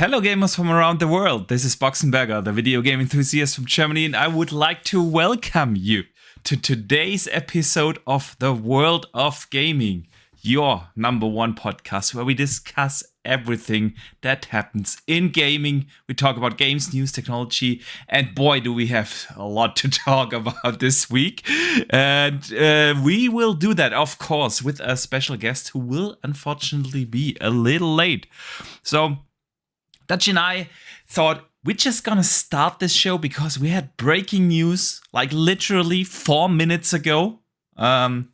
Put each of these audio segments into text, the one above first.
Hello gamers from around the world, this is Boxenberger, the video game enthusiast from Germany, and I would like to welcome you to today's episode of The World of Gaming, your number one podcast where we discuss everything that happens in gaming. We talk about games, news, technology, and boy do we have a lot to talk about this week. And we will do that, of course, with a special guest who will unfortunately be a little late. So Dutch and I thought we're just gonna start this show because we had breaking news like literally 4 minutes ago on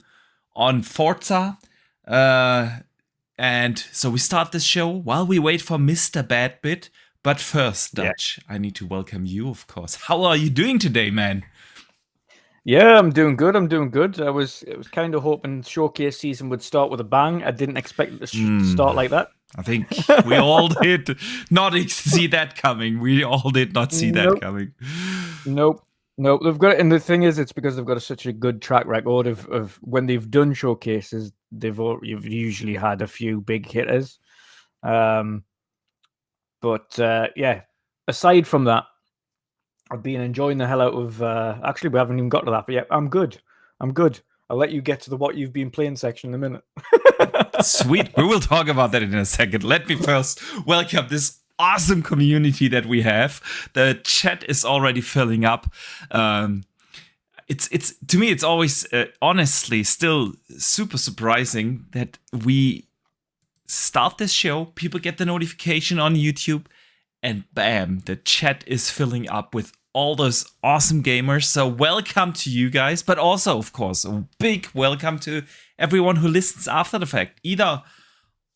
Forza. And so we start this show while we wait for Mr. Badbit. But first, Dutch, I need to welcome you, of course. How are you doing today, man? Yeah, I'm doing good. I was kind of hoping showcase season would start with a bang. I didn't expect it to start like that. I think we all did not see that coming. We all did not see that coming. Nope. They've got it, and the thing is, it's because they've got such a good track record of when they've done showcases. You've usually had a few big hitters, but aside from that, I've been enjoying the hell out of. Actually, we haven't even got to that, but yeah, I'm good. I'll let you get to the what you've been playing section in a minute. Sweet, we will talk about that in a second. Let me first welcome this awesome community that we have. The chat is already filling up. It's to me, it's always honestly still super surprising that we start this show, people get the notification on YouTube, and bam, the chat is filling up with all those awesome gamers. So welcome to you guys, but also, of course, a big welcome to everyone who listens after the fact, either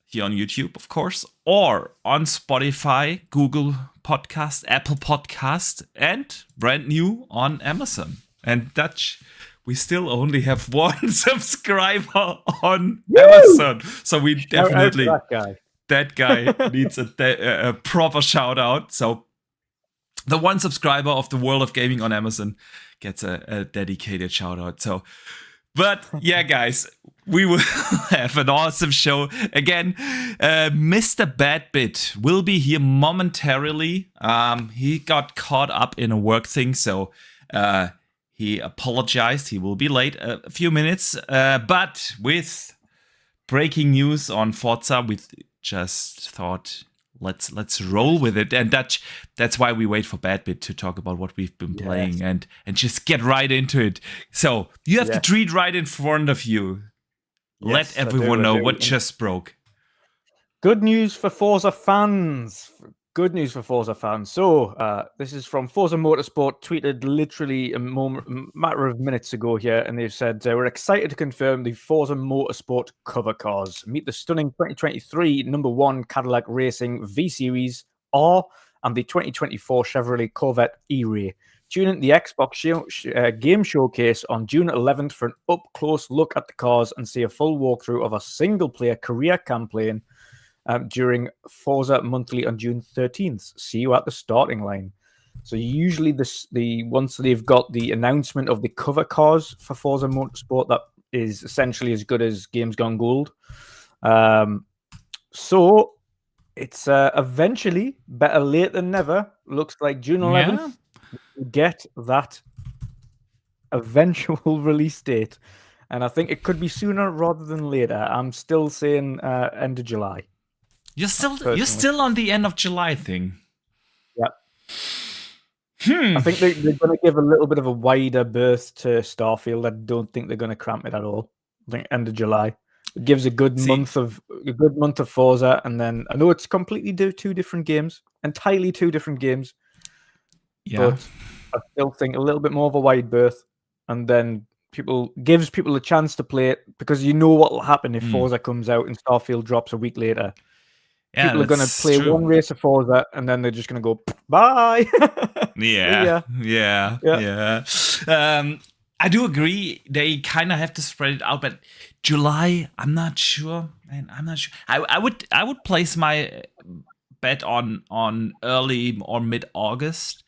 here on YouTube, of course, or on Spotify, Google Podcast, Apple Podcast, and brand new on Amazon. And Dutch, we still only have one subscriber on Amazon. So we definitely, that guy needs a proper shout out. So the one subscriber of the World of Gaming on Amazon gets a dedicated shout out. So, but yeah, guys, we will have an awesome show. Again, Mr. Badbit will be here momentarily. He got caught up in a work thing, so he apologized. He will be late a few minutes. But with breaking news on Forza, we just thought, let's roll with it. And that's why we wait for Badbit to talk about what we've been playing and just get right into it. So you have the treat right in front of you. Let everyone know what just broke. Good news for Forza fans. So this is from Forza Motorsport, tweeted literally a matter of minutes ago here, and they've said, we're excited to confirm the Forza Motorsport cover cars. Meet the stunning 2023 number one Cadillac Racing V-Series R and the 2024 Chevrolet Corvette E-Ray. Tune in the Xbox game showcase on June 11th for an up-close look at the cars and see a full walkthrough of a single-player career campaign during Forza Monthly on June 13th. See you at the starting line. So usually once they've got the announcement of the cover cars for Forza Motorsport, that is essentially as good as Games Gone Gold. So it's eventually better late than never. Looks like June 11th. Yeah. Get that eventual release date, and I think it could be sooner rather than later. I'm still saying end of July. You're still on the end of July thing. Yeah. I think they're going to give a little bit of a wider berth to Starfield. I don't think they're going to cramp it at all. I think end of July. It gives a good month of Forza, and then I know it's completely two different games, entirely two different games. Yeah. But I still think a little bit more of a wide berth, and then gives people a chance to play it, because you know what will happen if Forza comes out and Starfield drops a week later. Yeah, people are going to play one race of Forza, and then they're just going to go bye. Yeah. I do agree. They kind of have to spread it out, but July, I'm not sure. Man, I'm not sure. I would place my bet on early or mid-August,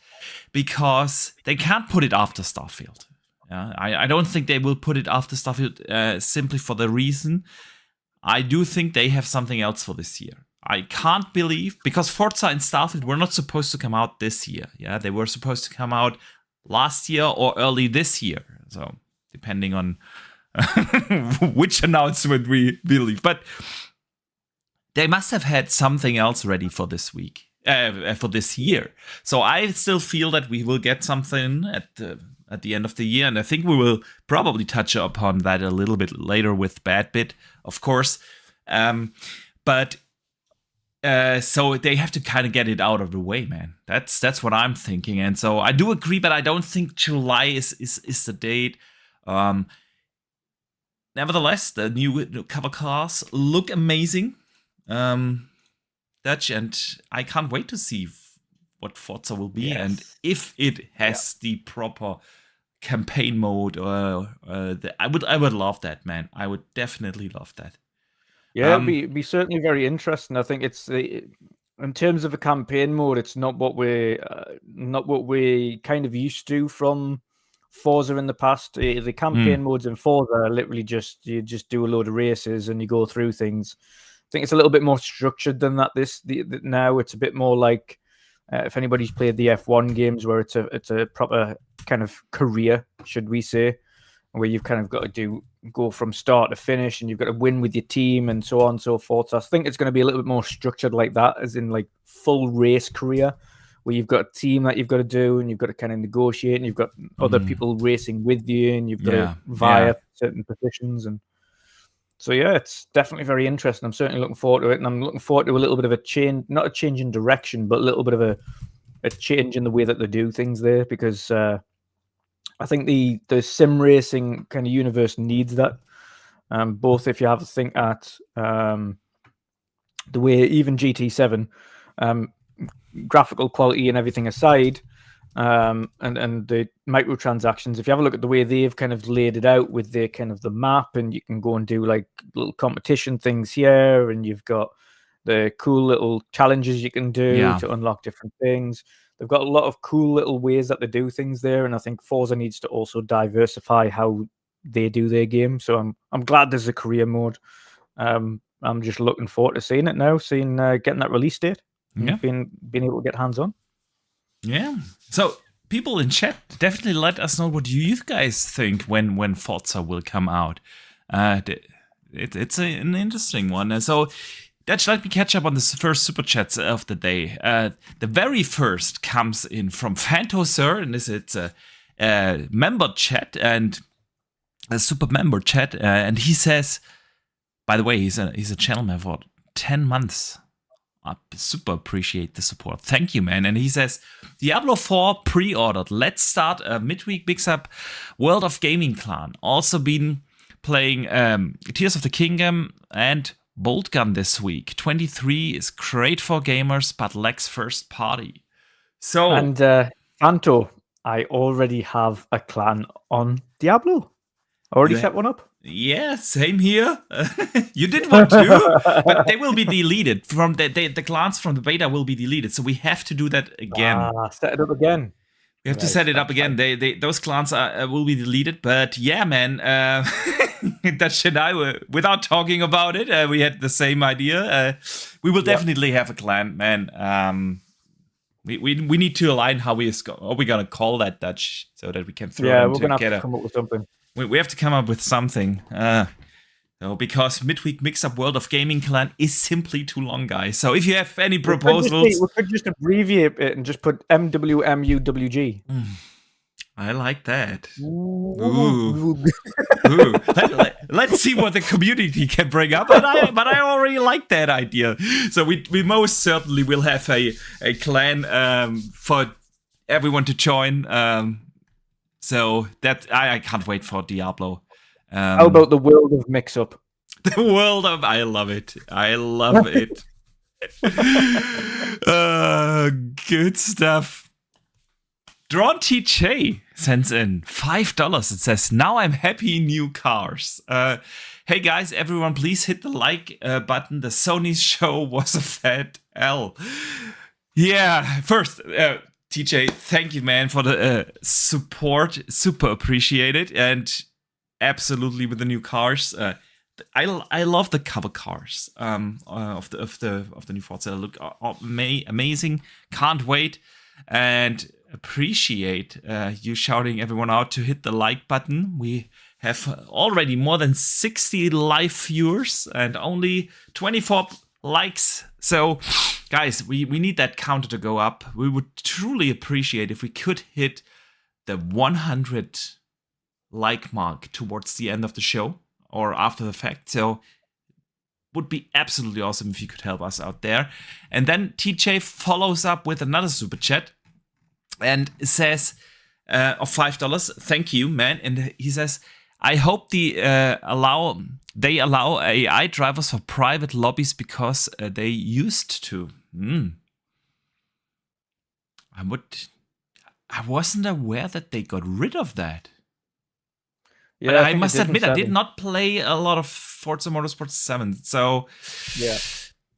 because they can't put it after Starfield. Yeah, I don't think they will put it after Starfield simply for the reason I do think they have something else for this year. I can't believe, because Forza and Starfield were not supposed to come out this year. Yeah, they were supposed to come out last year or early this year. So depending on which announcement we believe. But they must have had something else ready for this week, for this year. So I still feel that we will get something at the end of the year, and I think we will probably touch upon that a little bit later with Bad Bit, of course. But so they have to kind of get it out of the way, man. That's what I'm thinking, and so I do agree, but I don't think July is the date. Nevertheless, the new cover cars look amazing, Dutch, and I can't wait to see what Forza will be, and if it has the proper campaign mode. I would love that, man. I would definitely love that. Yeah, it'd be certainly very interesting. I think it's in terms of a campaign mode, it's not what we kind of used to from Forza in the past. The campaign modes in Forza are literally you just do a load of races and you go through things. I think it's a little bit more structured than that. Now it's a bit more like if anybody's played the F1 games, where it's a proper kind of career, should we say, where you've kind of got to go from start to finish, and you've got to win with your team and so on and so forth. So I think it's going to be a little bit more structured like that, as in like full race career, where you've got a team that you've got to do, and you've got to kind of negotiate, and you've got other people racing with you, and you've got to vie certain positions. And so, yeah, it's definitely very interesting. I'm certainly looking forward to it, and I'm looking forward to a little bit of a change, not a change in direction, but a little bit of a change in the way that they do things there, because I think the sim racing kind of universe needs that. Both if you have a think at the way even GT7, graphical quality and everything aside, and the microtransactions, if you have a look at the way they've kind of laid it out with their kind of the map, and you can go and do like little competition things here, and you've got the cool little challenges you can do to unlock different things. They've got a lot of cool little ways that they do things there, and I think Forza needs to also diversify how they do their game. So I'm glad there's a career mode. I'm just looking forward to seeing it now, getting that release date, being able to get hands on. Yeah. So people in chat, definitely let us know what you guys think when Forza will come out. It's an interesting one. So let me catch up on the first super chats of the day. The very first comes in from Fantosir, and it's a member chat and a super member chat, and he says, by the way, he's a channel member for 10 months. I super appreciate the support. Thank you, man. And he says, Diablo 4 pre-ordered. Let's start a midweek mix-up World of Gaming clan. Also been playing Tears of the Kingdom and Bolt Gun this week. 23 is great for gamers, but lacks first party. So, and Anto, I already have a clan on Diablo. Already set one up. Yeah, same here. You did one too, but they will be deleted from the clans from the beta will be deleted. So we have to do that again. Set it up again. We have to set it up again. Those clans will be deleted. But yeah, man, Dutch and I without talking about it, we had the same idea. We will definitely have a clan, man. We need to align how we're gonna call that, Dutch, so that we can throw them we're together. Gonna have to come up with something. We have to come up with something. Because Midweek Mix-Up World of Gaming Clan is simply too long, guys. So if you have any proposals... We could just abbreviate it and just put MWMUWG. I like that. Ooh. Let's see what the community can bring up. But I already like that idea. So we most certainly will have a clan for everyone to join. So that I can't wait for Diablo. How about the world of mix-up? The world of... I love it. I love it. Good stuff. Drawn TJ sends in $5. It says, now I'm happy new cars. Hey guys, everyone, please hit the like button. The Sony show was a fat L. Yeah, first... TJ, thank you, man, for the support. Super appreciate it. And absolutely with the new cars, I love the cover cars of the new Forza. They look amazing. Can't wait, and appreciate you shouting everyone out to hit the like button. We have already more than 60 live viewers and only 24 likes. So, guys, we need that counter to go up. We would truly appreciate if we could hit the 100 like mark towards the end of the show or after the fact. So, would be absolutely awesome if you could help us out there. And then TJ follows up with another super chat and says of $5. Thank you, man. And he says, I hope they allow AI drivers for private lobbies because they used to. I wasn't aware that they got rid of that. Yeah, but I must admit, I did not play a lot of Forza Motorsport 7, so yeah,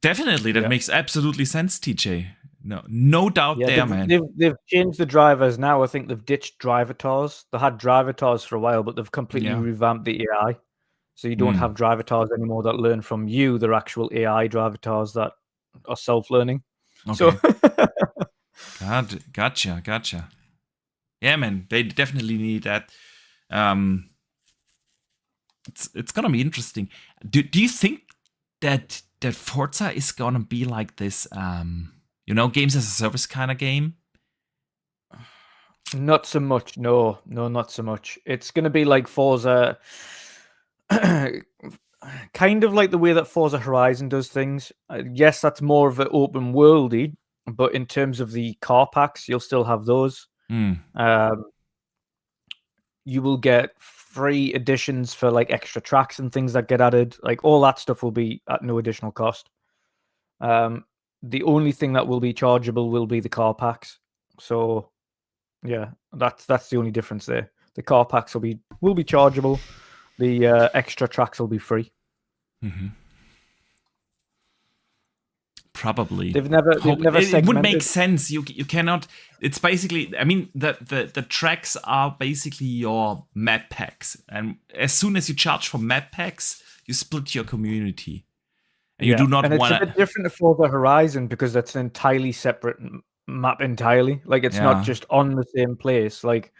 definitely that makes absolutely sense, TJ. No doubt there, man. They've changed the drivers now. I think they've ditched driver tours. They had driver tours for a while, but they've completely revamped the AI. So you don't have driver tours anymore that learn from you. They're actual AI driver tours that are self-learning. Okay. So Gotcha. Yeah, man, they definitely need that. It's gonna be interesting. Do you think that Forza is gonna be like this? Games as a service kind of game? Not so much. No, not so much. It's going to be like Forza, kind of like the way that Forza Horizon does things. Yes, that's more of an open worldy, but in terms of the car packs, you'll still have those. You will get free additions for like extra tracks and things that get added. Like all that stuff will be at no additional cost. The only thing that will be chargeable will be the car packs. So, yeah, that's the only difference there. The car packs will be chargeable. The extra tracks will be free. Mm-hmm. Probably. They've never it would make sense. You cannot. It's basically. I mean, the tracks are basically your map packs, and as soon as you charge for map packs, you split your community. And you do not want. It's a bit different to Forza Horizon because that's an entirely separate map entirely. Like it's not just on the same place. Like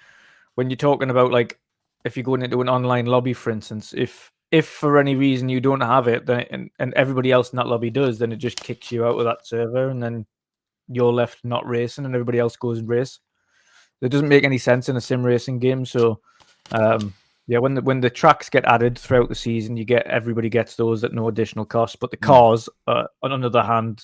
when you're talking about like if you're going into an online lobby, for instance, if for any reason you don't have it, then and everybody else in that lobby does, then it just kicks you out of that server, and then you're left not racing, and everybody else goes and race. It doesn't make any sense in a sim racing game. So. Yeah, when the tracks get added throughout the season, everybody gets those at no additional cost. But the cars, on the other hand,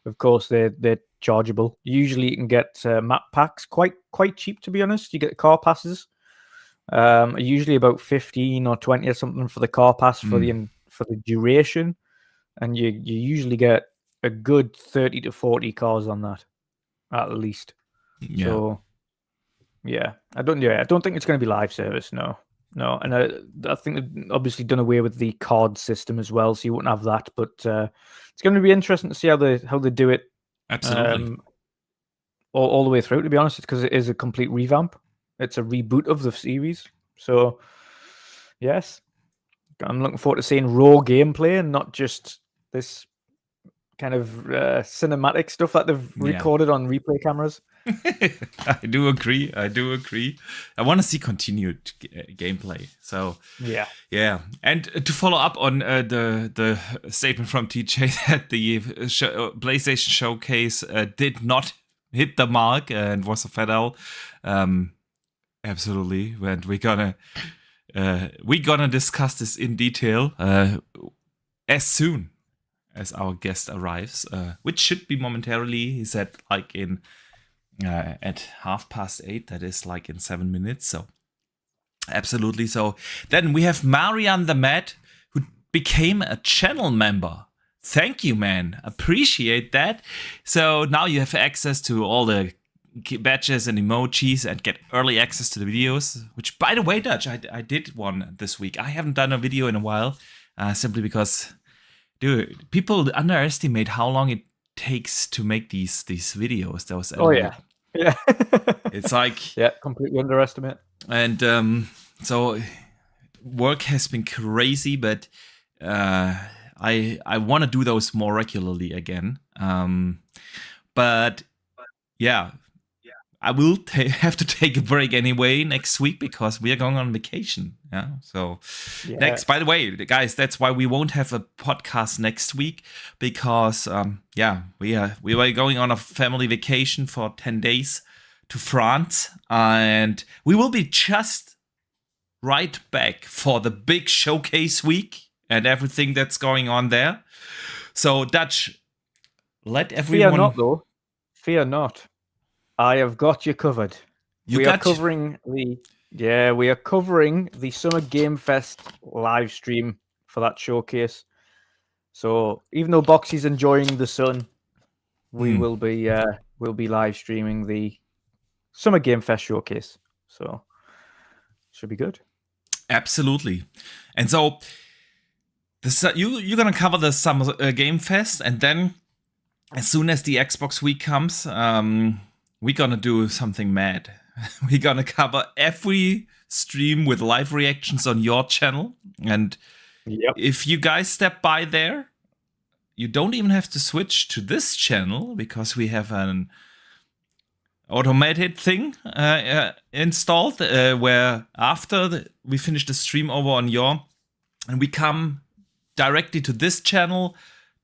of course, they're chargeable. Usually, you can get map packs quite cheap, to be honest. You get car passes, usually about 15 or 20 or something for the car pass for the duration, and you usually get a good 30 to 40 cars on that, at least. Yeah. So, I don't think it's going to be live service. No, and I think they've obviously done away with the card system as well, so you wouldn't have that. But it's going to be interesting to see how they do it. Absolutely. All the way through, to be honest, because it is a complete revamp. It's a reboot of the series. So, yes, I'm looking forward to seeing raw gameplay and not just this kind of cinematic stuff that they've recorded on replay cameras. I do agree. I want to see continued gameplay. So yeah. And to follow up on the statement from TJ that the PlayStation Showcase did not hit the mark and was a fat L. Absolutely, and we're gonna discuss this in detail as soon as our guest arrives, which should be momentarily. He said like in. At 8:30, that is like in 7 minutes. So, absolutely. So, then we have Marian the Mad, who became a channel member. Thank you, man. Appreciate that. So, now you have access to all the badges and emojis and get early access to the videos, which, by the way, Dutch, I did one this week. I haven't done a video in a while, simply because, dude, people underestimate how long it takes to make these videos. Yeah. It's like completely underestimate. And so work has been crazy, but I want to do those more regularly again. But yeah, I will have to take a break anyway next week because we are going on vacation. Yeah. So next, by the way, guys, that's why we won't have a podcast next week because we were going on a family vacation for 10 days to France, and we will be just right back for the big showcase week and everything that's going on there. So Dutch, let everyone... Fear not, though. Fear not. I have got you covered. We are covering the Summer Game Fest live stream for that showcase. So even though Boxy's enjoying the sun, we will be live streaming the Summer Game Fest showcase. So should be good. Absolutely. And so you're gonna cover the Summer Game Fest, and then as soon as the Xbox week comes, we're gonna do something mad. We're gonna cover every stream with live reactions on your channel. And if you guys step by there, you don't even have to switch to this channel because we have an automated thing installed where after we finish the stream over on your, and we come directly to this channel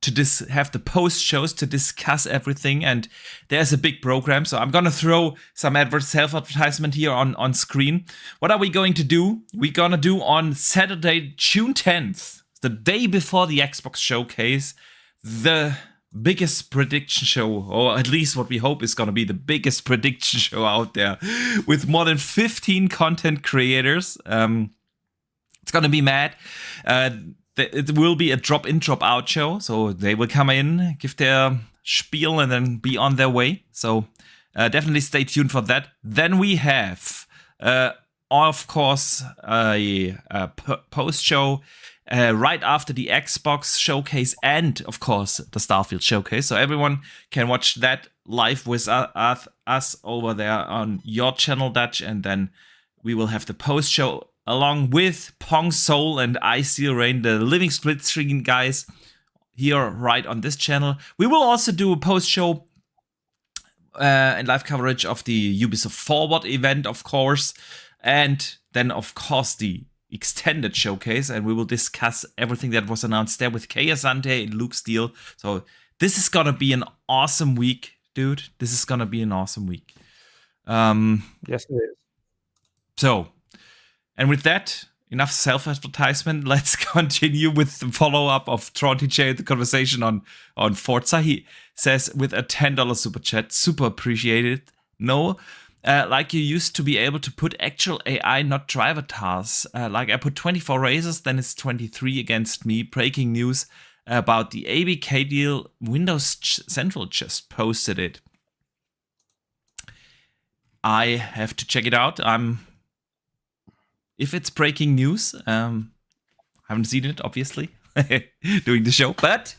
to have the post shows to discuss everything. And there's a big program, so I'm gonna throw some self-advertisement here on screen. What are we going to do? We're gonna do on Saturday, June 10th, the day before the Xbox showcase, the biggest prediction show, or at least what we hope is gonna be the biggest prediction show out there, with more than 15 content creators. It's gonna be mad. It will be a drop-in, drop-out show, so they will come in, give their spiel, and then be on their way. So definitely stay tuned for that. Then we have, of course, a post-show right after the Xbox showcase and, of course, the Starfield showcase. So everyone can watch that live with us over there on your channel, Dutch, and then we will have the post-show along with Pong Soul and Icy Rain, the living split screen guys, here right on this channel. We will also do a post-show and live coverage of the Ubisoft Forward event, of course, and then, of course, the extended showcase, and we will discuss everything that was announced there with Kay Asante and Luke Steele. So this is gonna be an awesome week, dude. This is gonna be an awesome week. Yes, it is. So, and with that, enough self-advertisement. Let's continue with the follow-up of Tron TJ, the conversation on Forza. He says with a $10 super chat, super appreciated. No, like you used to be able to put actual AI, not driver tasks. Like I put 24 races, then it's 23 against me. Breaking news about the ABK deal. Windows Central just posted it. I have to check it out. If it's breaking news, haven't seen it, obviously, doing the show, but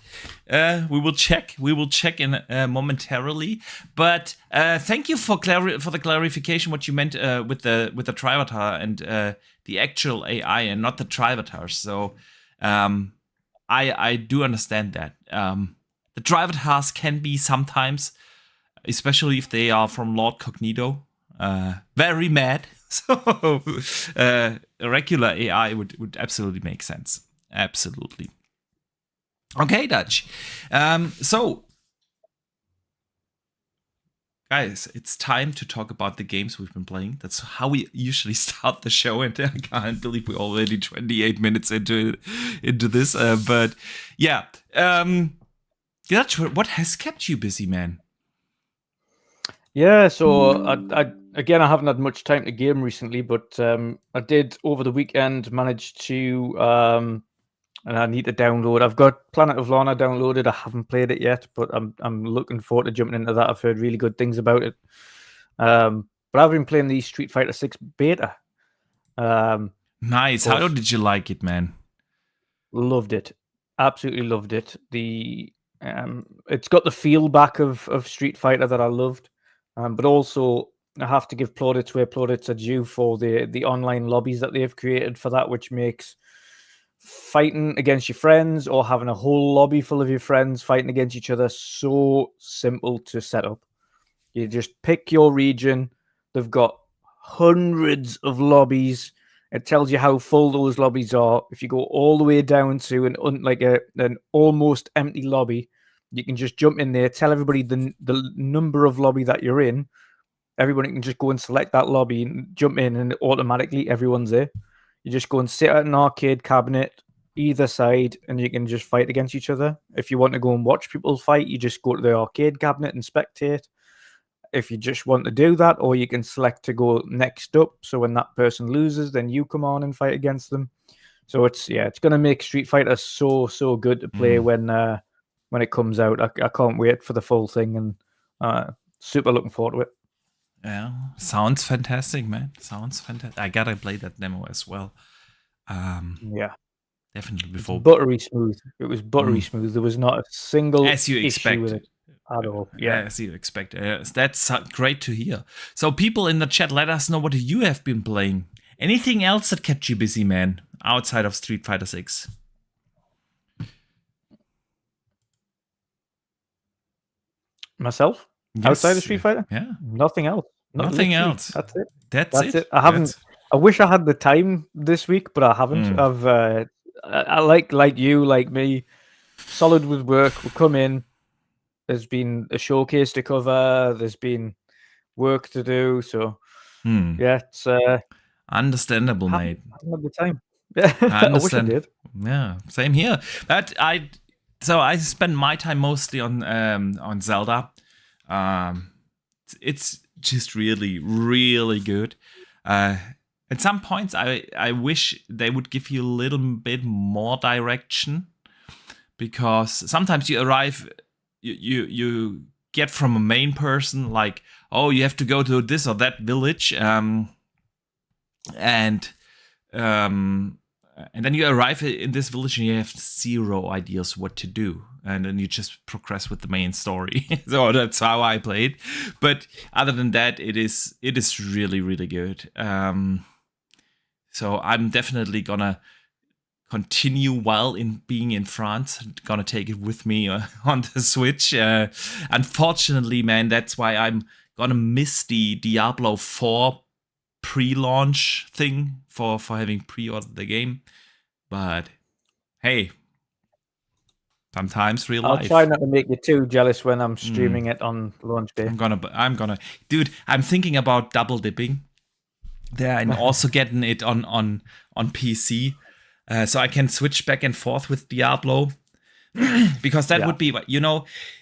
we will check. We will check in momentarily. But thank you for the clarification what you meant with the Trivatar and the actual AI and not the Trivatars. So I do understand that. The Trivatars can be sometimes, especially if they are from Lord Cognito, very mad. So a regular AI would absolutely make sense. Absolutely. Okay, Dutch. So, guys, it's time to talk about the games we've been playing. That's how we usually start the show, and I can't believe we're already 28 minutes into this. But yeah, Dutch, what has kept you busy, man? Yeah, so I haven't had much time to game recently, but I did over the weekend manage to, and I need to download. I've got Planet of Lana downloaded. I haven't played it yet, but I'm looking forward to jumping into that. I've heard really good things about it. But I've been playing the Street Fighter 6 beta. Nice. How did you like it, man? Loved it. Absolutely loved it. It's got the feel back of Street Fighter that I loved. But also, I have to give plaudits where plaudits are due for the online lobbies that they've created for that, which makes fighting against your friends or having a whole lobby full of your friends fighting against each other. So simple to set up. You just pick your region. They've got hundreds of lobbies. It tells you how full those lobbies are. If you go all the way down to an almost empty lobby, you can just jump in there, tell everybody the number of lobby that you're in. Everybody can just go and select that lobby and jump in, and automatically everyone's there. You just go and sit at an arcade cabinet either side, and you can just fight against each other. If you want to go and watch people fight, you just go to the arcade cabinet and spectate. If you just want to do that, or you can select to go next up. So when that person loses, then you come on and fight against them. So it's going to make Street Fighter so good to play when it comes out. I can't wait for the full thing, and super looking forward to it. Yeah, sounds fantastic, man. Sounds fantastic. I gotta play that demo as well. Yeah, definitely before. Buttery smooth. It was buttery smooth. There was not a single as you issue with expect it at all. Yeah, as you expect. That's great to hear. So, people in the chat, let us know what you have been playing. Anything else that kept you busy, man, outside of Street Fighter 6? Myself? Yes. Outside of Street Fighter? Yeah. Nothing else. Nothing else. That's it. That's it. I haven't. I wish I had the time this week, but I haven't. I've. I like you, like me, solid with work. We come in. There's been a showcase to cover. There's been work to do. So yeah, it's understandable, mate. I haven't had the time. Yeah, I wish I did. Yeah, same here. But I spend my time mostly on Zelda. It's just really good. At some points, I wish they would give you a little bit more direction, because sometimes you arrive, you get from a main person like, oh, you have to go to this or that village, and then you arrive in this village and you have zero ideas what to do. And then you just progress with the main story. So that's how I played. But other than that, it is really good. So I'm definitely gonna continue while being in France. I'm gonna take it with me on the Switch. Unfortunately, man, that's why I'm gonna miss the Diablo 4 pre-launch thing for having pre-ordered the game. But hey, sometimes real life. I'll try not to make you too jealous when I'm streaming it on launch day. I'm gonna, dude. I'm thinking about double dipping there and also getting it on PC, so I can switch back and forth with Diablo, because that would be,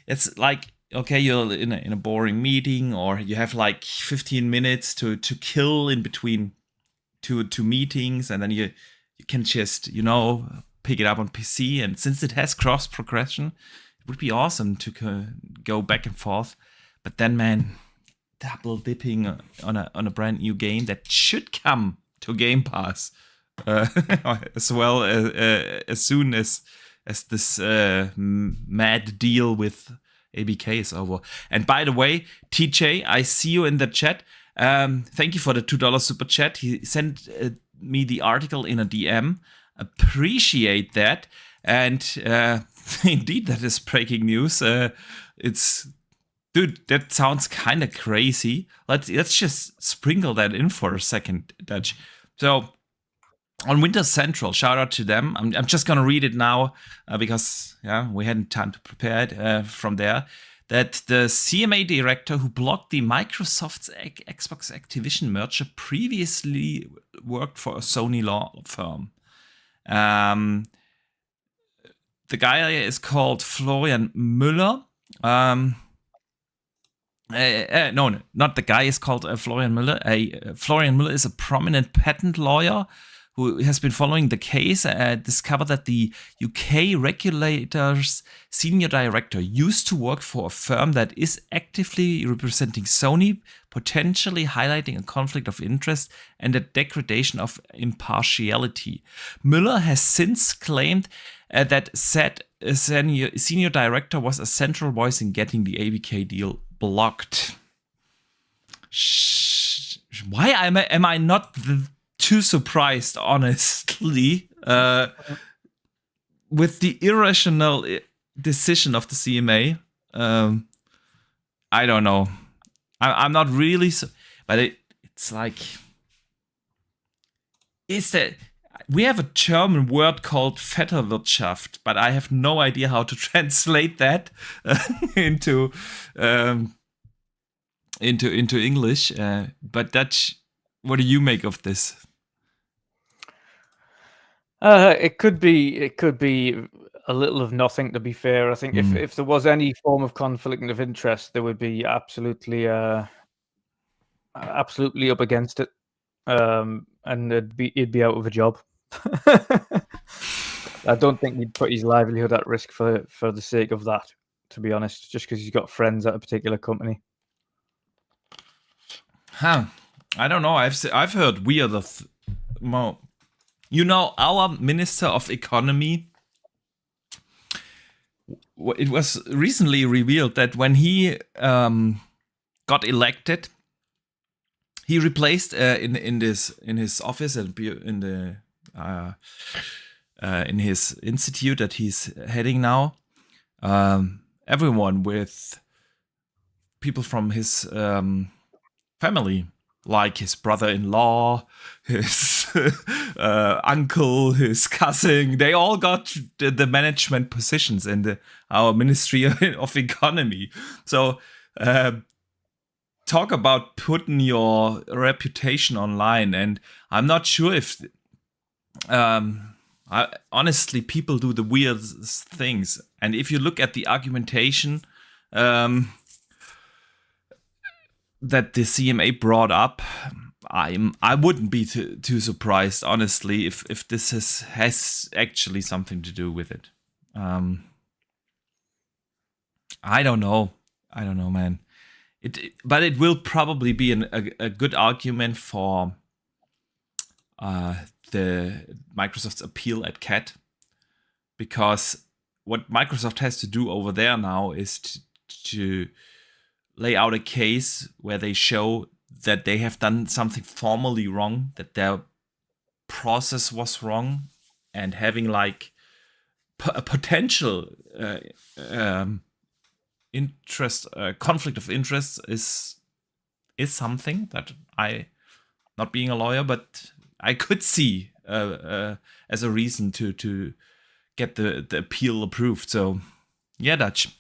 it's like, okay, you're in a boring meeting, or you have like 15 minutes to kill in between two meetings, and then you can just pick it up on PC. And since it has cross progression, it would be awesome to go back and forth. But then, man, double dipping on a brand new game that should come to Game Pass as well, as soon as this mad deal with ABK is over. And by the way, TJ, I see you in the chat. Thank you for the $2 super chat. He sent me the article in a DM. Appreciate that. And indeed, that is breaking news. Dude, that sounds kind of crazy. Let's just sprinkle that in for a second, Dutch. So on Winter Central, shout out to them. I'm just gonna read it now because we hadn't time to prepare it from there. That the CMA director who blocked the Microsoft's Xbox Activision merger previously worked for a Sony law firm. The guy is called Florian Müller. No, not the guy is called Florian Müller. Florian Müller is a prominent patent lawyer who has been following the case. Discovered that the UK regulator's senior director used to work for a firm that is actively representing Sony, potentially highlighting a conflict of interest and a degradation of impartiality. Müller has since claimed that said senior director was a central voice in getting the ABK deal blocked. Why am I not too surprised, honestly? with the irrational decision of the CMA, I don't know. I'm not really, but it's like, is that we have a German word called Vetternwirtschaft, but I have no idea how to translate that into English. But Dutch, what do you make of this? It could be a little of nothing, to be fair. I think if there was any form of conflict of interest, there would be absolutely up against it, and he'd be out of a job. I don't think he'd put his livelihood at risk for the sake of that, to be honest, just because he's got friends at a particular company. Huh? I don't know. I've heard weirder. You know, our Minister of Economy, it was recently revealed that when he got elected, he replaced in his office and in his institute that he's heading now, everyone with people from his family, like his brother-in-law, his uncle, his cousin. They all got the management positions in our Ministry of Economy. So talk about putting your reputation online. And I'm not sure if honestly, people do the weirdest things. And if you look at the argumentation that the CMA brought up, I wouldn't be too surprised, honestly, if this has actually something to do with it. I don't know, man. But it will probably be a good argument for the Microsoft's appeal at CAT, because what Microsoft has to do over there now is to lay out a case where they show that they have done something formally wrong, that their process was wrong, and having like a potential conflict of interest is something that not being a lawyer, but I could see as a reason to get the appeal approved. So yeah, Dutch.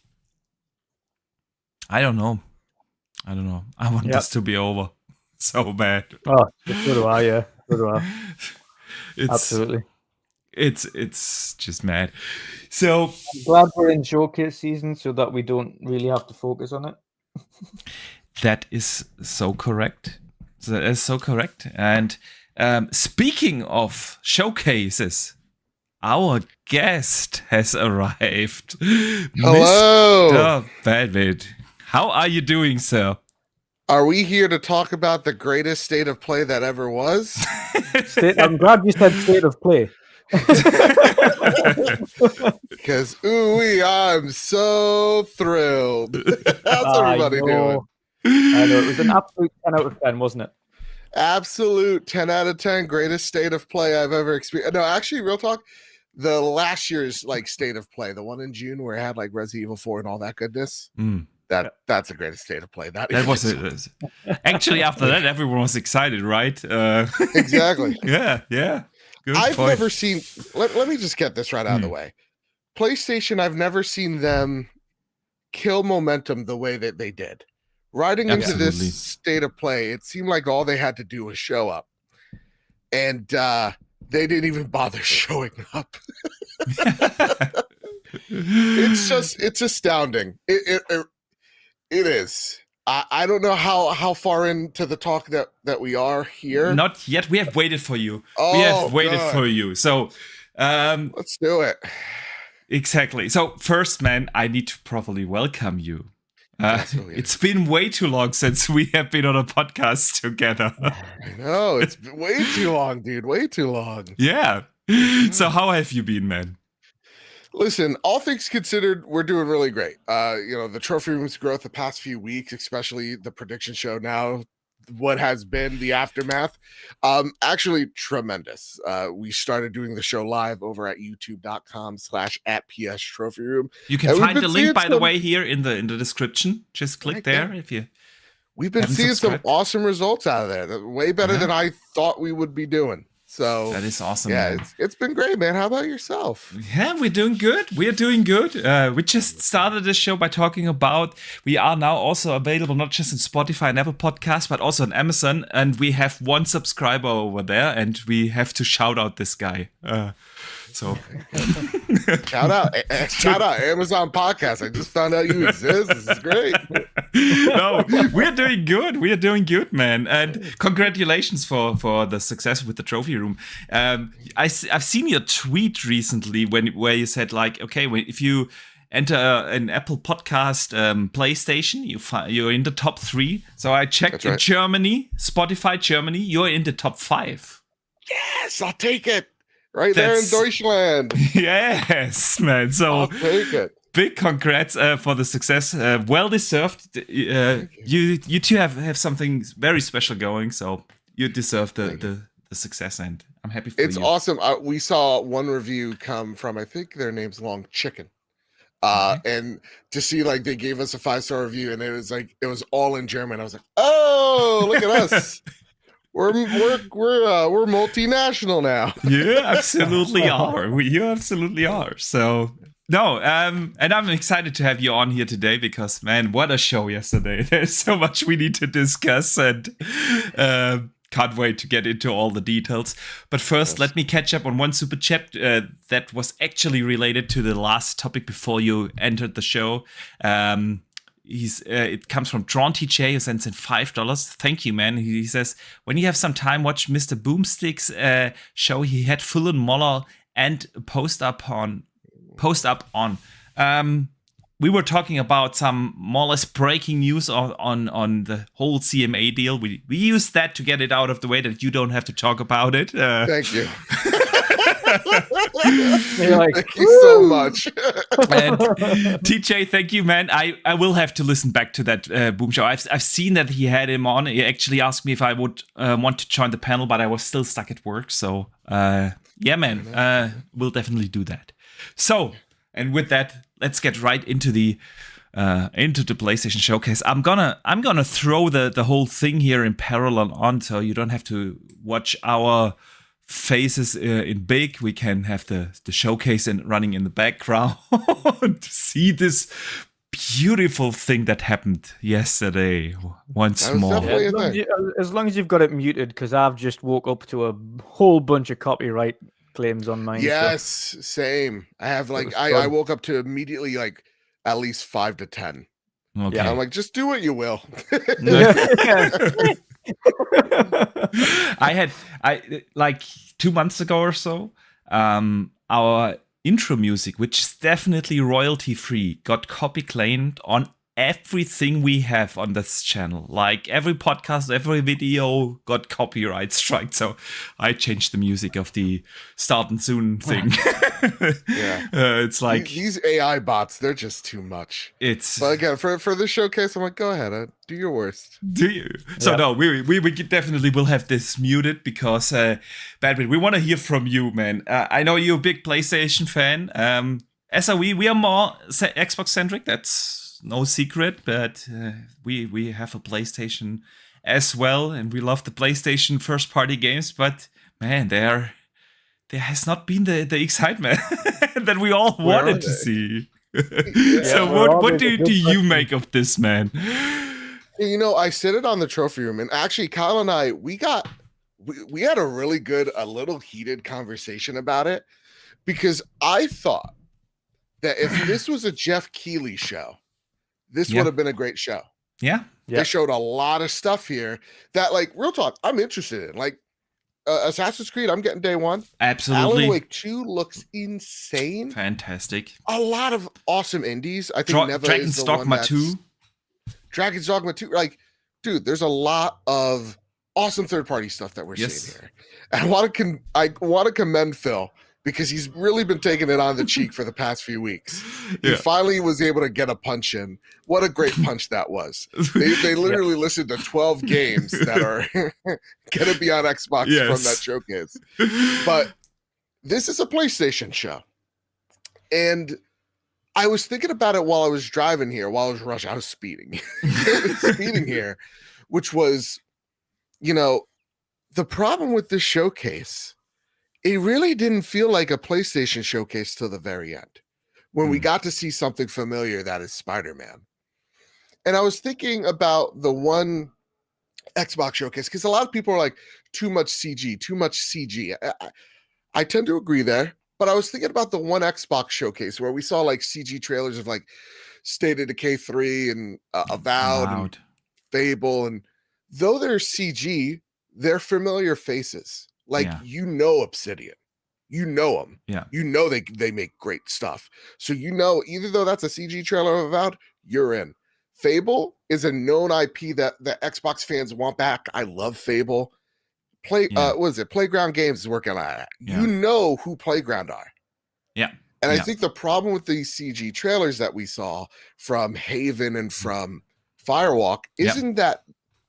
I don't know. I want this to be over so bad. Oh, so do I. Yeah, so do I. Absolutely. It's just mad. So I'm glad we're in showcase season so that we don't really have to focus on it. That is so correct. And speaking of showcases, our guest has arrived. Hello, Mr. Badbit. How are you doing, sir? Are we here to talk about the greatest state of play that ever was? I'm glad you said state of play. Because I'm so thrilled. How's everybody doing? I know, it was an absolute 10 out of 10, wasn't it? Absolute 10 out of 10 greatest state of play I've ever experienced. No, actually, real talk, the last year's like state of play, the one in June where it had like Resident Evil 4 and all that goodness. That's the greatest state of play. That was it. Actually, after that, everyone was excited, right? Exactly. Yeah. Good I've point. never seen. Let me just get this right out of the way. PlayStation, I've never seen them kill momentum the way that they did. Riding into this state of play, it seemed like all they had to do was show up, and they didn't even bother showing up. It's astounding. It is. I don't know how far into the talk that we are here. Not yet. We have waited for you. So let's do it. Exactly. So first, man, I need to properly welcome you. It's been way too long since we have been on a podcast together. No, it's been way too long, dude. Way too long. Yeah. So how have you been, man? Listen, all things considered, we're doing really great. The trophy room's growth the past few weeks, especially the prediction show now, what has been the aftermath. Actually tremendous. We started doing the show live over at youtube.com/@PS Trophy Room. You can find the link, by the way, here in the description. Just click there if you. We've been seeing some awesome results out of there. Way better than I thought we would be doing. So that is awesome. Yeah, it's been great, man. How about yourself? Yeah, we're doing good. We just started this show by talking about we are now also available not just in Spotify and Apple Podcasts, but also on Amazon. And we have one subscriber over there, and we have to shout out this guy. So shout out Amazon Podcast. I just found out you exist. This is great. No, we're doing good. We are doing good, man. And congratulations for the success with the trophy room. I've seen your tweet recently where you said like, okay, if you enter an Apple Podcast PlayStation, you're in the top 3. So I checked in Germany, Spotify Germany, you're in the top 5. Yes, I'll take it. There in Deutschland. Yes, man. So I'll take it. Big congrats for the success. Well deserved. You two have something very special going, so you deserve the success, and I'm happy for you. It's awesome. We saw one review come from, I think their name's Long Chicken. And to see like they gave us a 5-star review, and it was all in German. I was like, oh, look at us. We're multinational now. You absolutely are. You absolutely are. So no, and I'm excited to have you on here today because, man, what a show yesterday. There's so much we need to discuss, and can't wait to get into all the details. But first, let me catch up on one super chat that was actually related to the last topic before you entered the show. It comes from Drawn TJ, who sends in $5. Thank you, man. He says, when you have some time, watch Mr. Boomstick's show. He had Fullen Moller and post up on. We were talking about some more or less breaking news on the whole CMA deal. We used that to get it out of the way that you don't have to talk about it. Thank you. Thank you so much. And TJ, thank you, man. I will have to listen back to that Boom show. I've seen that he had him on. He actually asked me if I would want to join the panel, but I was still stuck at work. So yeah, man, we'll definitely do that. So, and with that, let's get right into the PlayStation Showcase. I'm gonna throw the whole thing here in parallel on, so you don't have to watch our faces in big. We can have the showcase running in the background to see this beautiful thing that happened yesterday once more. As long as you've got it muted, because I've just woke up to a whole bunch of copyright claims on mine. Yes, same. I have I woke up to immediately at least 5 to 10. Okay. Yeah, I'm like, just do what you will. I like 2 months ago or so, our intro music, which is definitely royalty free, got copy claimed on everything we have on this channel. Like every podcast, every video got copyright strike. So I changed the music of the starting soon thing. Yeah. It's like these AI bots, they're just too much. But again, for the showcase, I'm like, go ahead, do your worst. Do you? So no, we definitely will have this muted because Badwin, we want to hear from you, man. I know you're a big PlayStation fan. As are we are more Xbox centric. That's no secret, but we have a PlayStation as well, and we love the PlayStation first party games. But man, there has not been the excitement that we all wanted to see. So what do you make of this, man? I said it on the trophy room, and actually Kyle and I, we had a really good, a little heated conversation about it, because I thought that if this was a Jeff Keighley show, this would have been a great show. Yeah. They showed a lot of stuff here that, real talk, I'm interested in. Assassin's Creed, I'm getting day one. Absolutely. Alan Wake 2 looks insane. Fantastic. A lot of awesome indies. I think Dragon's Dogma 2. Dragon's Dogma 2. Dude, there's a lot of awesome third-party stuff that we're seeing here. And I want to commend Phil, because he's really been taking it on the cheek for the past few weeks. He Yeah. finally was able to get a punch in. What a great punch that was. They literally listed the 12 games that are going to be on Xbox from that showcase. But this is a PlayStation show. And I was thinking about it while I was driving here, while I was rushing. I was speeding. Speeding here, which was, you know, the problem with this showcase, it really didn't feel like a PlayStation showcase till the very end, when we got to see something familiar, that is Spider-Man. And I was thinking about the one Xbox showcase, because a lot of people are like, too much CG, too much CG. I tend to agree there, but I was thinking about the one Xbox showcase where we saw like CG trailers of like State of Decay 3 and Avowed and Fable. And though they're CG, they're familiar faces. Like, you know Obsidian. You know them. Yeah. You know they make great stuff. So you know, either though that's a CG trailer of Avowed, you're in. Fable is a known IP that the Xbox fans want back. I love Fable. What is it? Playground Games is working on that. You know who Playground are. Yeah. And I think the problem with these CG trailers that we saw from Haven and from Firewalk isn't that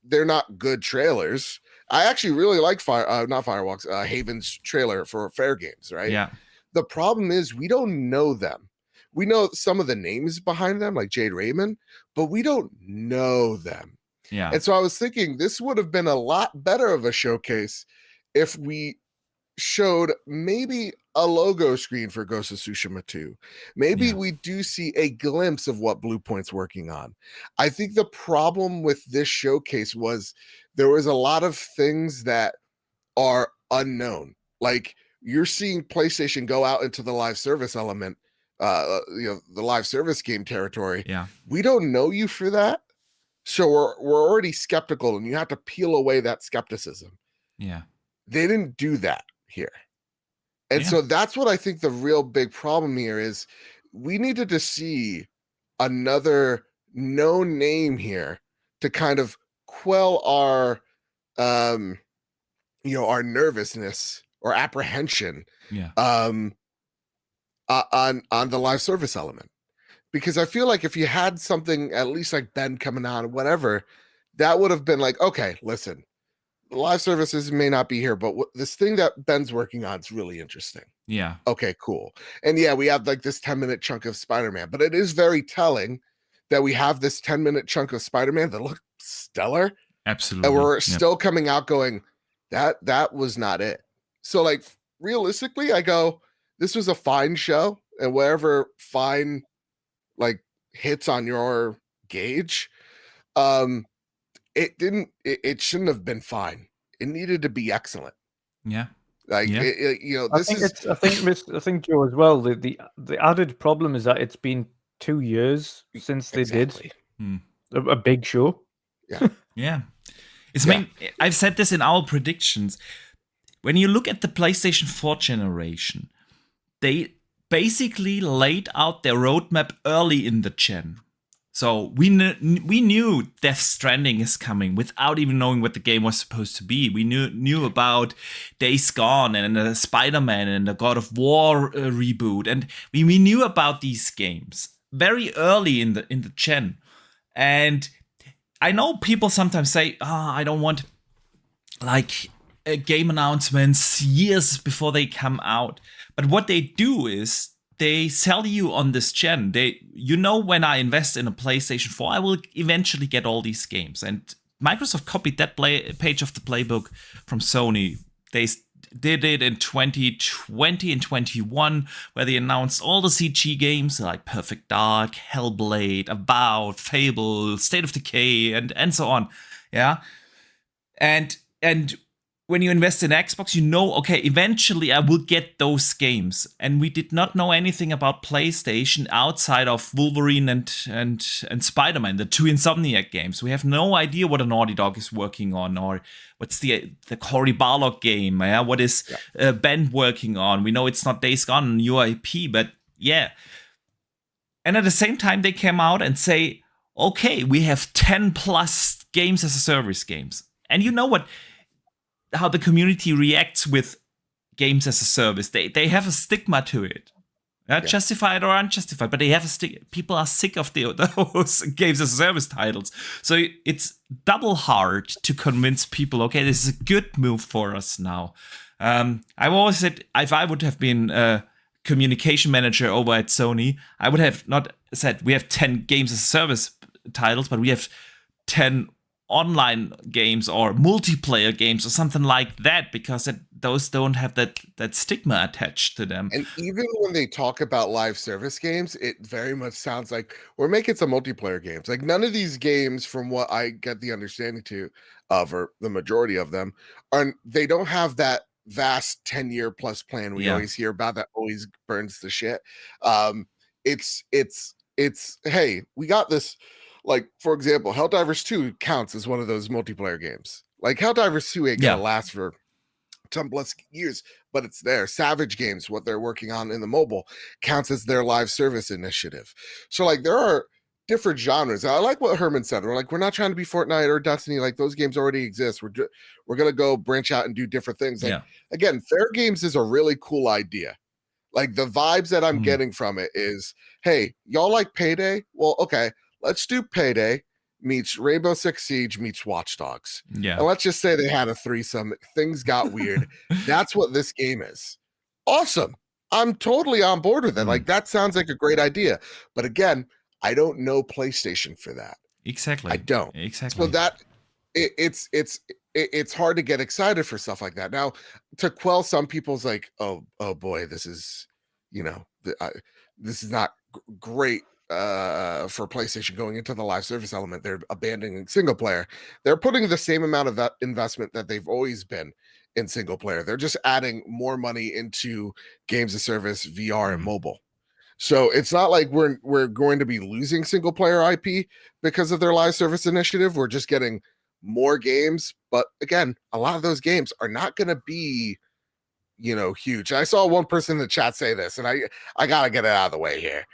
they're not good trailers. I actually really like Haven's trailer for Fair Games, right? Yeah. The problem is we don't know them. We know some of the names behind them, like Jade Raymond, but we don't know them. Yeah. And so I was thinking this would have been a lot better of a showcase if we showed maybe a logo screen for Ghost of Tsushima 2. Maybe we do see a glimpse of what Bluepoint's working on. I think the problem with this showcase was there was a lot of things that are unknown. Like, you're seeing PlayStation go out into the live service element, the live service game territory. Yeah. We don't know you for that. So we're already skeptical, and you have to peel away that skepticism. Yeah. They didn't do that here. And so that's what I think the real big problem here is. We needed to see another known name here to kind of quell our our nervousness or apprehension on the live service element. Because I feel like if you had something at least like Ben coming on or whatever, that would have been like, okay, listen, the live services may not be here, but this thing that Ben's working on is really interesting. Yeah. Okay, cool. And we have like this 10-minute chunk of Spider-Man, but it is very telling that we have this 10-minute chunk of Spider-Man that looks stellar. Absolutely. And we're still coming out going, that was not it. So like, realistically, I go, this was a fine show, and whatever fine like hits on your gauge, it shouldn't have been fine. It needed to be excellent. Yeah. Like, I think Joe as well. The added problem is that it's been 2 years since they did a big show. Yeah. Yeah. I've said this in our predictions. When you look at the PlayStation 4 generation, they basically laid out their roadmap early in the gen. So we knew Death Stranding is coming without even knowing what the game was supposed to be. We knew about Days Gone and the Spider-Man and the God of War reboot, and we knew about these games very early in the gen. And I know people sometimes say, I don't want like game announcements years before they come out. But what they do is they sell you on this gen. When I invest in a PlayStation 4, I will eventually get all these games. And Microsoft copied that page of the playbook from Sony. They did it in 2020 and 21, where they announced all the CG games like Perfect Dark, Hellblade, Avowed, Fable, State of Decay, and so on. Yeah. And when you invest in Xbox, okay, eventually I will get those games. And we did not know anything about PlayStation outside of Wolverine and Spider-Man, the two Insomniac games. We have no idea what a Naughty Dog is working on, or what's the Cory Barlog game. Yeah? What is Ben working on? We know it's not Days Gone, new IP, but yeah. And at the same time, they came out and say, okay, we have 10 plus games as a service games. And you know what? How the community reacts with games as a service. They have a stigma to it. Justified or unjustified, but they have people are sick of those games as a service titles. So it's double hard to convince people, okay, this is a good move for us now. I've always said, if I would have been a communication manager over at Sony, I would have not said we have 10 games as a service titles, but we have 10 online games or multiplayer games or something like that, because those don't have that stigma attached to them. And even when they talk about live service games, it very much sounds like we're making some multiplayer games. Like none of these games, from what I get the understanding of, or the majority of them, they don't have that vast 10-year plus plan we always hear about that always burns the shit. It's hey, we got this. Like, for example, Helldivers 2 counts as one of those multiplayer games. Like, Helldivers 2 ain't gonna last for 10 plus years, but it's there. Savage Games, what they're working on in the mobile, counts as their live service initiative. So, like, there are different genres. I like what Herman said. We're not trying to be Fortnite or Destiny. Like, those games already exist. We're gonna go branch out and do different things. Like, again, Fair Games is a really cool idea. Like, the vibes that I'm getting from it is, hey, y'all like Payday? Well, okay. Let's do Payday meets Rainbow Six Siege meets Watch Dogs. Yeah. And let's just say they had a threesome. Things got weird. That's what this game is. Awesome. I'm totally on board with it. Like, that sounds like a great idea. But again, I don't know PlayStation for that. Exactly. I don't. Exactly. So that it's hard to get excited for stuff like that. Now, to quell some people's like, oh boy, this is, this is not great. For PlayStation going into the live service element, they're abandoning single player. They're putting the same amount of that investment that they've always been in single player. They're just adding more money into games of service, VR, and mobile. So it's not like we're going to be losing single player IP because of their live service initiative. We're just getting more games. But again, a lot of those games are not going to be, huge. I saw one person in the chat say this, and I gotta get it out of the way here.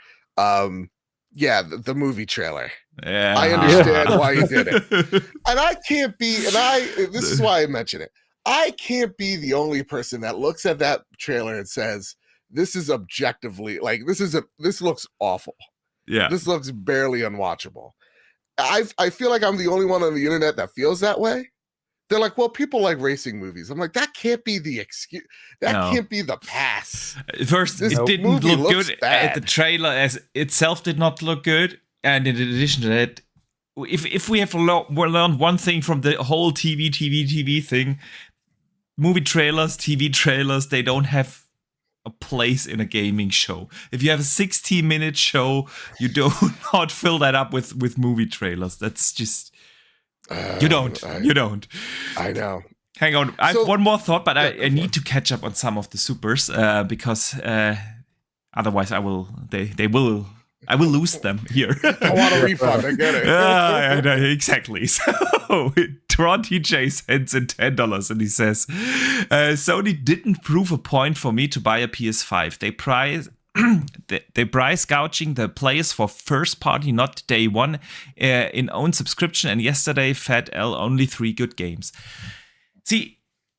The movie trailer. Yeah. I understand why you did it. And I can't be, this is why I mention it. I can't be the only person that looks at that trailer and says, this is objectively, like, this looks awful. Yeah. This looks barely unwatchable. I feel like I'm the only one on the internet that feels that way. They're like, well, people like racing movies. I'm like, that can't be the excuse. That can't be the pass. First, it didn't look good. The trailer as itself did not look good. And in addition to that, if we have learned one thing from the whole TV thing, movie trailers, TV trailers, they don't have a place in a gaming show. If you have a 60-minute show, you do not fill that up with movie trailers. That's just... You don't. I know. Hang on. I have one more thought, but I need to catch up on some of the supers because otherwise I will lose them here. I want a refund. I get it. Exactly. So Tron TJ sends in $10 and he says, Sony didn't prove a point for me to buy a PS5. They price gouging the players for first party, not day one, in own subscription. And yesterday, Fat L only 3 good games. See,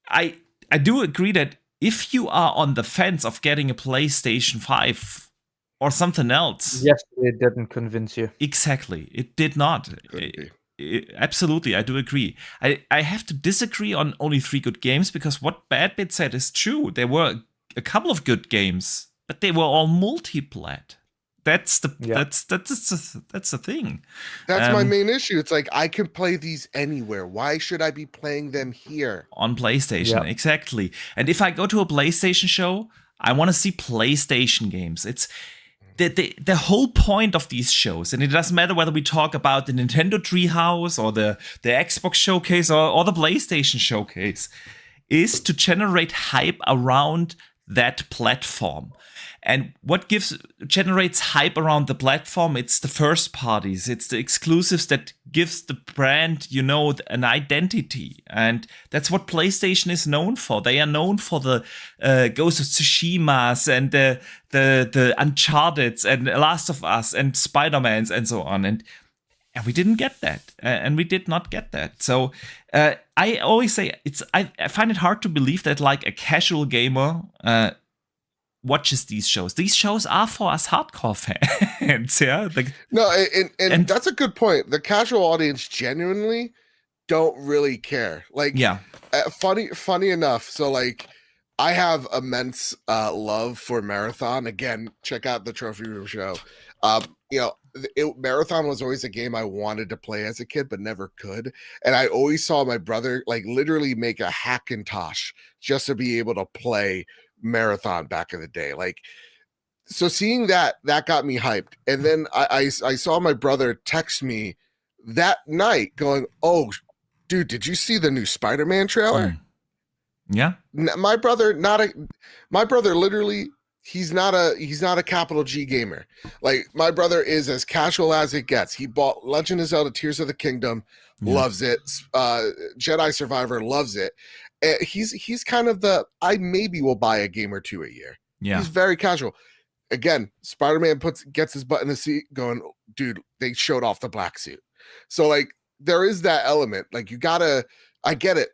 I do agree that if you are on the fence of getting a PlayStation 5 or something else, yes, it didn't convince you. Exactly, it did not. Absolutely, I do agree. I have to disagree on only 3 good games because what Badbit said is true. There were a couple of good games, but they were all multi-plat. That's the thing. That's my main issue. It's like I can play these anywhere. Why should I be playing them here? On PlayStation, exactly. And if I go to a PlayStation show, I want to see PlayStation games. It's the whole point of these shows, and it doesn't matter whether we talk about the Nintendo Treehouse or the Xbox Showcase or the PlayStation Showcase, is to generate hype around that platform. And what generates hype around the platform? It's the first parties, it's the exclusives that gives the brand, an identity. And that's what PlayStation is known for. They are known for the Ghost of Tsushimas and the Uncharted's and Last of Us and Spider-Man's and so on. And And we didn't get that, and we did not get that. So I always say I find it hard to believe that like a casual gamer watches these shows. These shows are for us hardcore fans. Yeah, like, no, and that's a good point. The casual audience genuinely don't really care. Like, yeah, funny enough. So like, I have immense love for Marathon. Again, check out the Trophy Room show. Marathon was always a game I wanted to play as a kid, but never could. And I always saw my brother like literally make a Hackintosh just to be able to play Marathon back in the day. Like, so seeing that got me hyped. And then I saw my brother text me that night going, "Oh, dude, did you see the new Spider-Man trailer?" Yeah. My brother literally, he's not a capital G gamer. Like, my brother is as casual as it gets. He bought Legend of Zelda Tears of the Kingdom, loves it. Jedi Survivor, loves it. He's kind of I maybe will buy a game or two a year. Yeah. He's very casual. Again, Spider-Man gets his butt in the seat going, dude, they showed off the black suit. So like, there is that element. Like, I get it.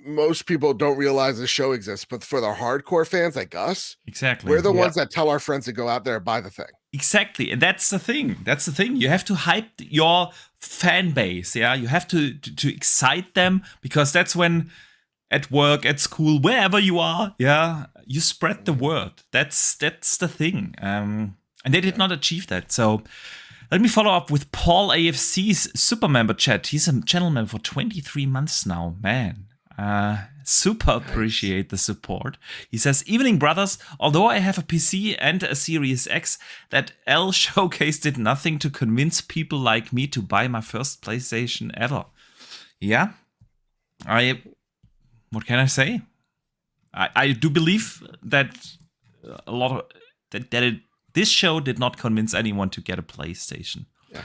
Most people don't realize the show exists, but for the hardcore fans like us, exactly, we're the ones that tell our friends to go out there and buy the thing. Exactly, and that's the thing. You have to hype your fan base. Yeah, you have to excite them, because that's when, at work, at school, wherever you are, yeah, you spread the word. That's the thing. And they did not achieve that. So let me follow up with Paul AFC's super member chat. He's a channel member for 23 months now, man. Super appreciate the support. He says, "Evening, brothers. Although I have a PC and a Series X, that L showcase did nothing to convince people like me to buy my first PlayStation ever." Yeah, what can I say? I do believe that a lot of this show did not convince anyone to get a PlayStation. Yeah.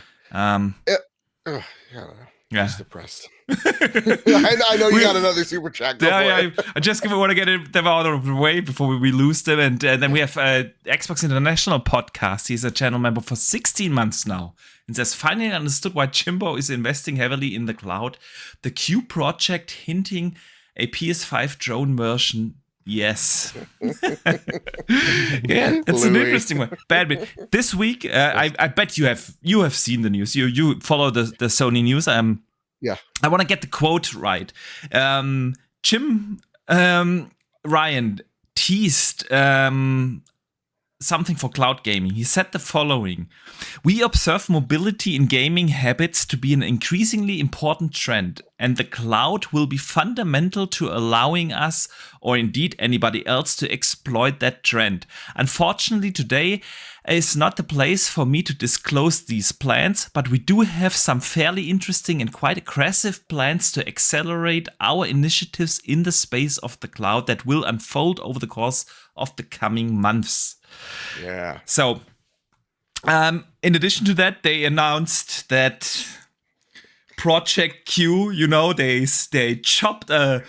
Yeah. Just depressed. I know you got another super chat. I just want to get them out of the way before we lose them. And then we have Xbox International Podcast. He's a channel member for 16 months now. And says, "Finally understood why Jimbo is investing heavily in the cloud. The Q project hinting a PS5 drone version. Yes." Yeah, that's an interesting one. Bad bit. This week, I bet you have seen the news. You follow the Sony news. Yeah. I want to get the quote right. Jim Ryan teased something for cloud gaming. He said the following: "We observe mobility in gaming habits to be an increasingly important trend, and the cloud will be fundamental to allowing us, or indeed anybody else, to exploit that trend. Unfortunately, today is not the place for me to disclose these plans, but we do have some fairly interesting and quite aggressive plans to accelerate our initiatives in the space of the cloud that will unfold over the course of the coming months." Yeah. So, in addition to that, they announced that Project Q, they chopped a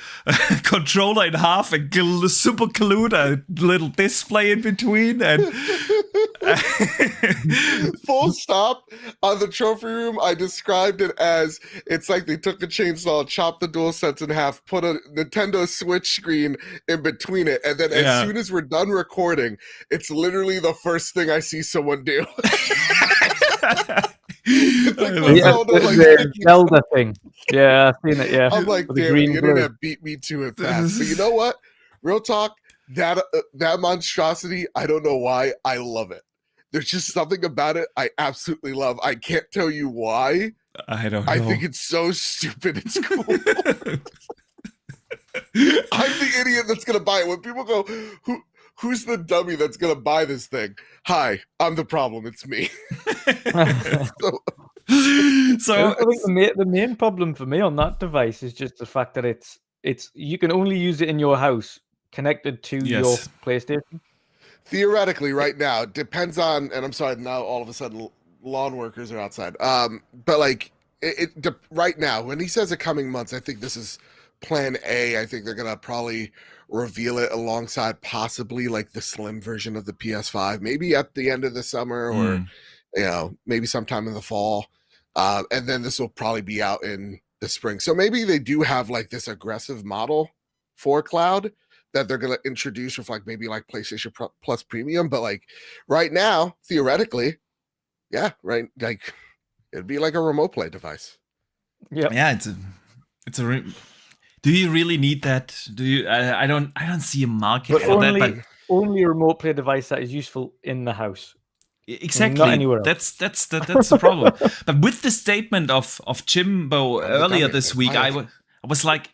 controller in half and super glued a little display in between, and full stop. On the Trophy Room, I described it as, it's like they took a chainsaw, chopped the DualSense in half, put a Nintendo Switch screen in between it, and then as soon as we're done recording, it's literally the first thing I see someone do. It's like the Zelda thing. Yeah, I've seen it. Yeah, I'm like, damn, the internet beat me to it fast. But you know what? Real talk, that monstrosity, I don't know why, I love it. There's just something about it I absolutely love. I can't tell you why. I don't know. I think it's so stupid. It's cool. I'm the idiot that's gonna buy it. When people go, who's the dummy that's gonna buy this thing? Hi, I'm the problem. It's me. So I think the main problem for me on that device is just the fact that it's you can only use it in your house connected to your PlayStation. Theoretically, right now, it depends on, and I'm sorry, now all of a sudden lawn workers are outside. But like right now, when he says the coming months, I think this is plan A. I think they're gonna probably reveal it alongside possibly like the slim version of the PS5, maybe at the end of the summer or maybe sometime in the fall. And then this will probably be out in the spring. So maybe they do have like this aggressive model for cloud that they're going to introduce with like maybe like PlayStation Plus Premium. But like right now, theoretically, yeah, right, like it'd be like a remote play device. Yeah, do you really need that? Do you? I don't see a market for that. But only a remote play device that is useful in the house. Exactly. Not anywhere else. That's the problem. But with the statement of Jimbo earlier this week, I was like,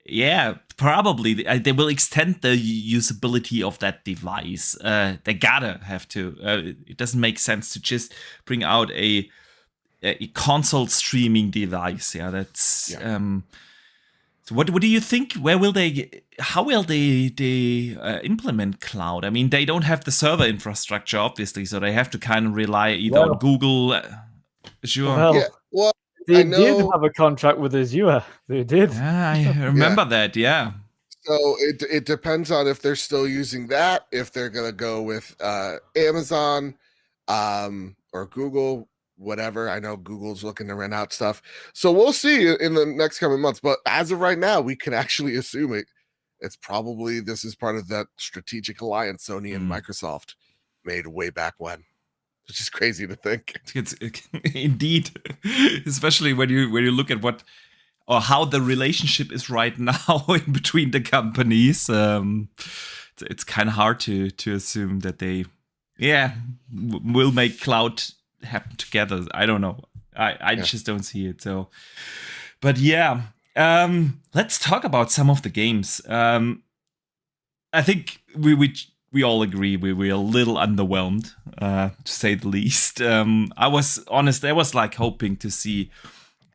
yeah, probably they will extend the usability of that device. They gotta have to. It doesn't make sense to just bring out a console streaming device. Yeah, that's. So what do you think? How will they implement cloud? I mean, they don't have the server infrastructure, obviously, so they have to kind of rely either on Google, Azure. Well, they did have a contract with Azure. They did. Yeah, I remember that. Yeah. So it depends on if they're still using that, if they're gonna go with Amazon, or Google. Whatever. I know Google's looking to rent out stuff. So we'll see in the next coming months. But as of right now, we can actually assume it's probably this is part of that strategic alliance Sony and Microsoft made way back when. Which is crazy to think. It's indeed. Especially when you look at what or how the relationship is right now in between the companies. It's kind of hard to assume that they will make cloud happen together. I don't know. I just don't see it. So, but yeah, let's talk about some of the games. I think we all agree we're a little underwhelmed, to say the least. I was honest. I was like hoping to see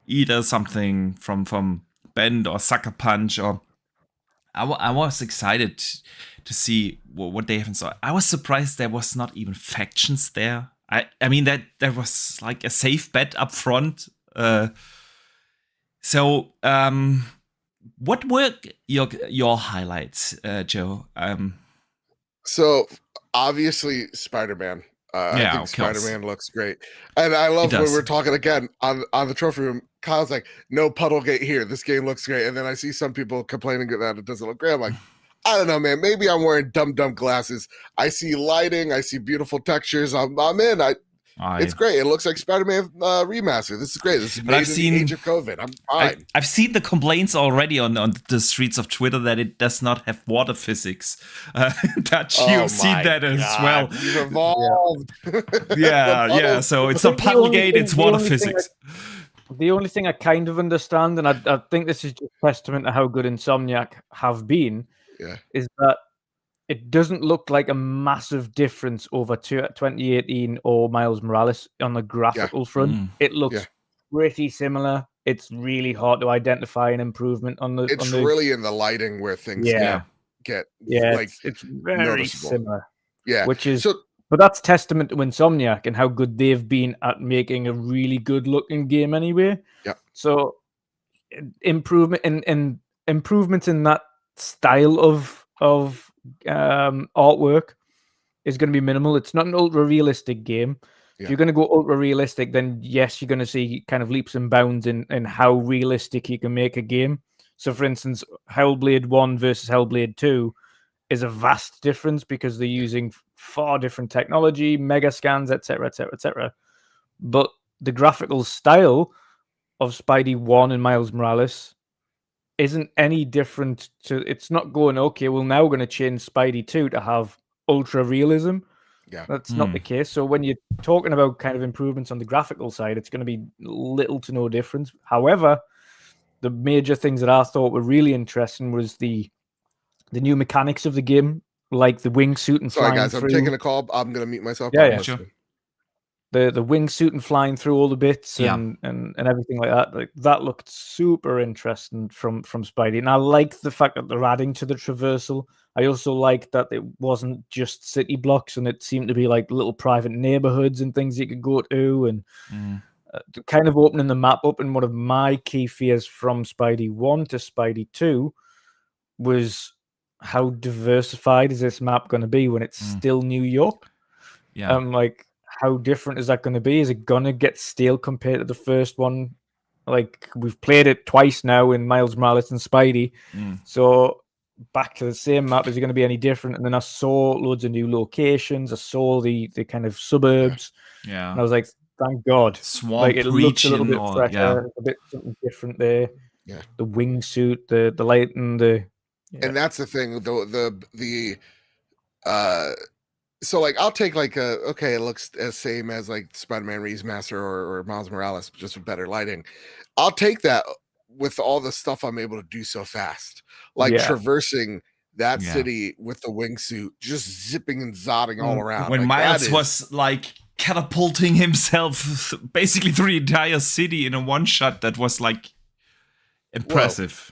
either something from Bend or Sucker Punch, or I was excited to see what they have in store. I was surprised there was not even factions there. I mean that there was like a safe bet up front. So what were your highlights, Joe? So obviously Spider-Man. I think Spider-Man looks great, and I love when we're talking again on the trophy room. Kyle's like, "No Puddlegate here. This game looks great," and then I see some people complaining that it doesn't look great. I'm like, I don't know, man. Maybe I'm wearing dumb glasses. I see lighting. I see beautiful textures. I'm in. It's great. It looks like Spider-Man remaster. This is great. This is made in the age of COVID. I'm fine. I've seen the complaints already on the streets of Twitter that it does not have water physics. Dutch, you've seen that as well. You've evolved. Yeah. So it's not Puddlegate, it's water physics. The only thing I kind of understand, and I think this is just testament to how good Insomniac have been, is that it doesn't look like a massive difference over 2018 or Miles Morales on the graphical front. It looks pretty similar. It's really hard to identify an improvement on the. It's really in the lighting where things get like it's very noticeable. similar. Yeah, which is. But that's testament to Insomniac and how good they've been at making a really good-looking game anyway. Yeah. So improvements in that style of artwork is going to be minimal. It's not an ultra-realistic game. If you're going to go ultra-realistic, then yes, you're going to see kind of leaps and bounds in how realistic you can make a game. So, for instance, Hellblade 1 versus Hellblade 2 is a vast difference because they're using far different technology, mega scans, etc., etc., etc. But the graphical style of Spidey 1 and Miles Morales isn't any different to. It's not going, okay, well, now we're going to change Spidey 2 to have ultra realism. Yeah, that's not the case. So when you're talking about kind of improvements on the graphical side, it's going to be little to no difference. However, the major things that I thought were really interesting was the new mechanics of the game, like the wingsuit and flying guys, through. I'm taking a call. I'm going to mute myself. Yeah, sure. The wingsuit and flying through all the bits and everything like that. Like, that looked super interesting from Spidey. And I like the fact that they're adding to the traversal. I also like that it wasn't just city blocks and it seemed to be like little private neighborhoods and things you could go to, and kind of opening the map up. And one of my key fears from Spidey 1 to Spidey 2 was, how diversified is this map going to be when it's still New York? Yeah. Like, how different is that going to be? Is it going to get stale compared to the first one? Like, we've played it twice now in Miles Morales and Spidey. So back to the same map, is it going to be any different? And then I saw loads of new locations. I saw the kind of suburbs. Yeah. And I was like, thank God. Swamp like, it looks a little bit region fresher, a bit something different there. Yeah. The wingsuit, the light, and the... Yeah. And that's the thing, so like I'll take like it looks as same as like Spider-Man Remaster or Miles Morales, just with better lighting. I'll take that with all the stuff I'm able to do so fast, like traversing that city with the wingsuit, just zipping and zodding all around. When like, Miles was like catapulting himself basically through the entire city in a one shot, that was like impressive.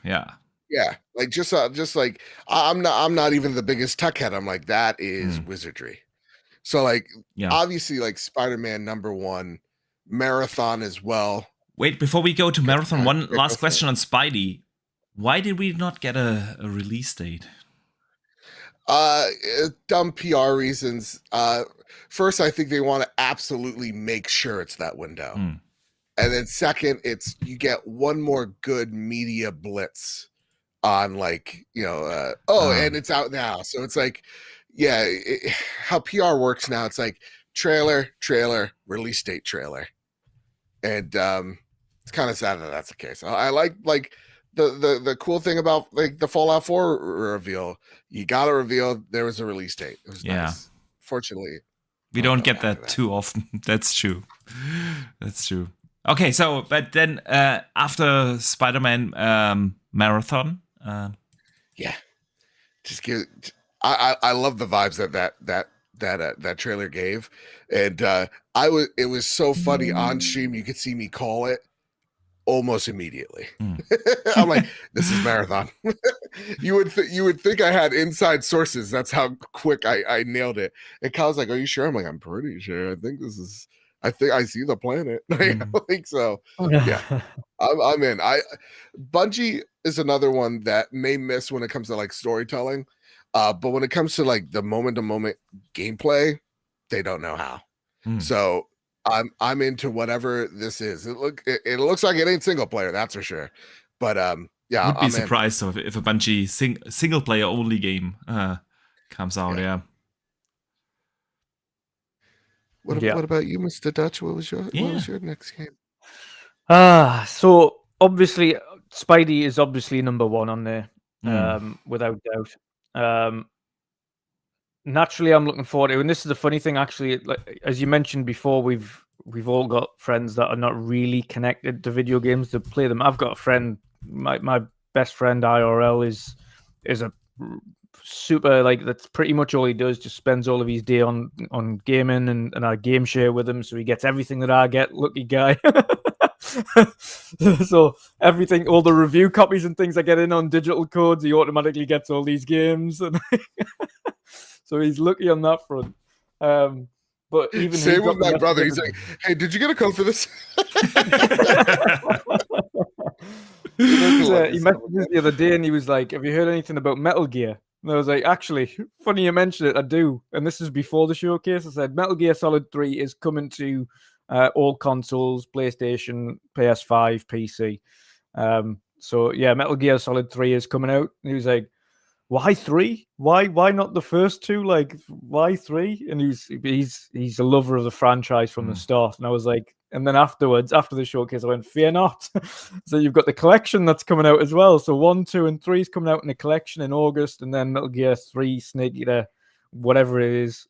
Yeah, like just like I'm not even the biggest tech head. I'm like, that is wizardry. So like obviously like Spider-Man #1, Marathon as well. Wait, before we go to Marathon, one last question on Spidey. Why did we not get a release date? Dumb PR reasons. First, I think they want to absolutely make sure it's that window. And then second, it's you get one more good media blitz on like, and it's out now. So it's like, how PR works now, it's like trailer, release date, trailer. And it's kind of sad that that's the case. I like the cool thing about like the Fallout 4 reveal. You got to reveal there was a release date. It was nice. Fortunately, we don't get that too often. That's true. That's true. Okay, so but then after Spider-Man Marathon, just give. I love the vibes that trailer gave, and it was so funny on stream. You could see me call it almost immediately. I'm like, this is Marathon. you would think I had inside sources. That's how quick I nailed it. And Kyle's like, are you sure? I'm like, I'm pretty sure. I think I see the planet. I think so. Yeah, I'm in. Bungie is another one that may miss when it comes to like storytelling, but when it comes to like the moment to moment gameplay, they don't know how. So I'm into whatever this is. It looks like it ain't single player, that's for sure. But would be surprised if a Bungie single player only game comes out. Yeah. What about you, Mr. Dutch? What was your next game? So obviously Spidey is obviously #1 on there, without doubt. Naturally, I'm looking forward to it. And this is the funny thing, actually, like as you mentioned before, we've all got friends that are not really connected to video games to play them. I've got a friend, my best friend IRL is a super, like, that's pretty much all he does, just spends all of his day on gaming, and I game share with him, so he gets everything that I get. Lucky guy. So everything, all the review copies and things I get in on digital codes, he automatically gets all these games, and so he's lucky on that front. But even same with my brother. He's like, "Hey, did you get a code for this?" He messaged me the other day, and he was like, "Have you heard anything about Metal Gear?" And I was like, "Actually, funny you mention it. I do." And this is before the showcase. I said, "Metal Gear Solid 3 is coming to all consoles: PlayStation, PS5, PC." So yeah, Metal Gear Solid 3 is coming out. And he was like, "Why 3? Why not the first two? Like, why 3?" And he's a lover of the franchise from the start. And I was like, and then afterwards, after the showcase, I went, "Fear not." So you've got the collection that's coming out as well. So 1, 2, and 3 is coming out in a collection in August, and then Metal Gear 3 Snake Eater, whatever it is,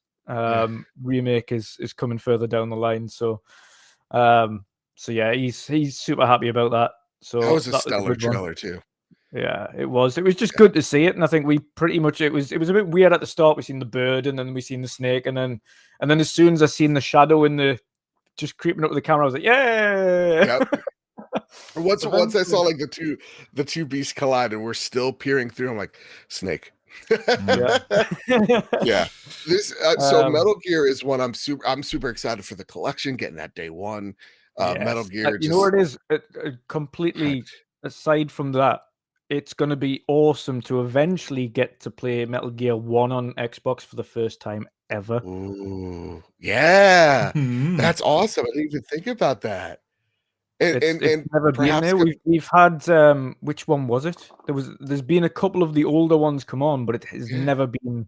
remake is coming further down the line. So yeah, he's super happy about that. So that was a stellar trailer too. Yeah, it was. It was just good to see it, and I think we pretty much it was a bit weird at the start. We seen the bird, and then we seen the snake, and then as soon as I seen the shadow in the just creeping up with the camera, I was like, "Yeah!" Yep. Once I saw like the two beasts collide, and we're still peering through, I'm like, snake. Yeah. Yeah. This so Metal Gear is one I'm super excited for the collection, getting that day one. Yes. Metal Gear. You know what it is? Completely aside from that, it's going to be awesome to eventually get to play Metal Gear 1 on Xbox for the first time ever. Ooh, yeah, Hmm. that's awesome. I didn't even think about that. It's never been perhaps there. We've had which one was it? There's been a couple of the older ones come on, but it has never been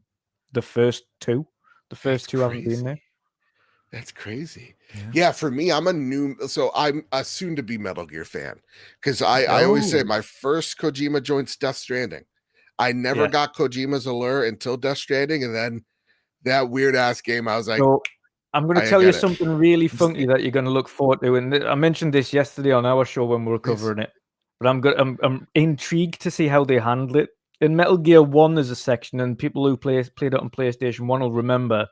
the first two. The first two haven't been there. That's crazy. Yeah, for me, I'm a soon to be Metal Gear fan because I always say my first Kojima joint's Death Stranding. I never got Kojima's allure until Death Stranding, and then that weird ass game. I was like, so I'm going to tell you something really funky that you're going to look forward to, and I mentioned this yesterday on our show when we were covering it. But I'm intrigued to see how they handle it. In Metal Gear 1, there's a section, and people who played it on PlayStation 1 will remember.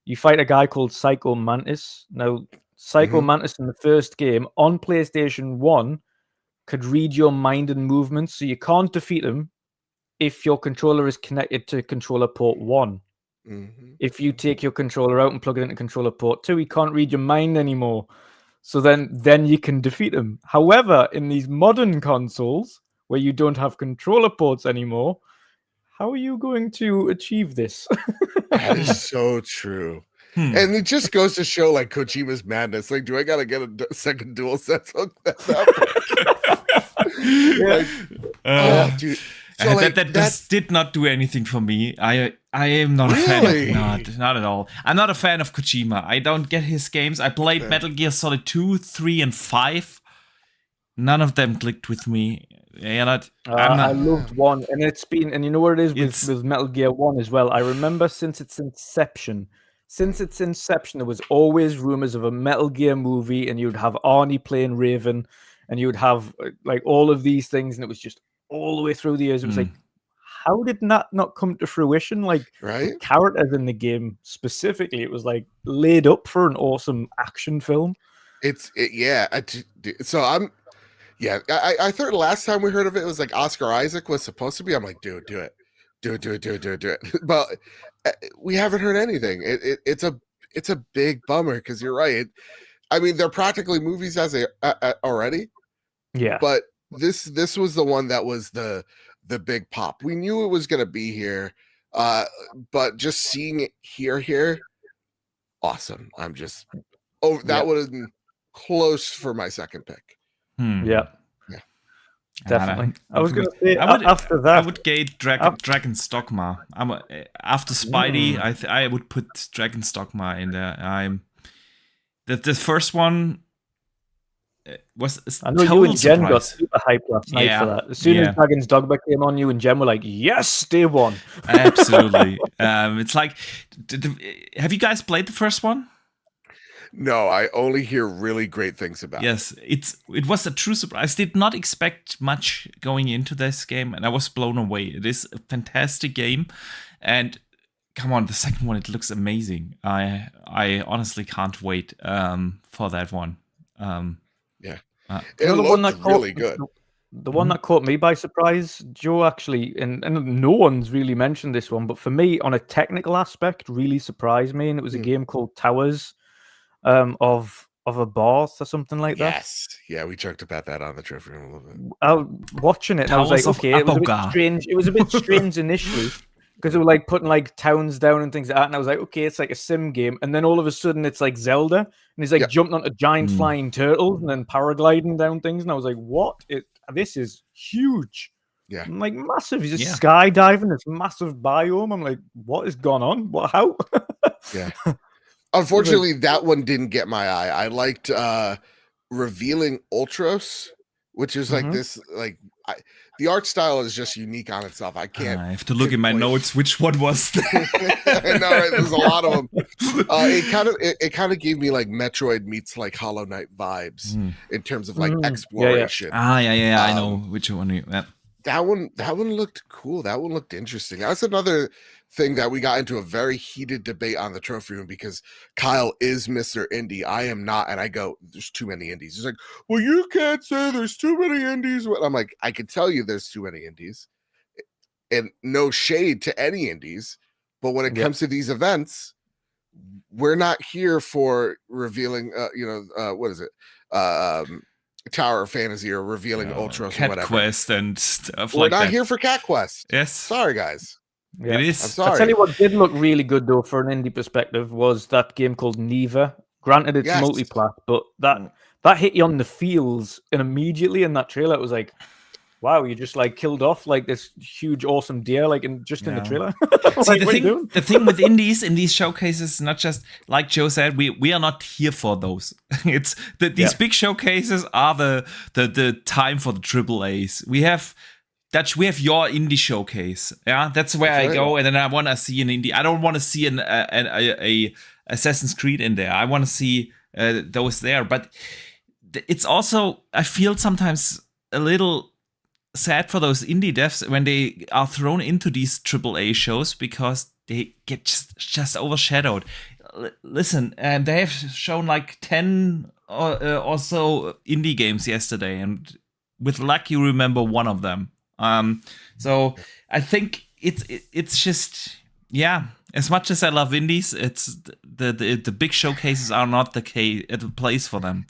You fight a guy called Psycho Mantis. Now, Psycho Mantis in the first game on PlayStation 1 could read your mind and movements, so you can't defeat him if your controller is connected to controller port 1. If you take your controller out and plug it into controller port 2, he can't read your mind anymore. So then you can defeat him. However, in these modern consoles, where you don't have controller ports anymore, how are you going to achieve this? That is so true. And it just goes to show like Kojima's madness. Like, do I gotta get a second dual sense hook? Dude. So, that just did not do anything for me. I am not a fan of not at all. I'm not a fan of Kojima. I don't get his games. I played Metal Gear Solid 2, 3, and 5. None of them clicked with me. I loved 1, and it's been, and you know what it is with Metal Gear 1 as well. I remember since its inception, there was always rumors of a Metal Gear movie, and you'd have Arnie playing Raven, and you would have like all of these things, and it was just all the way through the years. It was like, how did that not come to fruition? Like, the characters in the game specifically, it was like laid up for an awesome action film. So I thought last time we heard of it was like Oscar Isaac was supposed to be. I'm like, dude, do it. But we haven't heard anything. It's a big bummer because you're right. I mean, they're practically movies as already. Yeah. But this was the one that was the big pop. We knew it was gonna be here, but just seeing it here, awesome. I'm just that would have been close for my second pick. Yeah. Definitely. I was going to say after that, I would gate Dragon's Dogma. After Spidey, I would put Dragon's Dogma in there. The first one was I know you and Jen got super hyped last night for that. As soon as Dragon's Dogma came on, you and Jen were like, "Yes, day one." Absolutely. It's like, have you guys played the first one? No, I only hear really great things about it. Yes, it was a true surprise. I did not expect much going into this game, and I was blown away. It is a fantastic game, and come on, the second one, it looks amazing. I honestly can't wait for that one. It looked really good. The one that caught me by surprise, Joe, actually, and no one's really mentioned this one, but for me, on a technical aspect, really surprised me, and it was a game called Towers. Of a boss or something like that. Yes, yeah, we joked about that on the trophy room a little bit. I was watching it, and I was like, okay, it was a bit strange. It was a bit strange initially because they were like putting like towns down and things like that, and I was like, okay, it's like a sim game, and then all of a sudden it's like Zelda, and he's like jumping onto giant flying turtles and then paragliding down things, and I was like, what? This is huge. Yeah, I'm like massive. He's just skydiving this massive biome. I'm like, what has gone on? What? How? Yeah. Unfortunately, that one didn't get my eye. I liked Revealing Ultros, which is like this, like the art style is just unique on itself. I can't. I have to look in my notes. Which one was that? I know, right? There's a lot of them. It kind of gave me like Metroid meets like Hollow Knight vibes in terms of like exploration. Yeah. I know which one. That one looked cool. That one looked interesting. That's another thing that we got into a very heated debate on the trophy room because Kyle is Mr. Indie. I am not. And I go, there's too many indies. He's like, well, you can't say there's too many indies. I'm like, I can tell you there's too many indies. And no shade to any indies. But when it comes to these events, we're not here for revealing, what is it? Tower of Fantasy or revealing Ultras or Cat whatever. Quest and stuff We're like not that. here for Cat Quest. Yes. Sorry, guys. Yeah. It I'm is. sorry. I'll tell you what did look really good, though, for an indie perspective, was that game called Neva. Granted, it's multiplat, but that hit you on the feels, and immediately in that trailer, it was like, wow, you just like killed off like this huge, awesome deer, like in the trailer. See, like, the thing with indies in these showcases, not just like Joe said, we are not here for those. It's these big showcases are the time for the triple A's. We have your indie showcase. Yeah, that's where I go, and then I want to see an indie. I don't want to see a Assassin's Creed in there. I want to see those there. But it's also, I feel sometimes a little sad for those indie devs when they are thrown into these AAA shows because they get just overshadowed. Listen, they have shown like 10 or so indie games yesterday, and with luck you remember one of them. So I think it's just, as much as I love indies, it's the big showcases are not the place for them.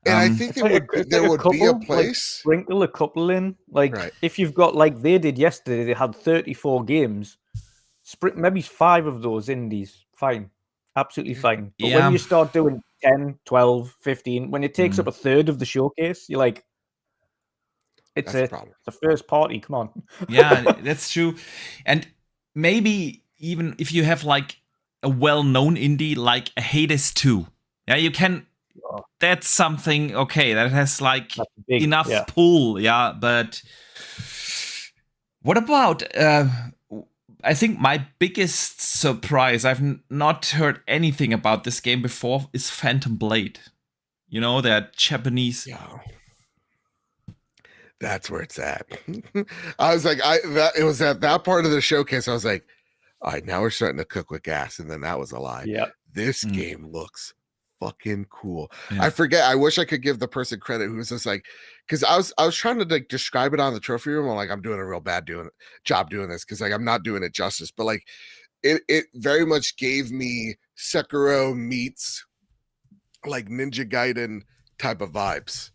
And I think there would be a place. Like, sprinkle a couple in. Like, if you've got, like they did yesterday, they had 34 games. Maybe 5 of those indies. Fine. Absolutely fine. But when you start doing 10, 12, 15, when it takes up a third of the showcase, you're like, it's a first party. Come on. Yeah, that's true. And maybe even if you have, like, a well-known indie, like a Hades 2. Yeah, you can... That's something that has like enough pull, but what about I think my biggest surprise, I've not heard anything about this game before, is Phantom Blade. You know, that Japanese. That's where it's at. I was like, it was at that part of the showcase. I was like, all right, now we're starting to cook with gas, and then that was a lie. Yeah, this game looks fucking cool. I forget. I wish I could give the person credit who was just like, because I was trying to like describe it on the trophy room. I'm like, I'm doing a real bad job doing this because like I'm not doing it justice. But like, it very much gave me Sekiro meets like Ninja Gaiden type of vibes,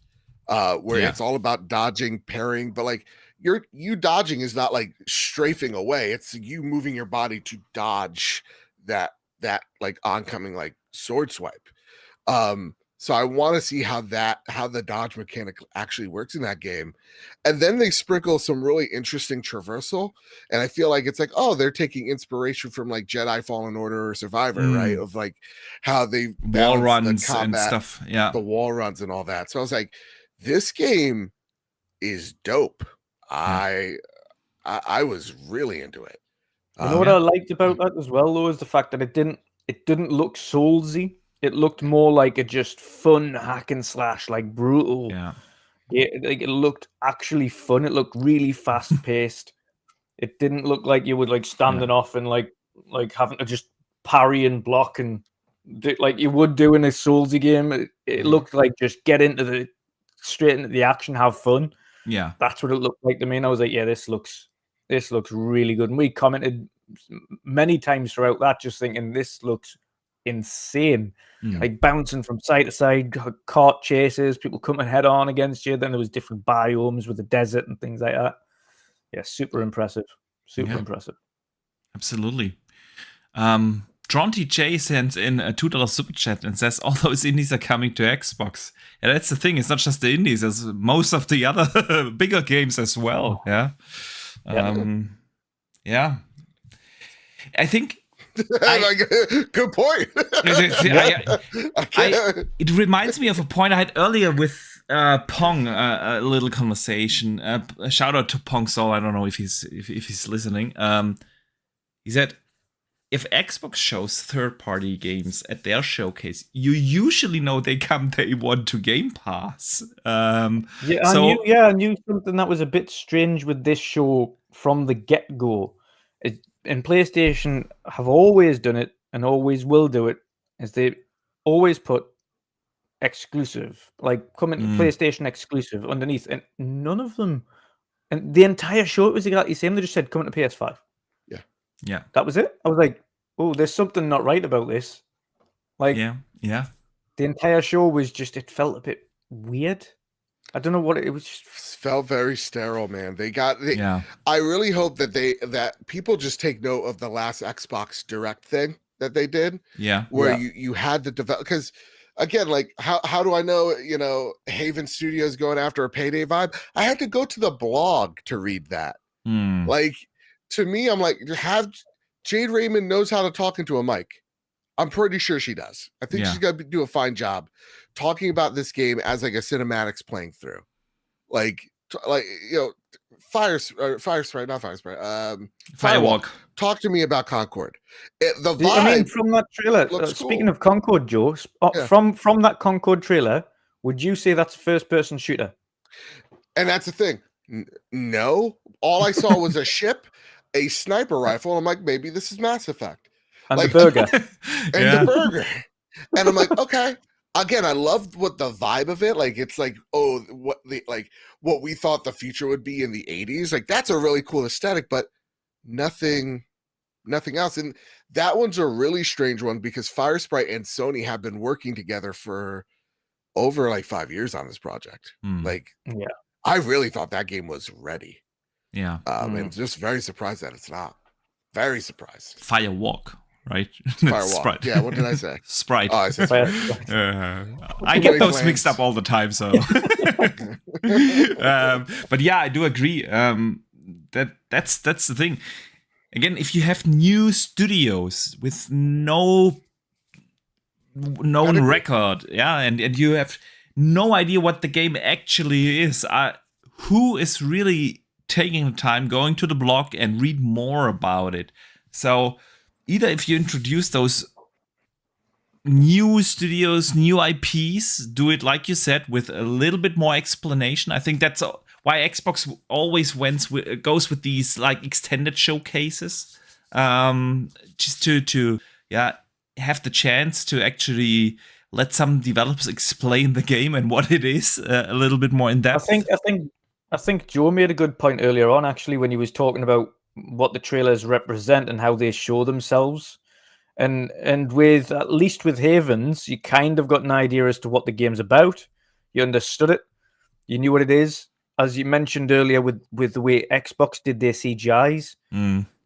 where it's all about dodging, parrying, but like you dodging is not like strafing away. It's you moving your body to dodge that like oncoming like sword swipe. So I want to see how the dodge mechanic actually works in that game. And then they sprinkle some really interesting traversal. And I feel like it's like, oh, they're taking inspiration from like Jedi Fallen Order or Survivor, right? Of like how they wall runs the combat, and stuff. Yeah. The wall runs and all that. So I was like, this game is dope. I was really into it. You know what I liked about that as well, though, is the fact that it didn't look Soulsy. It looked more like a just fun hack and slash, like brutal. Yeah. It looked actually fun. It looked really fast paced. It didn't look like you would like standing off and like having to just parry and block and like you would do in a Soulsy game. It looked like just get straight into the action, have fun. Yeah, that's what it looked like to me. And I was like, yeah, this looks really good. And we commented many times throughout that, just thinking this looks insane. Like bouncing from side to side, cart chases, people coming head on against you. Then there was different biomes with the desert and things like that. Yeah, super impressive. Impressive. Absolutely. Dronty J sends in a $2 super chat and says all those indies are coming to Xbox. And that's the thing, it's not just the indies, it's most of the other bigger games as well. Yeah. I think good point. It reminds me of a point I had earlier with Pong, a little conversation. A shout out to Pong Soul. I don't know if he's listening. He said, if Xbox shows third-party games at their showcase, you usually know they come day one to Game Pass. I knew something that was a bit strange with this show from the get-go. And PlayStation have always done it and always will do it, is they always put exclusive, like PlayStation exclusive underneath, and none of them, and the entire show it was exactly the same. They just said coming to PS5. Yeah, that was it. I was like, oh, there's something not right about this. Like, yeah. The entire show was just, it felt a bit weird. I don't know what it was. Just... Felt very sterile, man. Yeah. I really hope that people just take note of the last Xbox Direct thing that they did. Yeah. Where you had the develop, because again, like how do I know, Haven Studios going after a Payday vibe? I had to go to the blog to read that. Like, to me, I'm like, have Jade Raymond knows how to talk into a mic. I'm pretty sure she does. I think she's gonna do a fine job talking about this game as like a cinematics playing through. Firewalk. Talk to me about Concord. The vibe. I mean, from that trailer. Speaking of Concord, Joe, from that Concord trailer, would you say that's a first-person shooter? And that's the thing. No, all I saw was a ship, a sniper rifle. And I'm like, maybe this is Mass Effect, and the burger, the burger. And I'm like, okay. Again, I loved what the vibe of it. Like, it's like, what we thought the future would be in the 80s. Like, that's a really cool aesthetic, but nothing else. And that one's a really strange one because Firesprite and Sony have been working together for over like 5 years on this project. I really thought that game was ready. Yeah. And just very surprised that it's not. Very surprised. Firewalk. Right? Firewalk. Sprite. Yeah, what did I say? Sprite. Oh, I said Sprite. I get those mixed up all the time, so. But yeah, I do agree. That's the thing. Again, if you have new studios with no known record, and you have no idea what the game actually is, who is really taking the time going to the blog and read more about it? So either if you introduce those new studios, new IPs, do it like you said with a little bit more explanation. I think that's why Xbox always goes with these like extended showcases, just to have the chance to actually let some developers explain the game and what it is a little bit more in depth. I think Joe made a good point earlier on, actually, when he was talking about what the trailers represent and how they show themselves. And with, at least with Havens, you kind of got an idea as to what the game's about. You understood it. You knew what it is. As you mentioned earlier with the way Xbox did their CGIs.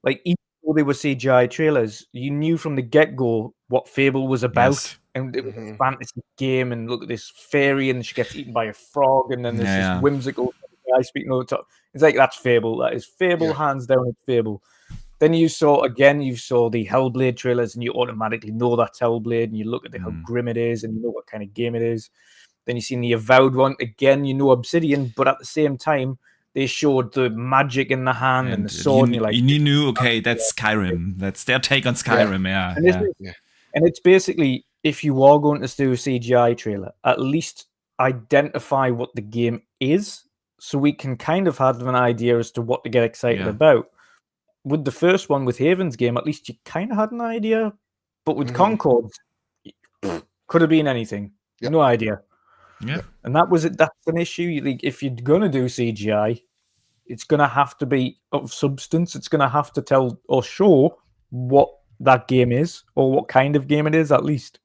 Like, even though they were CGI trailers, you knew from the get-go what Fable was about. Yes. And it was a fantasy game, and look at this fairy, and she gets eaten by a frog, and then there's this whimsical guy speaking over the top. It's like, that's Fable. That is Fable, hands down, it's Fable. Then you saw the Hellblade trailers, and you automatically know that's Hellblade, and you look at how grim it is, and you know what kind of game it is. Then you see the Avowed one, again, you know Obsidian, but at the same time, they showed the magic in the hand and the sword. You knew, okay, that's Skyrim. That's their take on Skyrim, And it's basically, if you are going to do a CGI trailer, at least identify what the game is, so we can kind of have an idea as to what to get excited about. With the first one, with Haven's game, at least you kind of had an idea. But with Concord, could have been anything. No idea. Yeah. And that was it. That's an issue. If you're going to do CGI, it's going to have to be of substance. It's going to have to tell or show what that game is, or what kind of game it is, at least.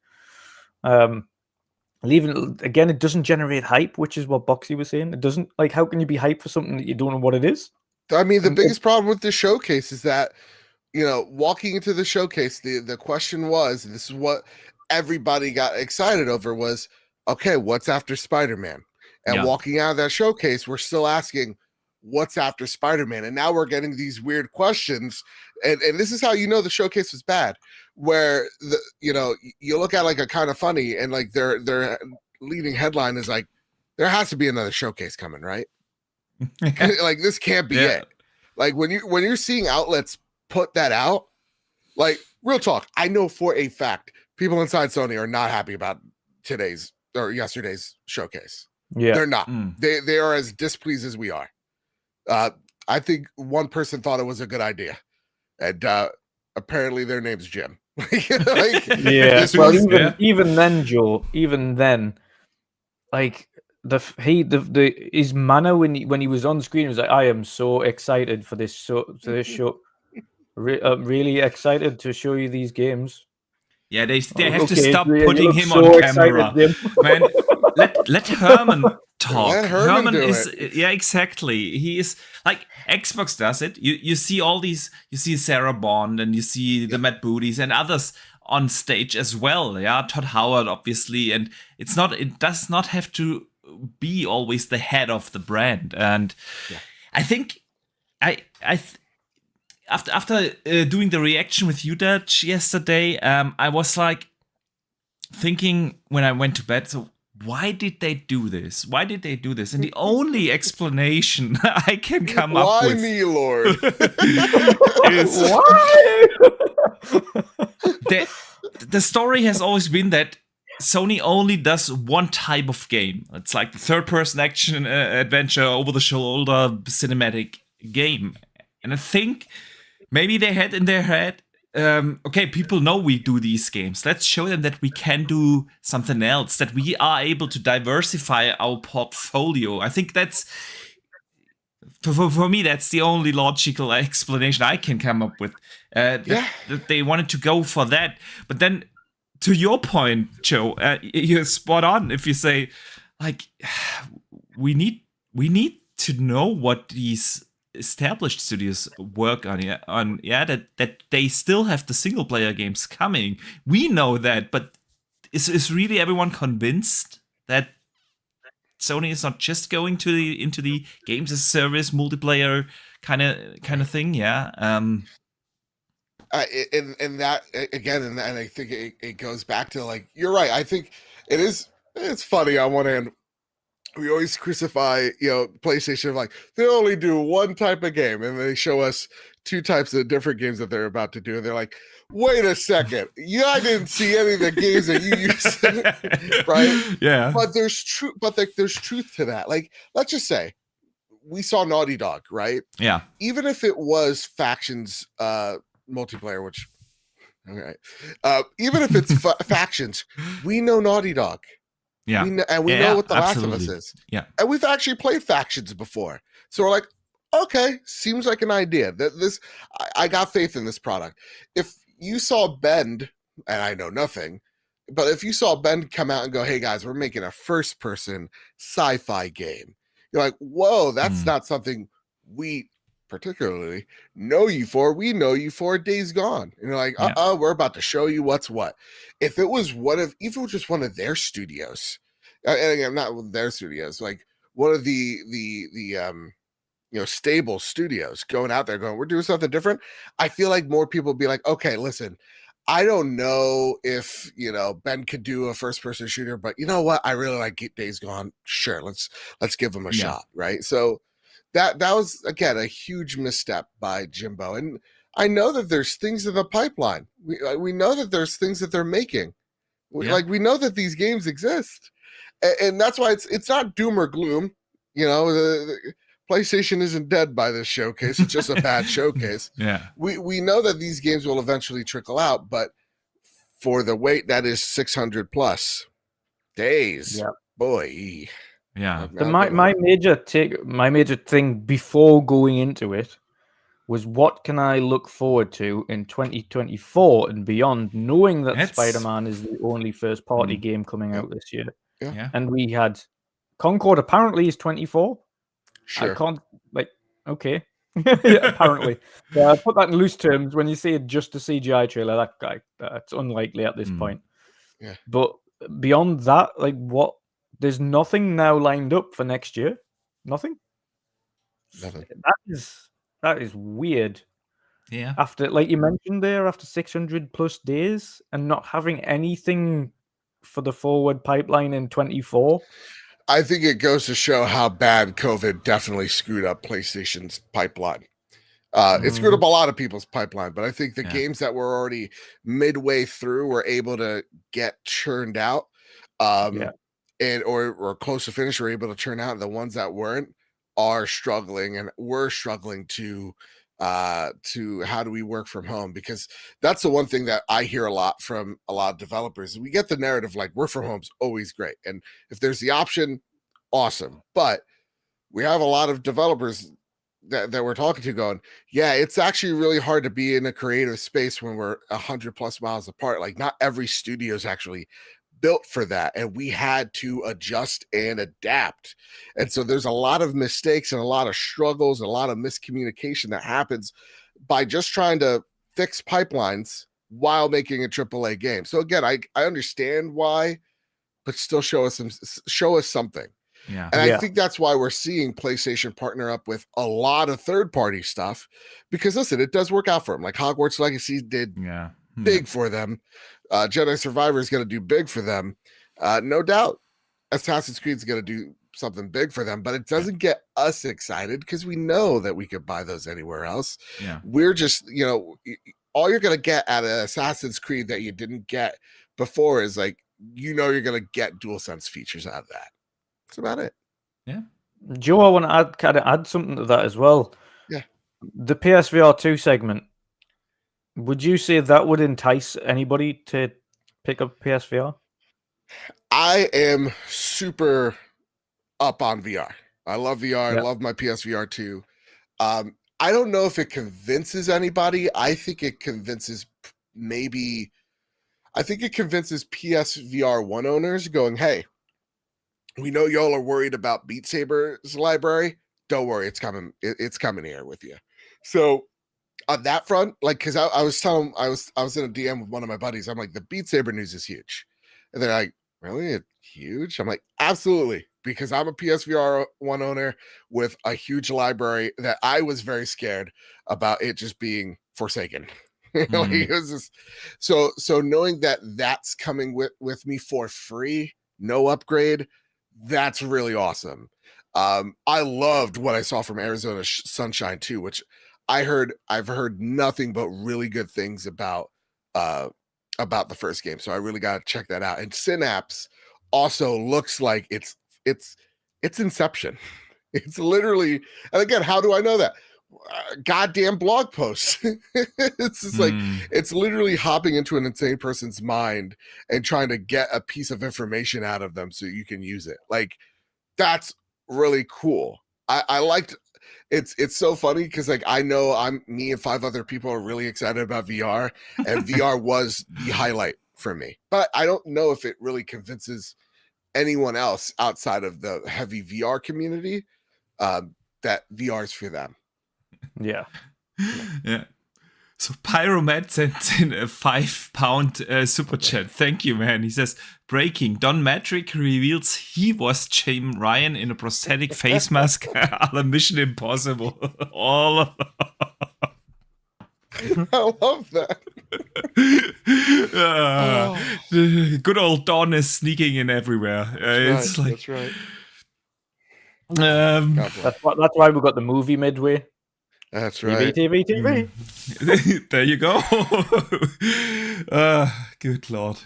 Again, it doesn't generate hype, which is what Boxy was saying. It doesn't, like, how can you be hyped for something that you don't know what it is? I mean, the biggest problem with the showcase is that, walking into the showcase, the question was, and this is what everybody got excited over, was, okay, what's after Spider-Man? And walking out of that showcase, we're still asking, what's after Spider-Man? And now we're getting these weird questions. And this is how you know the showcase was bad, where you look at like a Kind of Funny, and like their leading headline is like, there has to be another showcase coming, right? Like, this can't be it. Like, when you're seeing outlets put that out, like, real talk, I know for a fact people inside Sony are not happy about today's or yesterday's showcase. They're not. They are as displeased as we are. I think one person thought it was a good idea, and apparently their name's Jim. Even then, Joe. Even then, like, his manner when he was on screen was like, I am so excited for this show. Really excited to show you these games. Yeah, they have to stop putting him on camera. Man, let Herman talk. Let Herman do is it. Yeah, exactly. He is like Xbox does it. You see all these. You see Sarah Bond and you see the Matt Booties and others on stage as well. Yeah, Todd Howard obviously, and it does not have to be always the head of the brand. And I think after doing the reaction with you, Dutch, yesterday, I was like thinking when I went to bed. So why did they do this? Why did they do this? And the only explanation I can come up with, why me, Lord? is Why? the story has always been that Sony only does one type of game. It's like the third-person action adventure, over-the-shoulder cinematic game. And I think maybe they had in their head, okay, people know we do these games. Let's show them that we can do something else, that we are able to diversify our portfolio. I think that's, for me, that's the only logical explanation I can come up with. That they wanted to go for that. But then, to your point, Joe, you're spot on if you say, like, we need to know what these established studios work on, that they still have the single player games coming. We know that, but is really everyone convinced that Sony is not just going into the games as a service multiplayer kind of thing? And that again, and I think it goes back to, like, you're right. I think it's funny on one hand. We always crucify, PlayStation, like, they only do one type of game, and they show us two types of different games that they're about to do, and they're like, wait a second, I didn't see any of the games that you used, right? Yeah. But there's truth to that. Like, let's just say we saw Naughty Dog, right? Yeah. Even if it was factions multiplayer, which, okay, even if it's factions, we know Naughty Dog. Yeah. We know what The Last of Us is. Yeah. And we've actually played factions before. So we're like, okay, seems like an idea. I got faith in this product. If you saw Bend, and I know nothing, but if you saw Bend come out and go, hey guys, we're making a first-person sci-fi game, you're like, whoa, that's not something we particularly know you for. We know you for Days Gone. And you're like, we're about to show you what's what. If it was just one of their studios, and again, not their studios, like one of the stable studios going out there going, we're doing something different, I feel like more people would be like, okay, listen, I don't know if Ben could do a first-person shooter, but you know what? I really like Days Gone. Sure, let's give him a shot, right? So that was, again, a huge misstep by Jimbo. And I know that there's things in the pipeline. We know that there's things that they're making. We know that these games exist. And that's why it's not doom or gloom. The PlayStation isn't dead by this showcase. It's just a bad showcase. Yeah. We know that these games will eventually trickle out, but for the wait that is 600 plus days, boy. Yeah. My major thing before going into it was, what can I look forward to in 2024 and beyond, knowing that Spider-Man is the only first-party game coming out this year. Yeah. And we had Concord apparently is 24. Sure. I can't, okay. Apparently. I put that in loose terms. When you say just a CGI trailer, that's unlikely at this point. Yeah. But beyond that, what? There's nothing now lined up for next year. Nothing. That is weird. Yeah. After, like you mentioned there, after 600 plus days and not having anything for the forward pipeline in 24. I think it goes to show how bad COVID definitely screwed up PlayStation's pipeline. It screwed up a lot of people's pipeline, but I think the games that were already midway through were able to get churned out. And or close to finish were able to churn out. The ones that weren't are struggling, and we're struggling to how do we work from home, because that's the one thing that I hear a lot from a lot of developers. We get the narrative like work from home's always great, and if there's the option, awesome. But we have a lot of developers that we're talking to going, yeah, it's actually really hard to be in a creative space when we're 100 plus miles apart. Like, not every studio is actually built for that, and we had to adjust and adapt. And so there's a lot of mistakes and a lot of struggles and a lot of miscommunication that happens by just trying to fix pipelines while making a AAA game. So again, I understand why, but still show us something. Yeah. And I think that's why we're seeing PlayStation partner up with a lot of third-party stuff, because listen, it does work out for them. Like Hogwarts Legacy did big for them. Jedi Survivor is going to do big for them. No doubt Assassin's Creed is going to do something big for them, but it doesn't get us excited because we know that we could buy those anywhere else. Yeah. We're just, all you're going to get out of Assassin's Creed that you didn't get before is like, you're going to get DualSense features out of that. That's about it. Yeah. Joe, I want to add something to that as well. Yeah. The PSVR 2 segment, would you say that would entice anybody to pick up PSVR? I am super up on VR. I love VR. I love my PSVR 2. I don't know if it convinces anybody. I think it convinces PSVR 1 owners going, hey, we know y'all are worried about Beat Saber's library. Don't worry, it's coming. It's coming here with you. So on that front, like, because I was in a DM with one of my buddies. I'm like, the Beat Saber news is huge, and they're like, really? It's huge? I'm like, absolutely, because I'm a PSVR 1 owner with a huge library that I was very scared about it just being forsaken. Like, it was just, so knowing that that's coming with me for free, no upgrade, that's really awesome. I loved what I saw from Arizona Sunshine too, which I've heard nothing but really good things about the first game. So I really got to check that out. And Synapse also looks like it's Inception. It's literally, and again, how do I know that? Goddamn blog posts. It's just like, it's literally hopping into an insane person's mind and trying to get a piece of information out of them so you can use it. Like, that's really cool. I liked it's so funny because like I know me and 5 other people are really excited about VR, and VR was the highlight for me. But I don't know if it really convinces anyone else outside of the heavy VR community that VR is for them. Yeah. Yeah. So Pyromet sent in a £5 super chat. Thank you, man. He says, breaking. Don Matrick reveals he was Jim Ryan in a prosthetic face mask a la Mission Impossible. All I love that. Good old Don is sneaking in everywhere. It's right, like, that's right. That's why we got the movie midway. That's right. TV. There you go. Good Lord.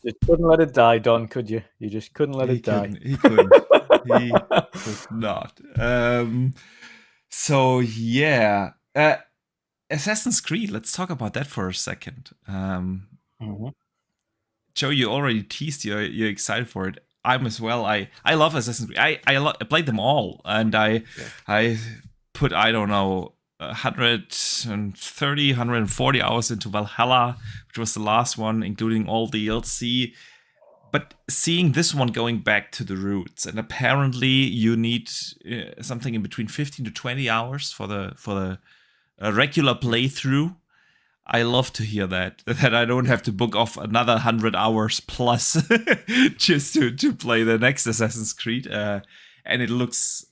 You couldn't let it die, Don, could you? You just couldn't let it die. He couldn't. He could not. So, yeah. Assassin's Creed, let's talk about that for a second. Joe, you already teased you're excited for it. I'm as well. I love Assassin's Creed. I played them all, and I put, I don't know, 130, 140 hours into Valhalla, which was the last one, including all DLC. But seeing this one going back to the roots, and apparently you need something in between 15 to 20 hours for the regular playthrough. I love to hear that I don't have to book off another 100 hours plus just to play the next Assassin's Creed. And it looks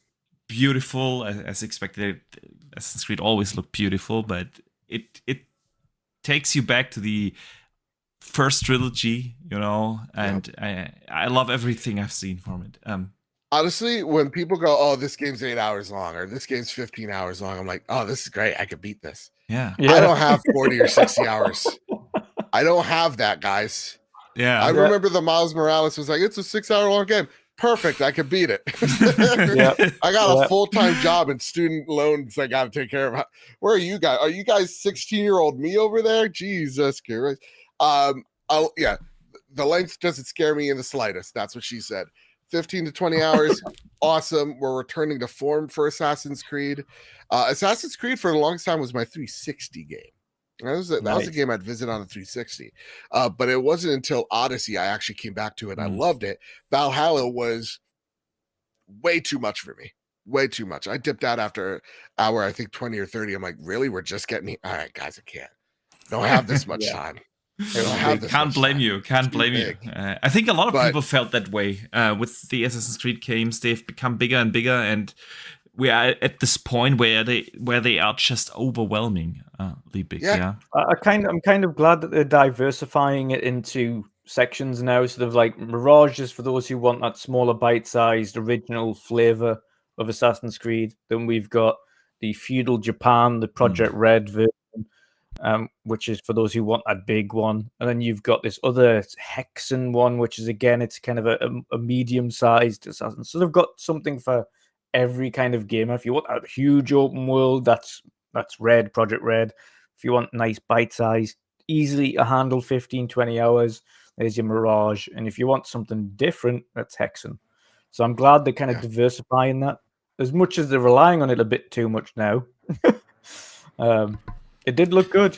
beautiful as expected. Assassin's Creed always looked beautiful, but it takes you back to the first trilogy, and I love everything I've seen from it. Honestly, when people go, oh, this game's 8 hours long or this game's 15 hours long, I'm like, oh, this is great. I could beat this. Yeah. I don't have 40 or 60 hours. I don't have that, guys. Yeah. I remember the Miles Morales was like, it's a 6-hour long game. Perfect. I could beat it. I got a full-time job and student loans I got to take care of. Where are you guys? Are you guys 16-year-old me over there? Jesus Christ. The length doesn't scare me in the slightest. That's what she said. 15 to 20 hours. Awesome. We're returning to form for Assassin's Creed. Assassin's Creed for the longest time was my 360 game. That was a game I'd visit on the 360. But it wasn't until Odyssey I actually came back to it. I loved it. Valhalla was way too much for me. Way too much. I dipped out after hour, I think 20 or 30. I'm like, really? We're just getting all right, guys, I can't. Don't have this much time. Can't blame you. I think a lot of people felt that way with the Assassin's Creed games. They've become bigger and bigger, and we are at this point where they are just overwhelmingly big. Yeah. I'm kind of glad that they're diversifying it into sections now, sort of like Mirage is for those who want that smaller, bite-sized, original flavor of Assassin's Creed. Then we've got the feudal Japan, the Project Red version, which is for those who want that big one. And then you've got this other Hexen one, which is, again, it's kind of a medium-sized Assassin. So they've got something for every kind of gamer. If you want a huge open world, that's Red, Project Red. If you want nice bite-sized, easily to handle 15, 20 hours, there's your Mirage. And if you want something different, that's Hexen. So I'm glad they're kind of diversifying that. As much as they're relying on it a bit too much now. It did look good.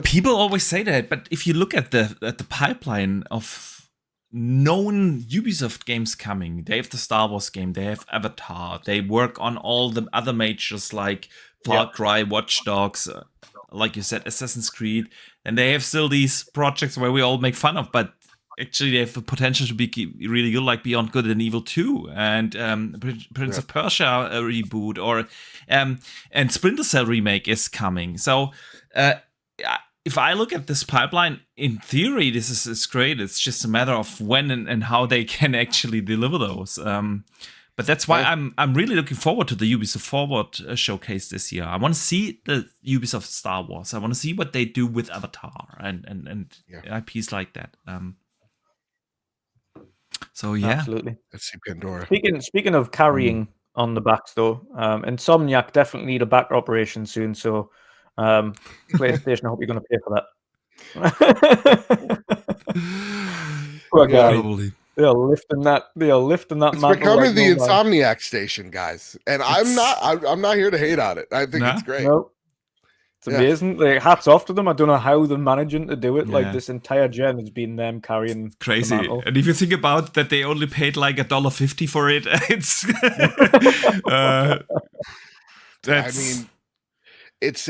People always say that, but if you look at the pipeline of known Ubisoft games coming, they have the Star Wars game, they have Avatar, they work on all the other majors like Far Cry, Watch Dogs, like you said, Assassin's Creed, and they have still these projects where we all make fun of, but actually they have the potential to be really good, like Beyond Good and Evil 2 and Prince of Persia reboot, or and Splinter Cell remake is coming. So if I look at this pipeline, in theory, this is great. It's just a matter of when and how they can actually deliver those. But that's why I'm really looking forward to the Ubisoft Forward showcase this year. I want to see the Ubisoft Star Wars. I want to see what they do with Avatar and IPs like that. So absolutely. Let's see Pandora. Speaking of carrying on the backs, though, Insomniac definitely need a back operation soon. So PlayStation, I hope you're going to pay for that. Poor guy. Probably. They are lifting that. It's becoming the Insomniac station, guys, and I'm not here to hate on it. I think it's great. No, it's amazing. Like, hats off to them. I don't know how they're managing to do it. Like this entire gen has been them carrying. Crazy. And if you think about that, they only paid like $1.50 for it. It's.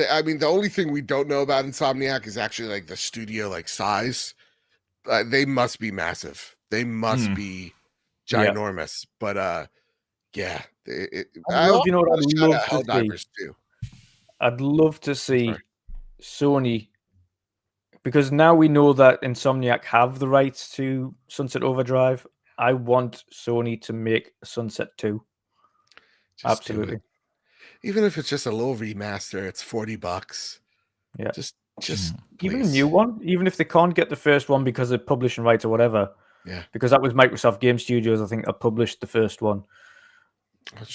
I mean, the only thing we don't know about Insomniac is actually like the studio like size. They must be massive. They must be ginormous. But I love to see. I'd love to see Sony, because now we know that Insomniac have the rights to Sunset Overdrive. I want Sony to make Sunset 2. Absolutely. Even if it's just a little remaster, it's $40. Yeah. Just even a new one, even if they can't get the first one because of publishing rights or whatever. Yeah. Because that was Microsoft Game Studios, I think, that published the first one.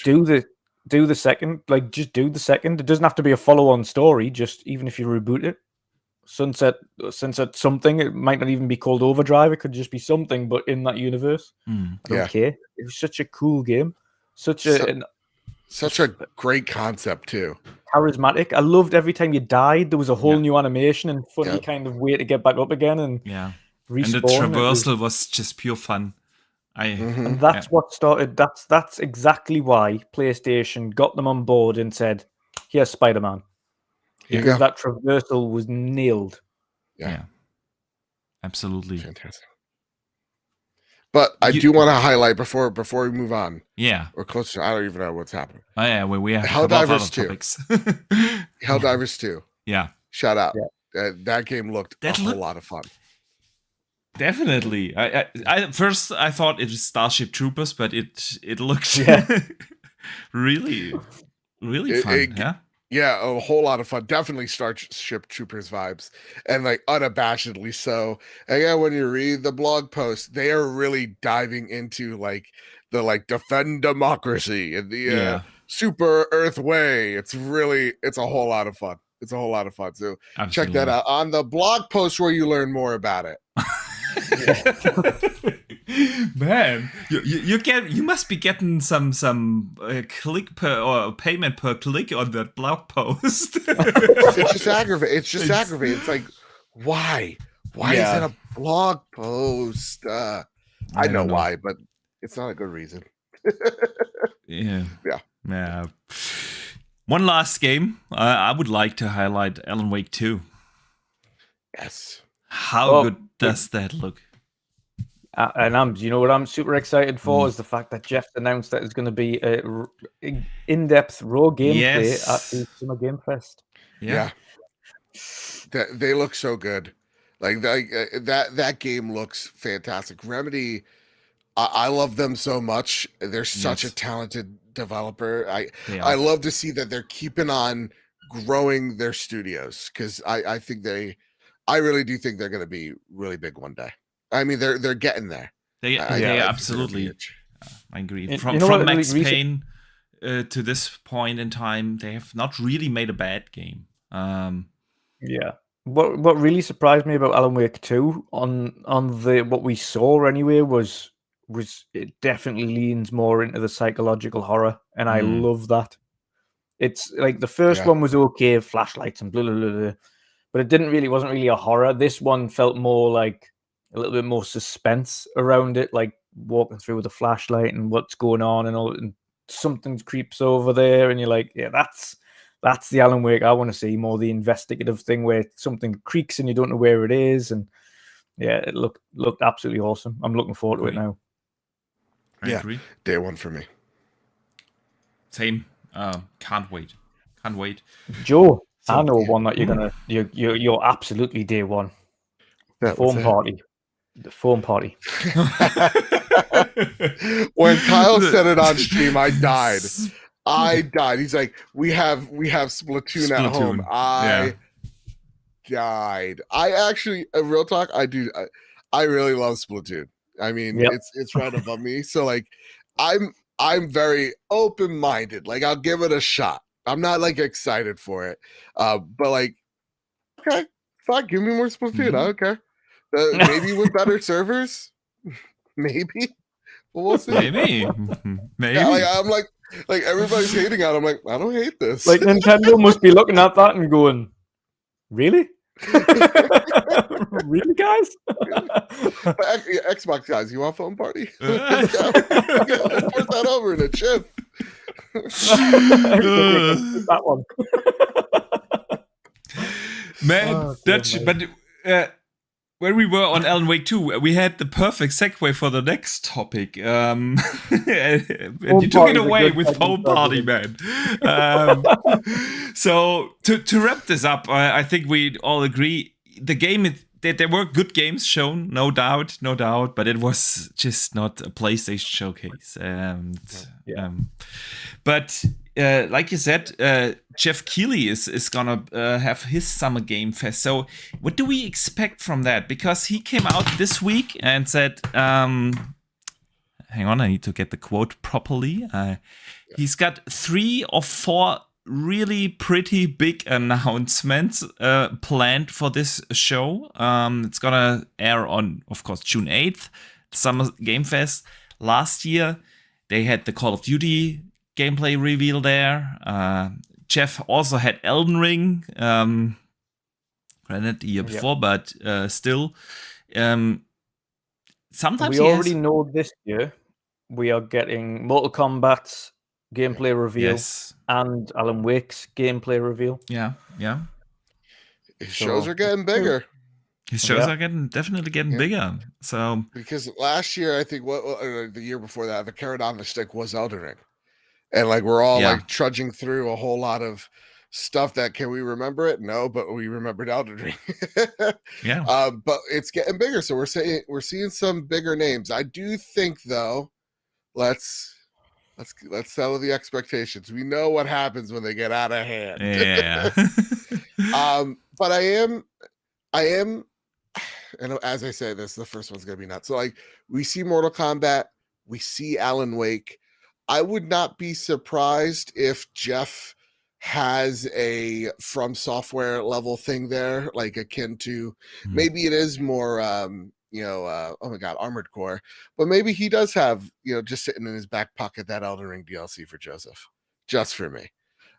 Do the second, like just do the second. It doesn't have to be a follow-on story, just even if you reboot it. Sunset something, it might not even be called Overdrive, it could just be something, but in that universe. I don't care. It was such a cool game. Such a great concept too. Charismatic. I loved every time you died, there was a whole new animation and funny kind of way to get back up again and respawn. And the traversal was just pure fun. And that's what started. That's exactly why PlayStation got them on board and said, "Here's Spider-Man," because that traversal was nailed. Yeah, absolutely fantastic. But I do want to highlight before we move on. Yeah, or closer. I don't even know what's happening. Oh yeah, we have Helldivers 2. Helldivers 2. Yeah, shout out. That game looked a whole lot of fun. Definitely. I first I thought it was Starship Troopers, but it looked really fun. Yeah, a whole lot of fun. Definitely Starship Troopers vibes, and like unabashedly so. Again, when you read the blog post, they are really diving into like the defend democracy and the super Earth way. It's a whole lot of fun. So check that out on the blog post where you learn more about it. Man, you must be getting some click per or payment per click on that blog post. It's just aggravating. It's like, why? Why is it a blog post? I know why, but it's not a good reason. Yeah. Yeah. One last game. I would like to highlight Alan Wake 2. Yes. How good does that look? And you know what I'm super excited for is the fact that Jeff announced that it's going to be a in-depth raw gameplay at the Summer Game Fest. Yeah. They look so good. Like that game looks fantastic. Remedy, I love them so much. They're such a talented developer. I love to see that they're keeping on growing their studios, because I really do think they're going to be really big one day. I mean, they're getting there. They absolutely. I agree. From Max Payne to this point in time, they have not really made a bad game. What really surprised me about Alan Wake 2 on the what we saw anyway was it definitely leans more into the psychological horror, and I love that. It's like the first one was okay, flashlights and blah blah blah, but it wasn't really a horror. This one felt more like a little bit more suspense around it, like walking through with a flashlight and what's going on and all, and something creeps over there, and you're like, yeah, that's the Alan Wake I want to see, more the investigative thing where something creaks and you don't know where it is, and it looked absolutely awesome. I'm looking forward to it now. I agree. Day one for me. Same. Can't wait. Joe, I know one that you're absolutely day one. The foam party. When Kyle said it on stream, I died. He's like, we have Splatoon at home. I died. I actually, real talk, I really love Splatoon. I mean, it's right above me. So like, I'm very open-minded. Like, I'll give it a shot. I'm not like excited for it, but like, okay, fine, give me more Splatoon. I don't care. Maybe with better servers, maybe. But we'll see. Maybe. Yeah, I'm like everybody's hating on it. I'm like, I don't hate this. Like, Nintendo must be looking at that and going, really? Really, guys? Xbox guys, you want phone party? Let's go. Put that over in a chip. That one. Man, when we were on Alan Wake 2, we had the perfect segue for the next topic. And you took it away with Home Party, man. So to wrap this up, I think we all agree the game there were good games shown, no doubt, but it was just not a PlayStation showcase. But like you said, Jeff Keighley is gonna have his Summer Game Fest. So what do we expect from that? Because he came out this week and said, hang on, I need to get the quote properly. He's got 3 or 4 really pretty big announcements planned for this show. It's gonna air on, of course, June 8th, Summer Game Fest. Last year, they had the Call of Duty gameplay reveal there. Jeff also had Elden Ring, granted the year before, but still. Sometimes we already know this year we are getting Mortal Kombat's gameplay reveal and Alan Wake's gameplay reveal. Yeah. His shows are getting bigger. His shows are definitely getting bigger. So because last year, I think the year before that, the carrot on the stick was Elden Ring. And like we're all like trudging through a whole lot of stuff that can we remember it? No, but we remembered Elden Ring. But it's getting bigger, so we're seeing some bigger names. I do think though, let's settle the expectations. We know what happens when they get out of hand. Yeah. But I am, and as I say this, the first one's gonna be nuts. So like we see Mortal Kombat, we see Alan Wake. I would not be surprised if Jeff has a From Software level thing there, like akin to maybe it is more oh my god, Armored Core, but maybe he does have, just sitting in his back pocket that Elden Ring DLC for Joseph, just for me.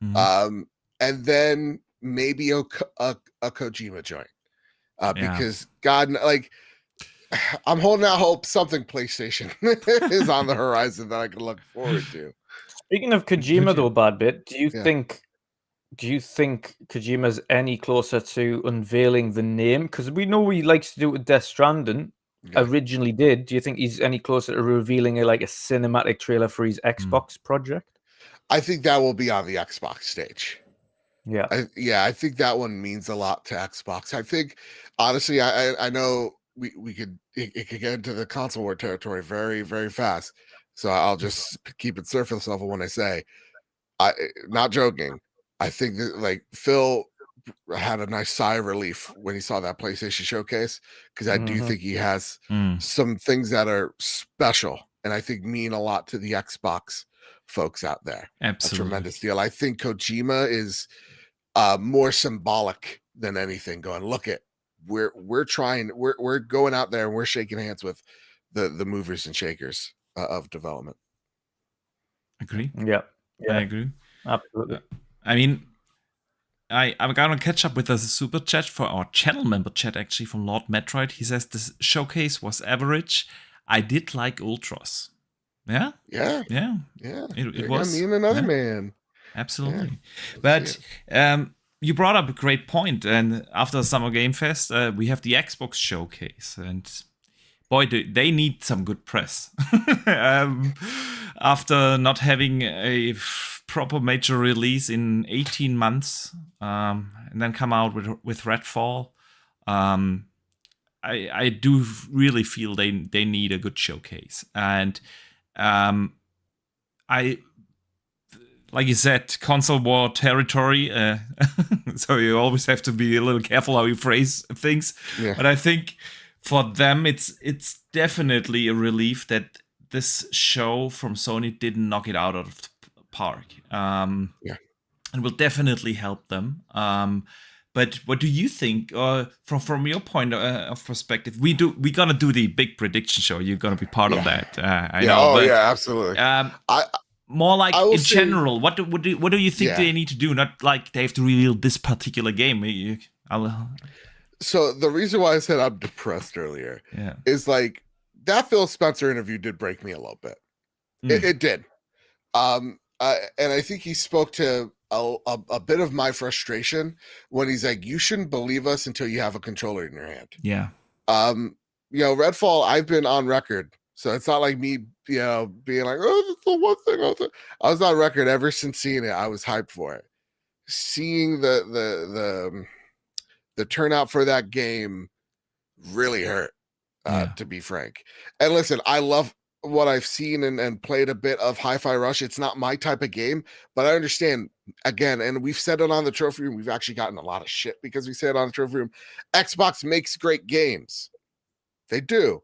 Mhm. And then maybe a Kojima joint, because God, like, I'm holding out hope something PlayStation is on the horizon that I can look forward to. Speaking of Kojima, though, Bad Bit, do you Yeah. think Kojima's any closer to unveiling the name? Because we know he likes to do it with Death Stranding. Yeah. Originally did. Do you think he's any closer to revealing a cinematic trailer for his Xbox project? I think that will be on the Xbox stage. Yeah. I think that one means a lot to Xbox. I think, honestly, I know we could it could get into the console war territory very, very fast. So I'll just keep it surface level when I say, not joking. I think that, like, Phil had a nice sigh of relief when he saw that PlayStation showcase, because I do think he has some things that are special and I think mean a lot to the Xbox folks out there. Absolutely. A tremendous deal. I think Kojima is more symbolic than anything. Going, look at, we're going out there and we're shaking hands with the movers and shakers of development. Agree. Yeah. I agree. Absolutely. I mean, I'm gonna catch up with a super chat for our channel member chat, actually, from Lord Metroid. He says this showcase was average. I did like Ultros. Yeah. It was. Me and another man. Absolutely. But you brought up a great point. And after Summer Game Fest, we have the Xbox showcase, and boy, they need some good press. After not having a proper major release in 18 months, and then come out with Redfall, I do really feel they need a good showcase. And like you said, console war territory, so you always have to be a little careful how you phrase things. Yeah. But I think for them, it's definitely a relief that this show from Sony didn't knock it out of the park. And will definitely help them. But what do you think, from your point of perspective? We're gonna do the big prediction show. You're gonna be part of that. I know. Absolutely. More like in general, what do you think they need to do? Not like they have to reveal this particular game. So the reason why I said I'm depressed earlier is, like, that Phil Spencer interview did break me a little bit. It did. And I think he spoke to a bit of my frustration when he's like, you shouldn't believe us until you have a controller in your hand. Yeah. Redfall, I've been on record. So it's not like me, being like, oh, that's the one thing. I was on record ever since seeing it. I was hyped for it. Seeing the turnout for that game really hurt, to be frank. And listen, I love what I've seen and played a bit of Hi-Fi Rush. It's not my type of game, but I understand, again, and we've said it on the trophy room. We've actually gotten a lot of shit because we said it on the trophy room. Xbox makes great games. They do.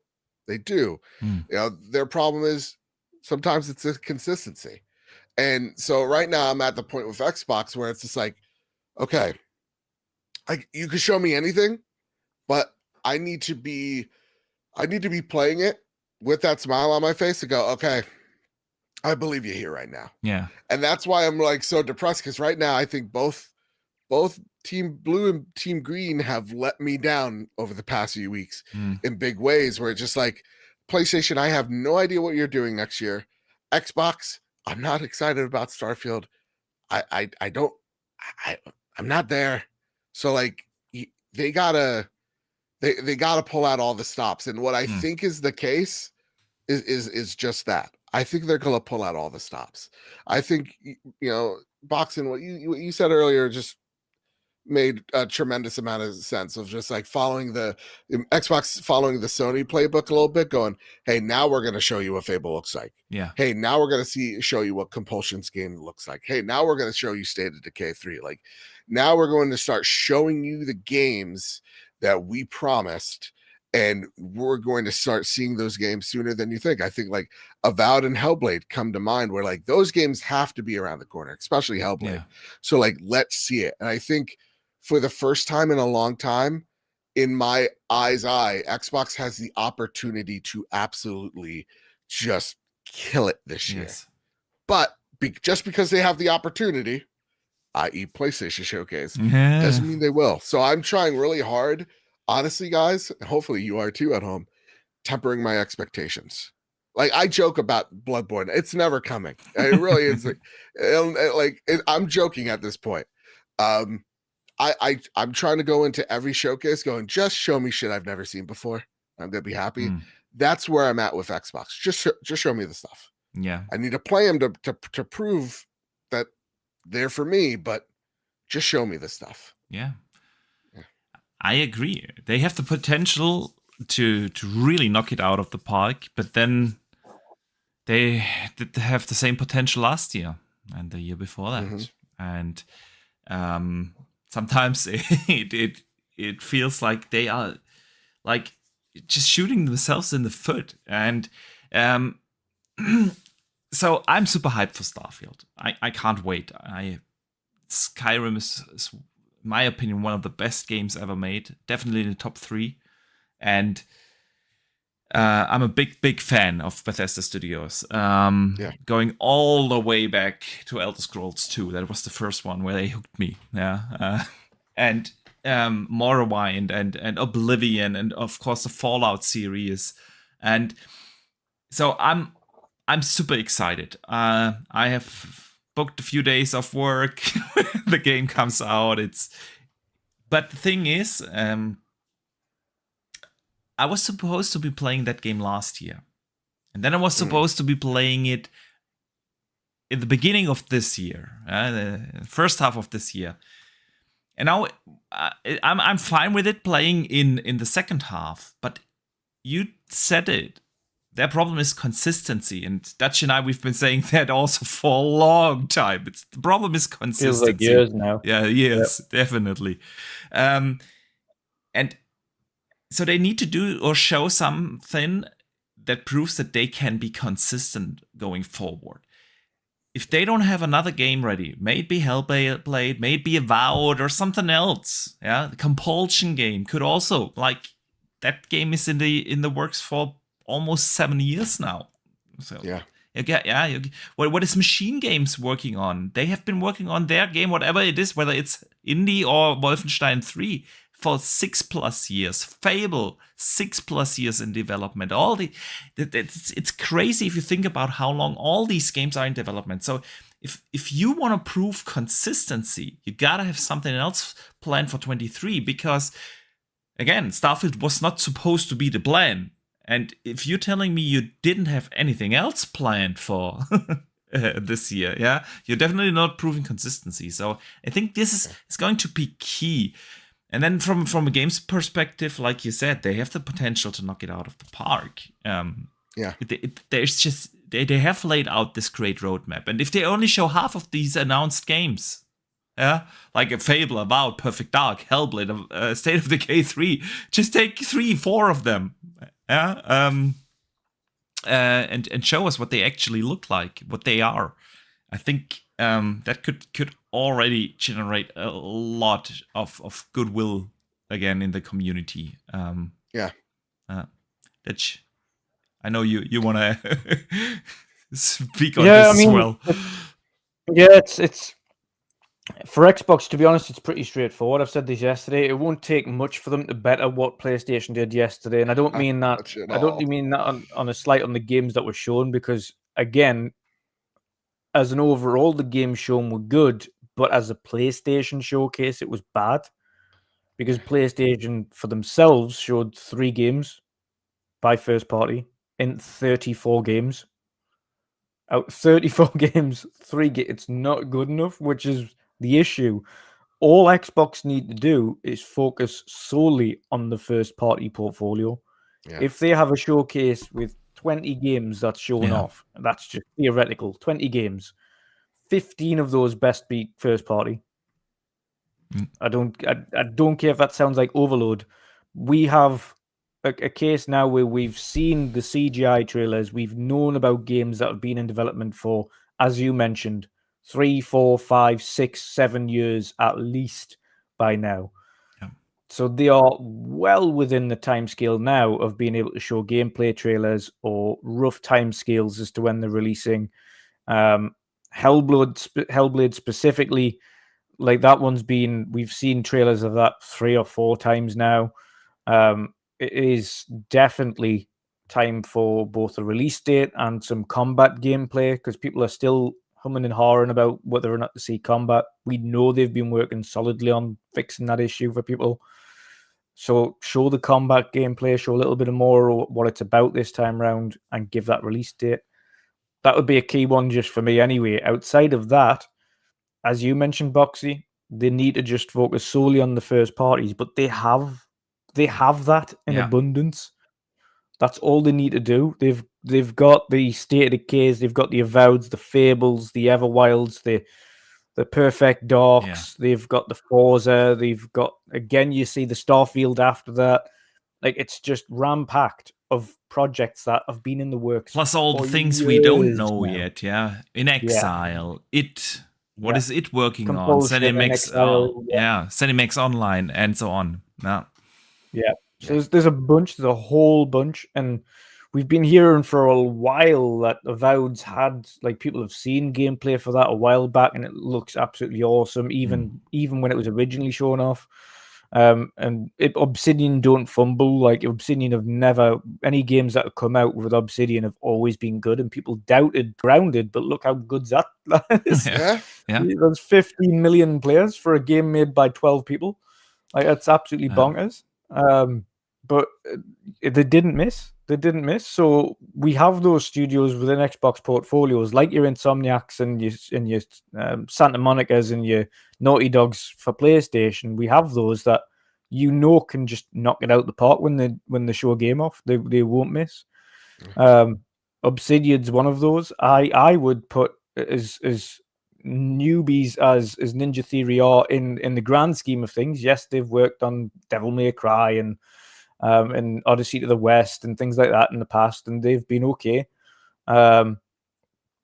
Their problem is sometimes it's a consistency. And so right now I'm at the point with Xbox where it's just like, okay, you can show me anything, but I need to be playing it with that smile on my face to go, okay, I believe you here right now. Yeah. And that's why I'm, like, so depressed, because right now I think both Team Blue and Team Green have let me down over the past few weeks in big ways, where it's just like, PlayStation, I have no idea what you're doing next year. Xbox, I'm not excited about Starfield. I'm not there. So, like, they gotta pull out all the stops. And what I think is the case is just that. I think they're gonna pull out all the stops. I think, Boxing, what you said earlier just made a tremendous amount of sense, of just like following the Xbox, following the Sony playbook a little bit, going, hey, now we're going to show you what Fable looks like. Yeah. Hey, now we're going to show you what Compulsion's game looks like. Hey, now we're going to show you State of Decay 3. Like, now we're going to start showing you the games that we promised, and we're going to start seeing those games sooner than you think. I think, like, Avowed and Hellblade come to mind, where, like, those games have to be around the corner, especially Hellblade. So, like, let's see it. And I think for the first time in a long time, in my eye's eye, Xbox has the opportunity to absolutely just kill it this year. Yes. But just because they have the opportunity, i.e. PlayStation Showcase, Yeah. doesn't mean they will. So I'm trying really hard, honestly, guys, hopefully you are too at home, tempering my expectations. Like, I joke about Bloodborne. It's never coming. It really is. I'm joking at this point. I'm trying to go into every showcase going, just show me shit I've never seen before. I'm gonna be happy. That's where I'm at with Xbox. Just show me the stuff. Yeah. I need to play them to prove that they're for me, but just show me the stuff. Yeah. I agree. They have the potential to really knock it out of the park, but then they did have the same potential last year and the year before that. And sometimes it feels like they are like just shooting themselves in the foot. And so I'm super hyped for Starfield. I can't wait. Skyrim is, in my opinion, one of the best games ever made. Definitely in the top 3. And I'm a big fan of Bethesda Studios. Going all the way back to Elder Scrolls 2. That was the first one where they hooked me. Yeah. And Morrowind and Oblivion, and of course the Fallout series. And so I'm super excited. I have booked a few days of work. The game comes out. But the thing is, I was supposed to be playing that game last year. And then I was supposed to be playing it in the beginning of this year, the first half of this year. And now I'm fine with it playing in the second half. But you said it. Their problem is consistency. And Dutch and I, we've been saying that also for a long time. The problem is consistency. Feels like years now. Yeah, years, definitely. And so they need to do or show something that proves that they can be consistent going forward. If they don't have another game ready, maybe Hellblade, maybe Avowed or something else. Yeah, the Compulsion game could also, like, that game is in the works for almost 7 years now. So yeah. What is Machine Games working on? They have been working on their game, whatever it is, whether it's Indie or Wolfenstein 3, for 6+ years. Fable, 6+ years in development. It's crazy if you think about how long all these games are in development. So if you want to prove consistency, you gotta have something else planned for 23, because again, Starfield was not supposed to be the plan. And if you're telling me you didn't have anything else planned for this year, yeah, you're definitely not proving consistency. So I think this is going to be key. And then from a game's perspective, like you said, they have the potential to knock it out of the park. There's just they have laid out this great roadmap, and if they only show half of these announced games, yeah, like a Fable, Avowed, Perfect Dark, Hellblade, State of Decay 3, just take 3-4 of them, yeah, and show us what they actually look like, what they are. I think that could already generate a lot of goodwill again in the community. Which I know you want to speak on this as well. It's for Xbox, to be honest, it's pretty straightforward. I've said this yesterday. It won't take much for them to better what PlayStation did yesterday, and I don't mean that. I don't mean that on a slight on the games that were shown, because again, as an overall, the games shown were good, but as a PlayStation showcase, it was bad, because PlayStation for themselves showed 3 games by first party in 34 games. Out 34 games, 3 games. It's not good enough, which is the issue. All Xbox need to do is focus solely on the first party portfolio. Yeah. If they have a showcase with 20 games that's shown off, and that's just theoretical, 20 games, 15 of those best be first party. I don't care if that sounds like overload. We have a case now where we've seen the CGI trailers. We've known about games that have been in development for, as you mentioned, 3, 4, 5, 6, 7 years at least by now. Yeah. So they are well within the timescale now of being able to show gameplay trailers or rough timescales as to when they're releasing. Hellblade specifically, like that one's been, we've seen trailers of that 3 or 4 times now. It is definitely time for both a release date and some combat gameplay, because people are still humming and hawing about whether or not to see combat. We know they've been working solidly on fixing that issue for people. So show the combat gameplay, show a little bit more what it's about this time round, and give that release date. That would be a key one just for me anyway. Outside of that, as you mentioned, Boxy, they need to just focus solely on the first parties, but they have that in abundance. That's all they need to do. They've got the State of Decays, they've got the Avoweds, the Fables, the Everwilds, the Perfect Darks, they've got the Forza, they've got, again, you see the Starfield after that. Like, it's just ram-packed of projects that have been in the works. Plus all the things we don't know yet, In Exile, What is it working Compulsion, on? Exile, ZeniMax Online, and so on. Yeah. So there's a whole bunch, and we've been hearing for a while that Avoweds had, like, people have seen gameplay for that a while back, and it looks absolutely awesome, even when it was originally shown off. And Obsidian don't fumble. Like, Obsidian have never, any games that have come out with Obsidian have always been good, and people doubted Grounded, but look how good that is. There's 15 million players for a game made by 12 people. Like, that's absolutely bonkers. But they didn't miss. So we have those studios within Xbox portfolios, like your Insomniacs and your Santa Monica's and your Naughty Dogs for PlayStation. We have those that can just knock it out the park when they show a game off. They won't miss. Obsidian's one of those. I would put as newbies as Ninja Theory are in the grand scheme of things. Yes, they've worked on Devil May Cry and Odyssey to the West and things like that in the past, and they've been okay. But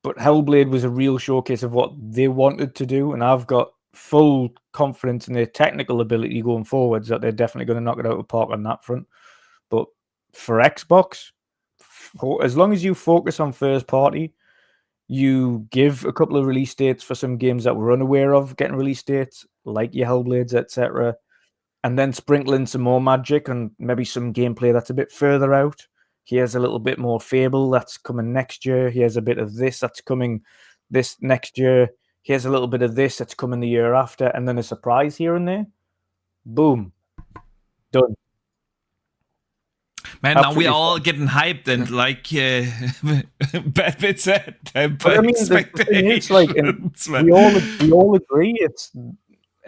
Hellblade was a real showcase of what they wanted to do, and I've got full confidence in their technical ability going forwards that they're definitely going to knock it out of the park on that front. But for Xbox, as long as you focus on first party, you give a couple of release dates for some games that we're unaware of getting release dates, like your Hellblades, etc., and then sprinkle in some more magic and maybe some gameplay that's a bit further out. Here's a little bit more Fable that's coming next year. Here's a bit of this that's coming this next year. Here's a little bit of this that's coming the year after, and then a surprise here and there. Boom. Done. Man, now we're all getting hyped and Bad Bit said. But I mean, it's like, we all agree it's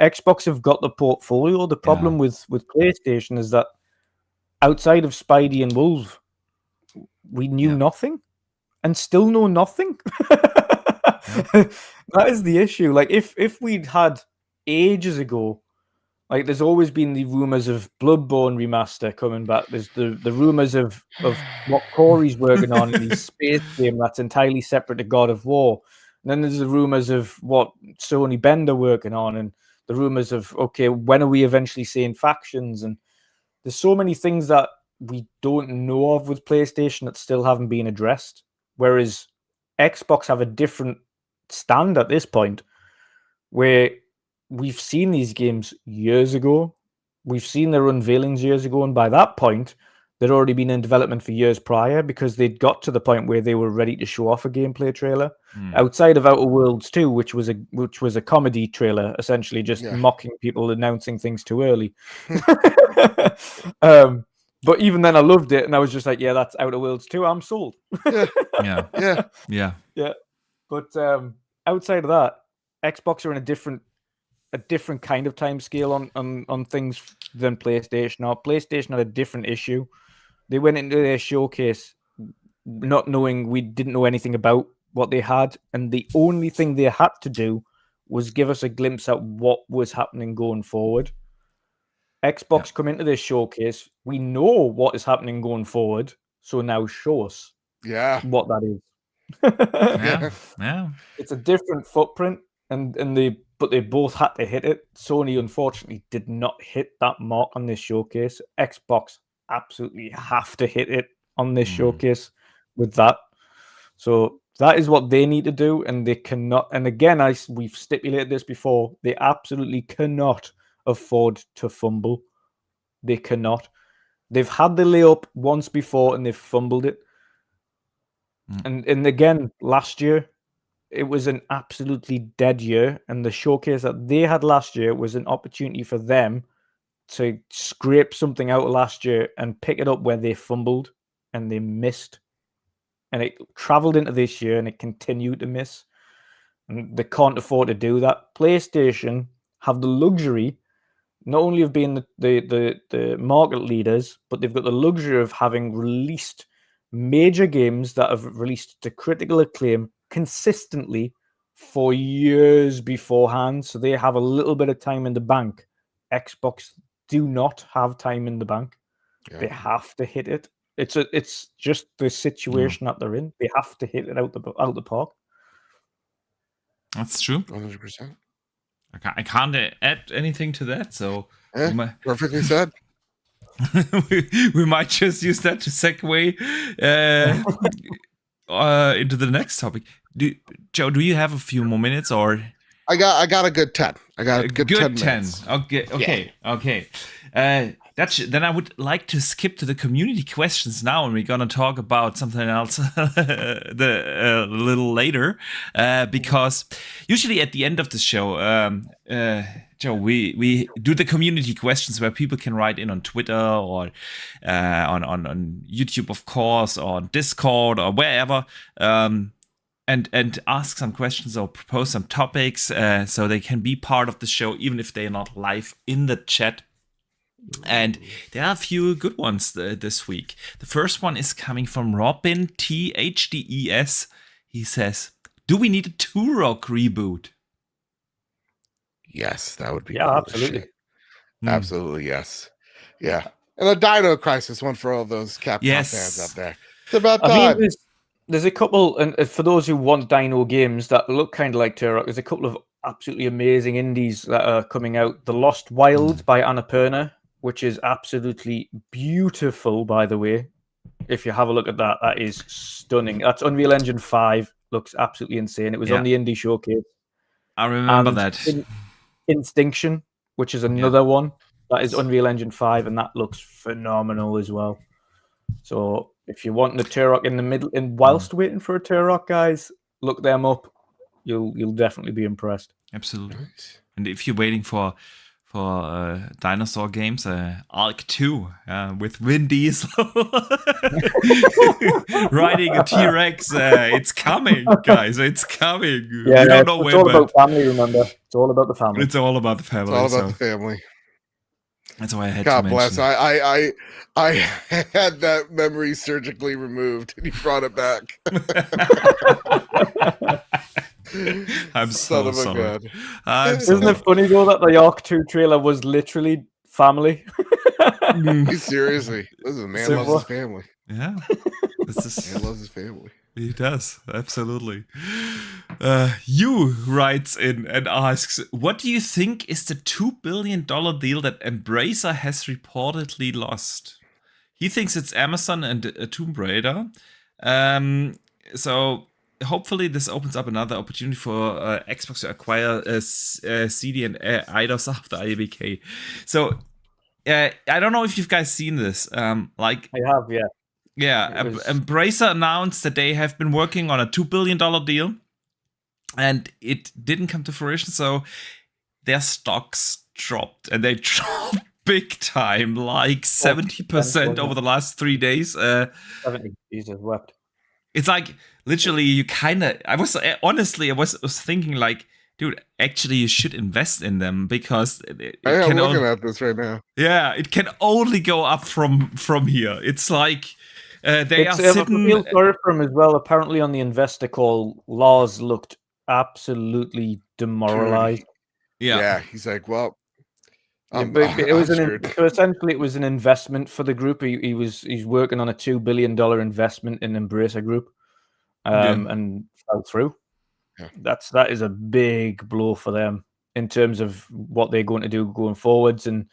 Xbox have got the portfolio. The problem with PlayStation is that outside of Spidey and Wolf, we knew nothing and still know nothing. That is the issue. Like, if we'd had ages ago, like, there's always been the rumors of Bloodborne remaster coming back. There's the rumors of what Corey's working on in his space game that's entirely separate to God of War. And then there's the rumors of what Sony Bender working on, and the rumors of, okay, when are we eventually seeing factions? And there's so many things that we don't know of with PlayStation that still haven't been addressed. Whereas Xbox have a different stand at this point, where we've seen these games years ago. We've seen their unveilings years ago. And by that point, they'd already been in development for years prior, because they'd got to the point where they were ready to show off a gameplay trailer. Outside of Outer Worlds 2, which was a comedy trailer, essentially just mocking people announcing things too early. But even then, I loved it, and I was just like, yeah, that's Outer Worlds 2. I'm sold. Yeah. But outside of that, Xbox are in a different kind of time scale on things than PlayStation. Now, PlayStation had a different issue. They went into their showcase not knowing, we didn't know anything about what they had, and the only thing they had to do was give us a glimpse at what was happening going forward. Xbox come into this showcase, we know what is happening going forward, so now show us what that is. Yeah. It's a different footprint, and but they both had to hit it. Sony, unfortunately, did not hit that mark on this showcase. Xbox absolutely have to hit it on this showcase with that. So that is what they need to do, and they cannot. And again, we've stipulated this before. They absolutely cannot afford to fumble. They cannot. They've had the layup once before, and they've fumbled it. And again, last year, it was an absolutely dead year, and the showcase that they had last year was an opportunity for them to scrape something out of last year and pick it up where they fumbled and they missed. And it traveled into this year and it continued to miss. And they can't afford to do that. PlayStation have the luxury not only of being the market leaders, but they've got the luxury of having released major games that have released to critical acclaim consistently for years beforehand. So they have a little bit of time in the bank. Xbox do not have time in the bank. Yeah. They have to hit it. It's just the situation that they're in. They have to hit it out the park. That's true. 100%. I can't add anything to that. So perfectly said. we might just use that to segue into the next topic. Joe, do you have a few more minutes, or? I got a good 10. I got a good 10 minutes. Okay. Then I would like to skip to the community questions now, and we're gonna talk about something else a little later, because usually at the end of the show, Joe, we do the community questions where people can write in on Twitter or on YouTube, of course, or on Discord or wherever. And ask some questions or propose some topics so they can be part of the show, even if they're not live in the chat. And there are a few good ones this week. The first one is coming from Robin THDES. He says, do we need a Turok reboot? Yes, that would be cool. Absolutely. Absolutely, yes. Yeah. And a Dino Crisis one for all those Capcom fans out there. It's about time. There's a couple, and for those who want Dino games that look kind of like Turok, there's a couple of absolutely amazing indies that are coming out. The Lost Wilds by Annapurna, which is absolutely beautiful, by the way. If you have a look at that, that is stunning. That's Unreal Engine 5. Looks absolutely insane. It was on the indie showcase. I remember that. Instinction, which is another one. That is Unreal Engine 5, and that looks phenomenal as well. So if you're wanting a Turok in the middle, and whilst waiting for a Turok, guys, look them up. You'll definitely be impressed. Absolutely. Nice. And if you're waiting for dinosaur games, Arc 2 with Vin Diesel riding a T-Rex, it's coming, guys. It's coming. Yeah, we don't know when. It's all about family. Remember, it's all about the family. It's all about the family. It's all about the family. That's why I had God to bless. mention. I had that memory surgically removed, and you brought it back. I'm so sorry. Isn't it funny though that the Arc 2 trailer was literally family? Seriously, this is a man loves his family. Yeah, man loves his family. He does, absolutely. You writes in and asks, what do you think is the $2 billion deal that Embracer has reportedly lost? He thinks it's Amazon and Tomb Raider. So hopefully this opens up another opportunity for Xbox to acquire CD and Eidos after IABK. So I don't know if you guys seen this. I have, yeah. Yeah, Embracer announced that they have been working on a $2 billion deal, and it didn't come to fruition, so their stocks dropped, and they dropped big time, like 70% over the last 3 days. 70, Jesus wept. It's like, literally, you kind of, I was thinking like, dude, actually you should invest in them, because I'm looking at this right now. Yeah, it can only go up from here. It's like, they are sitting. I feel sorry for him as well. Apparently, on the investor call, Lars looked absolutely demoralized. Yeah, he's like, well, it was so essentially it was an investment for the group. He's working on a $2 billion investment in Embracer Group, and fell through. Yeah. That is a big blow for them. in terms of what they're going to do going forwards. And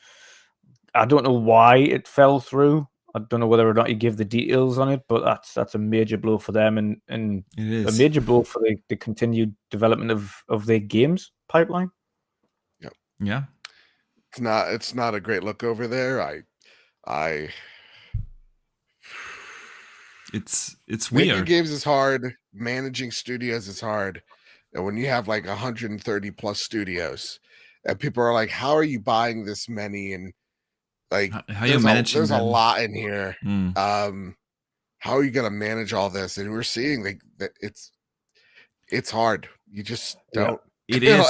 I don't know why it fell through. I don't know whether or not you give the details on it, but that's a major blow for them, and It is a major blow for the continued development of their games pipeline. Yeah. It's not a great look over there. It's Making weird. games is hard. Managing studios is hard. And when you have like 130 plus studios, and people are like, "How are you buying this many?" And like, How you managing there's a them? lot in here. Mm. How are you going to manage all this? And we're seeing that it's hard. You just don't. It you know,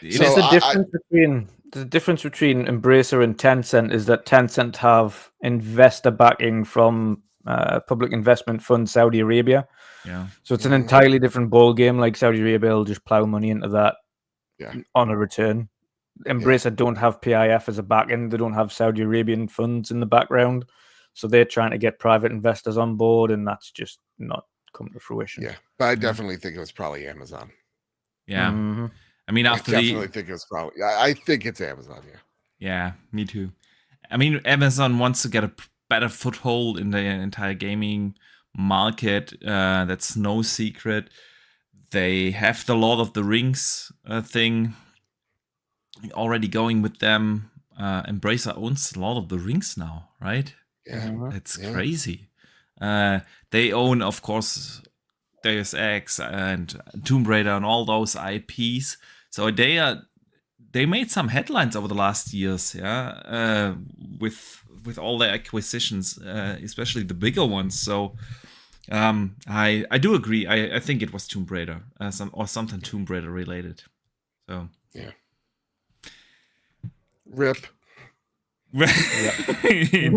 is. So The difference between Embracer and Tencent is that Tencent have investor backing from public investment fund Saudi Arabia. Yeah. So it's an entirely different ball game. Like Saudi Arabia will just plow money into that on a return. Embracer don't have PIF as a back end. They don't have Saudi Arabian funds in the background. So they're trying to get private investors on board, and that's just not come to fruition. Yeah, but I definitely think it was probably Amazon. Yeah. Mm-hmm. I mean, I definitely think it was probably. I think it's Amazon. Yeah. Yeah, me too. I mean, Amazon wants to get a better foothold in the entire gaming market. That's no secret. They have the Lord of the Rings thing already going with them. Embracer owns Lord of the Rings now, right? Yeah, That's crazy. They own, of course, Deus Ex and Tomb Raider and all those IPs. So they made some headlines over the last years, with all their acquisitions, especially the bigger ones. So I do agree. I think it was Tomb Raider, something Tomb Raider related. So yeah. Rip. Indeed.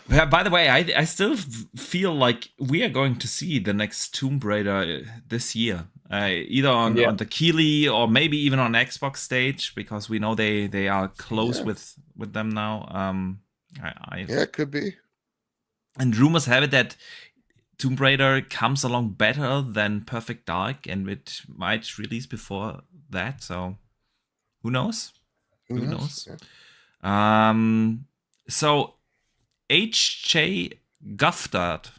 Yeah, by the way, I still feel like we are going to see the next Tomb Raider this year, either on the Keighley or maybe even on Xbox stage, because we know they are close with them now. It could be. And rumors have it that Tomb Raider comes along better than Perfect Dark, and it might release before that. So who knows? Who knows? Yeah. So H.J. Guftard.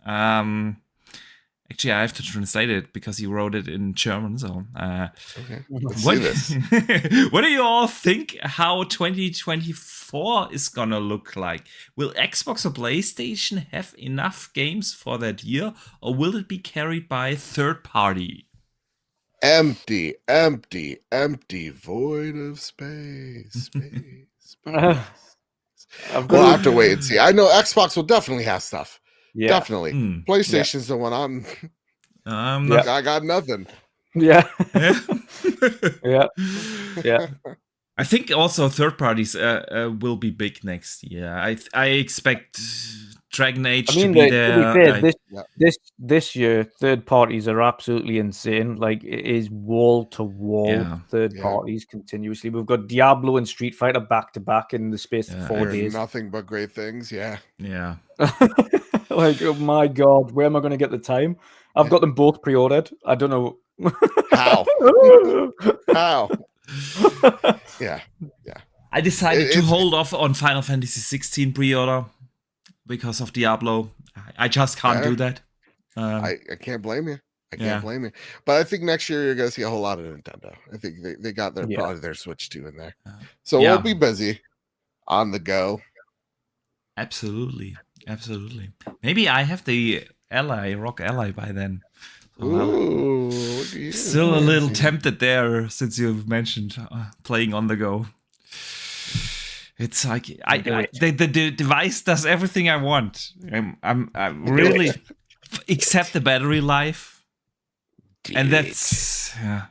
Actually, I have to translate it because he wrote it in German. So, okay. Let's see this. What do you all think? How 2024 is gonna look like? Will Xbox or PlayStation have enough games for that year, or will it be carried by third party? Empty, void of space. We'll have to wait and see. I know Xbox will definitely have stuff. Yeah. Definitely. PlayStation's the one I got nothing. Yeah. Yeah. Yeah. I think also third parties will be big next year. I expect Dragon Age to be there. This year, third parties are absolutely insane. Like, it is wall to wall third parties continuously. We've got Diablo and Street Fighter back to back in the space of 4 days. Nothing but great things. Yeah. Like, oh my god, where am I going to get the time? I've got them both pre-ordered. I don't know how. How? Yeah. I decided to hold off on Final Fantasy 16 pre-order because of Diablo. I just can't do that. I can't blame you. I can't blame you. But I think next year you're going to see a whole lot of Nintendo. I think they got probably their Switch 2 in there. So we'll be busy on the go. Absolutely. Maybe I have the Rock Ally by then. Ooh, still a little tempted there since you've mentioned playing on the go. It's like the device does everything I want. I'm really except the battery life, and that's and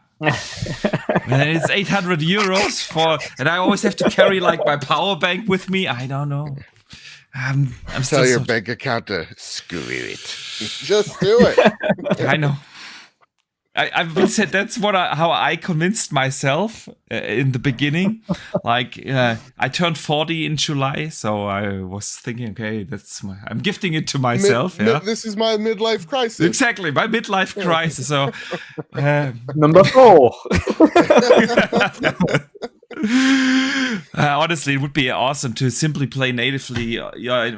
it's 800 euros and I always have to carry like my power bank with me. I don't know. I'm tell your bank account to screw it. Just do it. I know. I've been said that's how I convinced myself in the beginning. Like I turned 40 in July, so I was thinking, okay, I'm gifting it to myself. This is my midlife crisis. Exactly, my midlife crisis. So Number 4. honestly, it would be awesome to simply play natively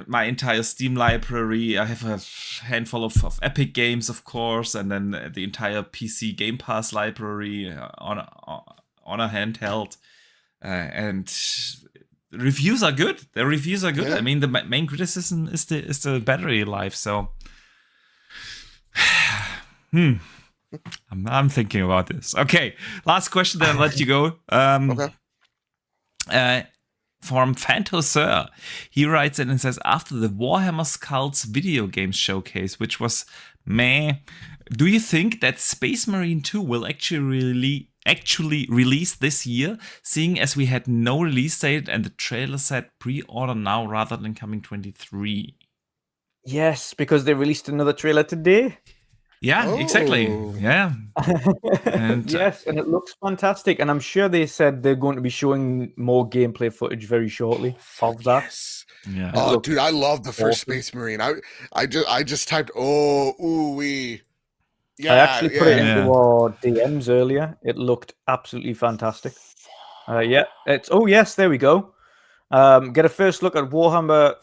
my entire Steam library. I have a handful of Epic games, of course, and then the entire PC Game Pass library on a handheld. And reviews are good. The reviews are good. Yeah. I mean, the main criticism is the battery life. So, I'm thinking about this. Okay, last question, then I'll let you go. Okay. From Phantosir, he writes in and says, after the Warhammer Skulls video game showcase, which was meh, do you think that Space Marine 2 will actually release this year, seeing as we had no release date and the trailer said pre-order now rather than coming 23? Yes, because they released another trailer today. Yeah, exactly. Yeah. And yes, and it looks fantastic. And I'm sure they said they're going to be showing more gameplay footage very shortly of that. Yes. Yeah. Oh, dude, I love the first Space Marine. I just typed, ooh-wee. Yeah, I actually put it into our DMs earlier. It looked absolutely fantastic. Yes, there we go. Get a first look at Warhammer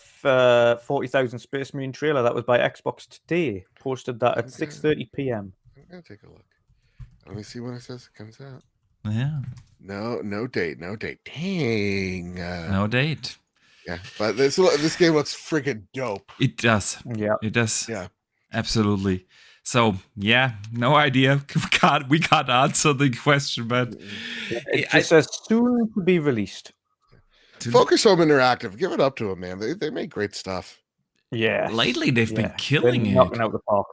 40,000 Space Marine trailer. That was by Xbox today. Posted that at 6:30 p.m. I'm gonna take a look. Let me see when it says it comes out. Yeah. No date. Dang. No date. Yeah, but this game looks freaking dope. It does. Yeah. It does. Yeah. Absolutely. So yeah, no idea. We can't answer the question, but it just says soon to be released. Focus Home Interactive, give it up to them, man. They make great stuff. Yeah. Lately they've been killing it. Knocking out the park.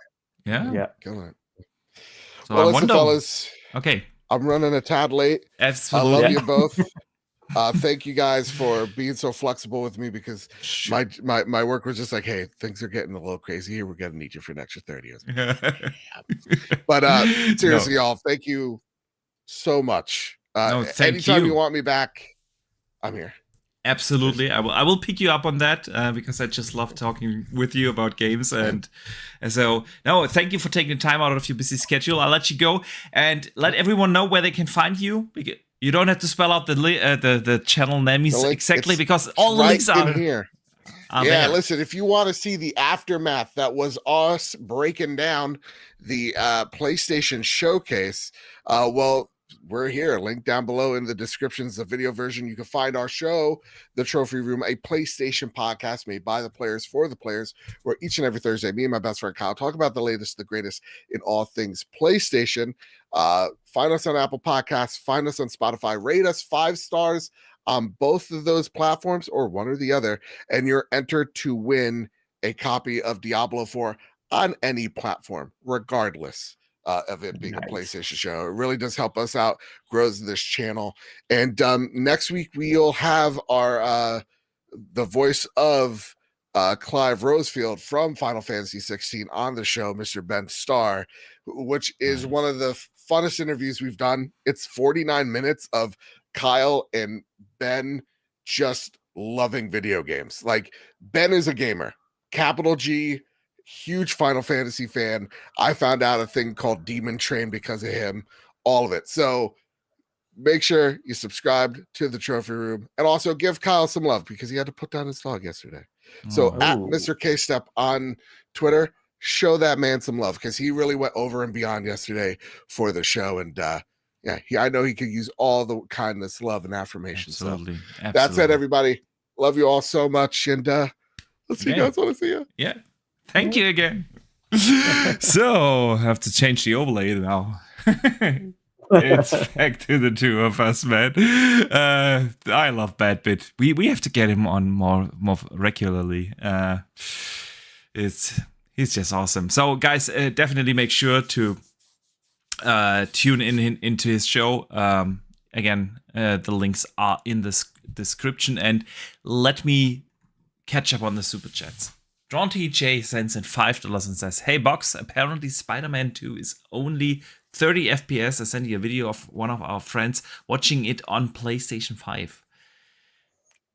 Yeah. Killing it. So well, I listen, wonder. Fellas. Okay. I'm running a tad late. Absolutely. I love you both. Thank you guys for being so flexible with me because my work was just like, hey, things are getting a little crazy here. We're gonna need you for an extra 30 years. But seriously, y'all, thank you so much. Anytime you want me back, I'm here. Absolutely, I will pick you up on that because I just love talking with you about games, and so thank you for taking the time out of your busy schedule. I'll let you go and let everyone know where they can find you. You don't have to spell out the channel names exactly because all the links are here. There. Listen, if you want to see the aftermath that was us breaking down the PlayStation showcase, we're here. Link down below in the descriptions, the video version. You can find our show, The Trophy Room, a PlayStation podcast made by the players for the players, where each and every Thursday, me and my best friend Kyle talk about the latest, the greatest in all things PlayStation. Find us on Apple Podcasts, find us on Spotify, rate us 5 stars on both of those platforms or one or the other, and you're entered to win a copy of Diablo 4 on any platform, regardless of it being a PlayStation show. It really does help us out, grows this channel. And next week we'll have our the voice of Clive Rosefield from Final Fantasy 16 on the show, Mr. Ben Starr, which is one of the funnest interviews we've done. It's 49 minutes of Kyle and Ben just loving video games. Like, Ben is a gamer, capital G, huge Final Fantasy fan. I found out a thing called Demon Train because of him, all of it. So make sure you subscribe to the Trophy Room and also give Kyle some love because he had to put down his dog yesterday. So at Mr. K-Step on Twitter, show that man some love because he really went over and beyond yesterday for the show. And I know he could use all the kindness, love, and affirmation. Absolutely. That's it, everybody. Love you all so much. And let's see you guys. Want to see you. Yeah. Thank you again. So I have to change the overlay now. It's back to the two of us, man. I love Bad Bit. We have to get him on more regularly. He's just awesome. So guys, definitely make sure to tune into his show. Again, the links are in the description, and let me catch up on the super chats. Drawn TJ sends in $5 and says, "Hey Box, apparently Spider-Man 2 is only 30 FPS. I sent you a video of one of our friends watching it on PlayStation 5.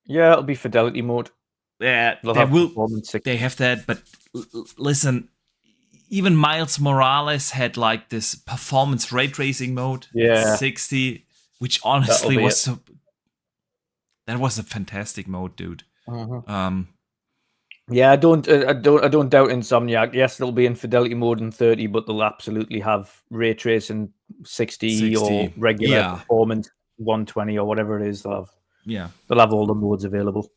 Yeah, it'll be fidelity mode. Yeah, They'll they have will. performance 60. They have that, but listen, even Miles Morales had like this performance ray tracing mode at 60, which honestly was that was a fantastic mode, dude. Yeah, I don't doubt Insomniac. Yes, they'll be in fidelity mode in 30, but they'll absolutely have ray tracing 60 or regular performance 120 or whatever it is. They'll have all the modes available.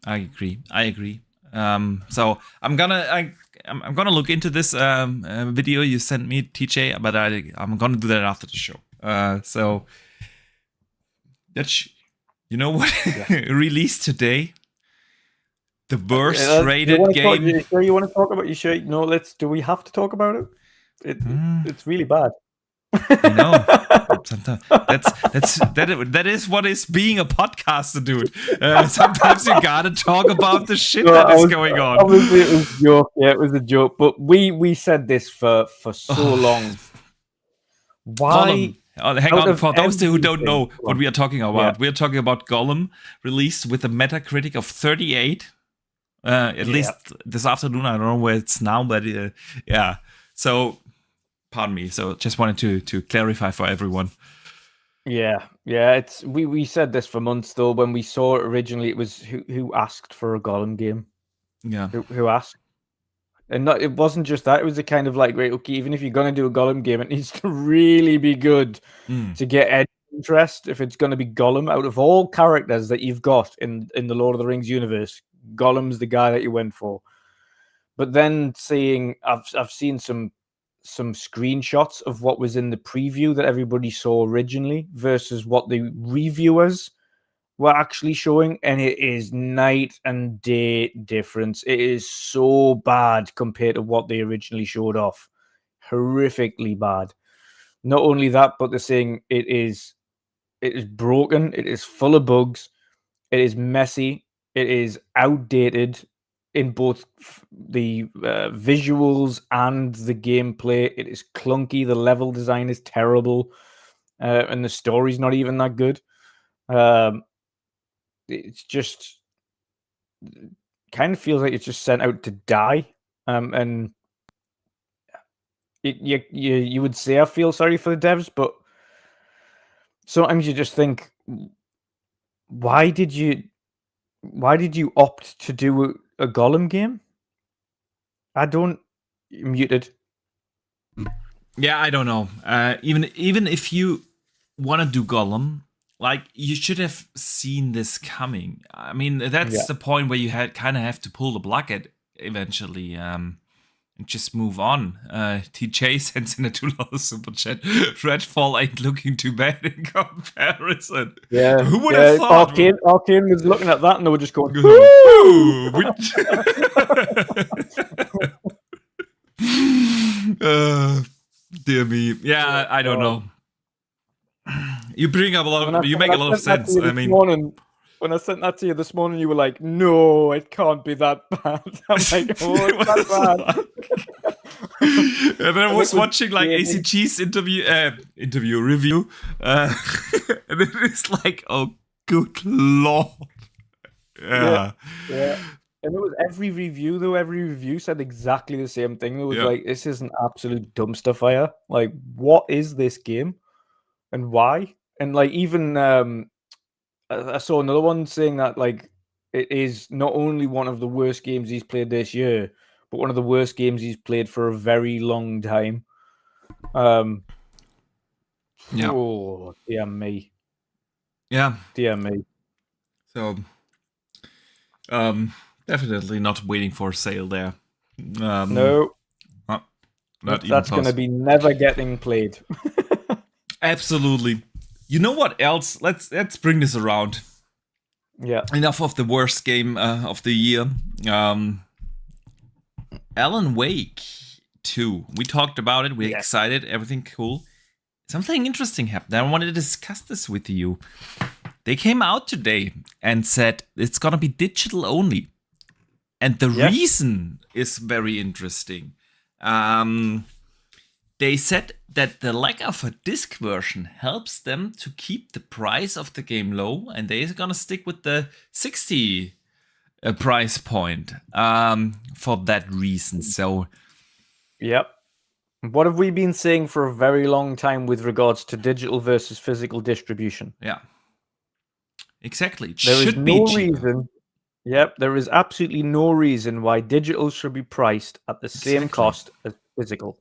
I agree. So I'm gonna look into this video you sent me, TJ, but I'm gonna do that after the show. So that's you know what released today. The worst rated game. You want to talk about? You sure? No, do we have to talk about it? It's really bad. I know. Sometimes that is what is being a podcaster, dude. Sometimes you gotta talk about the shit that is going on. Obviously, it was a joke. Yeah, it was a joke. But we said this for so long. Why? Hang on. For those who don't know what we are talking about, we are talking about Gollum, released with a Metacritic of 38. At least this afternoon. I don't know where it's now, but yeah. So. Pardon me. So just wanted to clarify for everyone. Yeah. It's we said this for months though. When we saw it originally, it was who asked for a Gollum game. Yeah. Who asked? And it wasn't just that. It was a kind of like, right, okay, even if you're gonna do a Gollum game, it needs to really be good to get interest. If it's gonna be Gollum, out of all characters that you've got in the Lord of the Rings universe, Gollum's the guy that you went for. But then I've seen some screenshots of what was in the preview that everybody saw originally versus what the reviewers were actually showing, and it is night and day difference. It is so bad compared to what they originally showed off. Horrifically bad. Not only that, but they're saying it is broken, it is full of bugs, it is messy, it is outdated in both the visuals and the gameplay. It is clunky. The level design is terrible. And the story's not even that good. It's just kind of feels like it's just sent out to die. And you would say I feel sorry for the devs, but sometimes you just think, why did you opt to do a Gollum game? Muted. Yeah, I don't know. Even if you want to do Gollum, like, you should have seen this coming. I mean, that's the point where you kind of have to pull the plug eventually. And just move on. TJ sends in a $2 super chat. Redfall ain't looking too bad in comparison. Yeah. Who would have thought? Arcane was looking at that and they were just going, dear me. Yeah, I don't know. You bring up you make a lot of sense. I mean, when I sent that to you this morning, you were like, "No, it can't be that bad." I'm like, "Oh, it's that bad." And then I was watching like ACG's interview review, and it is like, oh, good lord. Yeah. And it was every review though. Every review said exactly the same thing. It was like, "This is an absolute dumpster fire. Like, what is this game, and why?" And like, even I saw another one saying that like it is not only one of the worst games he's played this year, but one of the worst games he's played for a very long time. Oh, dear me. Yeah. Dear me. So, definitely not waiting for a sale there. No. That's going to be never getting played. Absolutely. You know what else? Let's bring this around. Yeah. Enough of the worst game of the year. Alan Wake 2. We talked about it. We're excited. Everything cool. Something interesting happened. I wanted to discuss this with you. They came out today and said it's going to be digital only. And the reason is very interesting. they said that the lack of a disc version helps them to keep the price of the game low, and they're gonna stick with the 60 price point for that reason. So, yep. What have we been saying for a very long time with regards to digital versus physical distribution? yeah, exactly. It There is should be no cheaper. reason. Yep, there is absolutely no reason why digital should be priced at the same Exactly. cost as physical.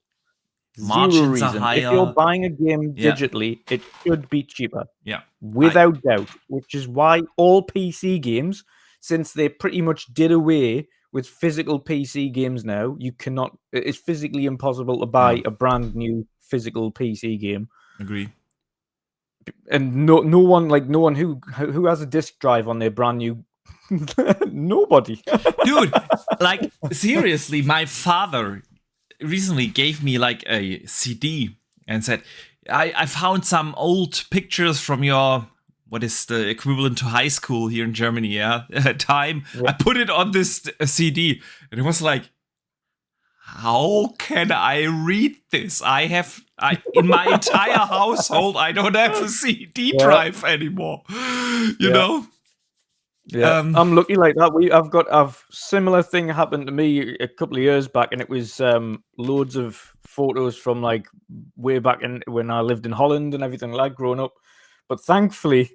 Zero Margins are reason. If you're higher. buying a game Yeah. digitally, it should be cheaper. Yeah. Without doubt. Which is why all PC games, since they pretty much did away with physical PC games now, it's physically impossible to buy a brand new physical PC game. Agree. And no one who has a disc drive on their brand new nobody. Dude, like seriously, my father recently gave me like a CD and said, I found some old pictures from your, what is the equivalent to high school here in Germany, time. Yeah. I put it on this CD, and it was like, how can I read this? In my entire household, I don't have a CD drive anymore. You know? Yeah, I'm lucky like that. I've similar thing happened to me a couple of years back, and it was loads of photos from like way back when I lived in Holland and everything like growing up. But thankfully,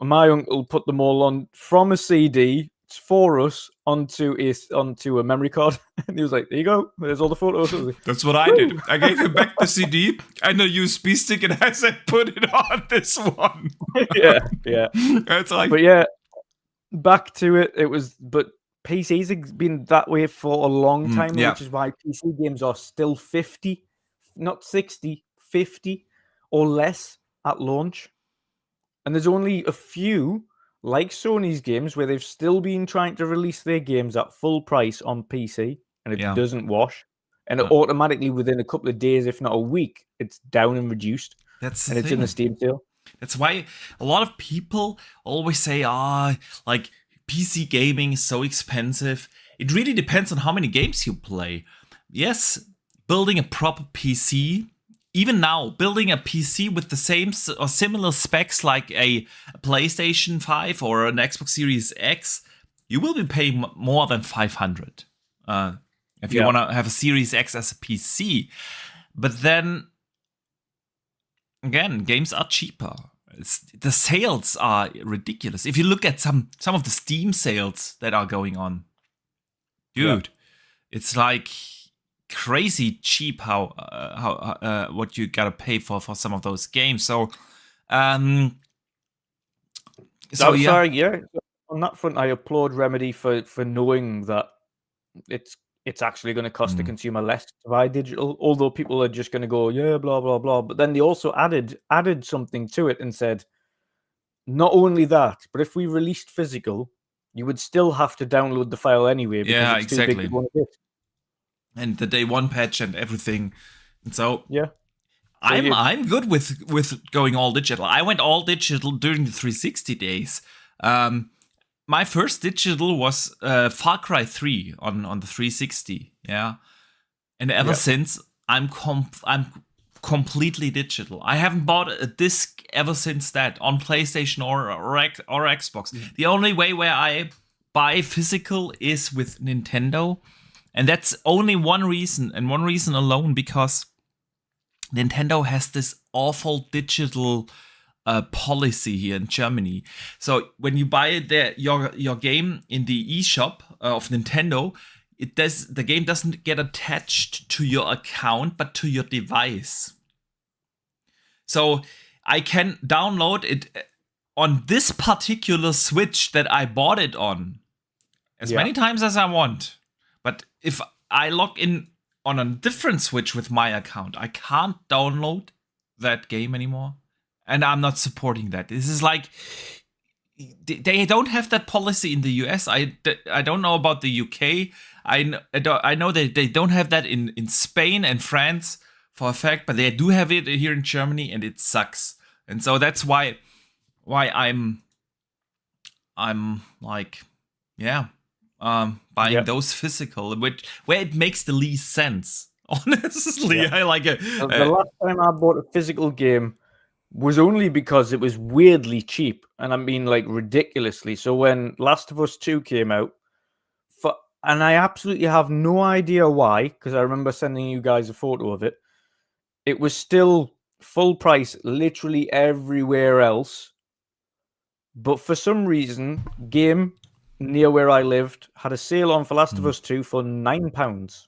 my uncle put them all on from a CD for us onto a memory card, and he was like, "There you go. There's all the photos." That's what I did. I gave him back the CD and a USB stick, and I said, "Put it on this one." yeah. It's like, but yeah. Back to it. But PCs have been that way for a long time, which is why PC games are still 50, not 60, 50 or less at launch. And there's only a few, like Sony's games, where they've still been trying to release their games at full price on PC, and it doesn't wash. And it automatically, within a couple of days, if not a week, it's down and reduced. That's it's in the Steam sale. That's why a lot of people always say, like PC gaming is so expensive. It really depends on how many games you play. Yes, building a proper PC, even now, building a PC with the same or similar specs like a PlayStation 5 or an Xbox Series X, you will be paying more than 500 if you want to have a Series X as a PC. But then, again, games are cheaper. The sales are ridiculous. If you look at some of the Steam sales that are going on, dude, it's like crazy cheap how what you gotta pay for some of those games. So, On that front, I applaud Remedy for knowing that it's actually going to cost the consumer less to buy digital, although people are just going to go, blah, blah, blah. But then they also added something to it and said, not only that, but if we released physical, you would still have to download the file anyway. Because it's too big to go on a disc. And the day one patch and everything. And so yeah. I'm good with going all digital. I went all digital during the 360 days. My first digital was Far Cry 3 on the 360, and ever since I'm completely digital. I haven't bought a disc ever since that on PlayStation or Xbox. The only way where I buy physical is with Nintendo, and that's only one reason and one reason alone, because Nintendo has this awful digital policy here in Germany. So when you buy your game in the eShop of Nintendo, the game doesn't get attached to your account, but to your device. So I can download it on this particular Switch that I bought it on as many times as I want. But if I log in on a different Switch with my account, I can't download that game anymore. And I'm not supporting that. This is like, they don't have that policy in the US. I don't know about the UK. I know that they don't have that in Spain and France for a fact, but they do have it here in Germany, and it sucks. And so that's why I'm like, buying those physical, where it makes the least sense. Honestly, I like it. The last time I bought a physical game was only because it was weirdly cheap, and I mean like ridiculously. So when Last of Us 2 came out, and I absolutely have no idea why, because I remember sending you guys a photo of it. It was still full price literally everywhere else. But for some reason, Game near where I lived had a sale on for Last of Us 2 for £9.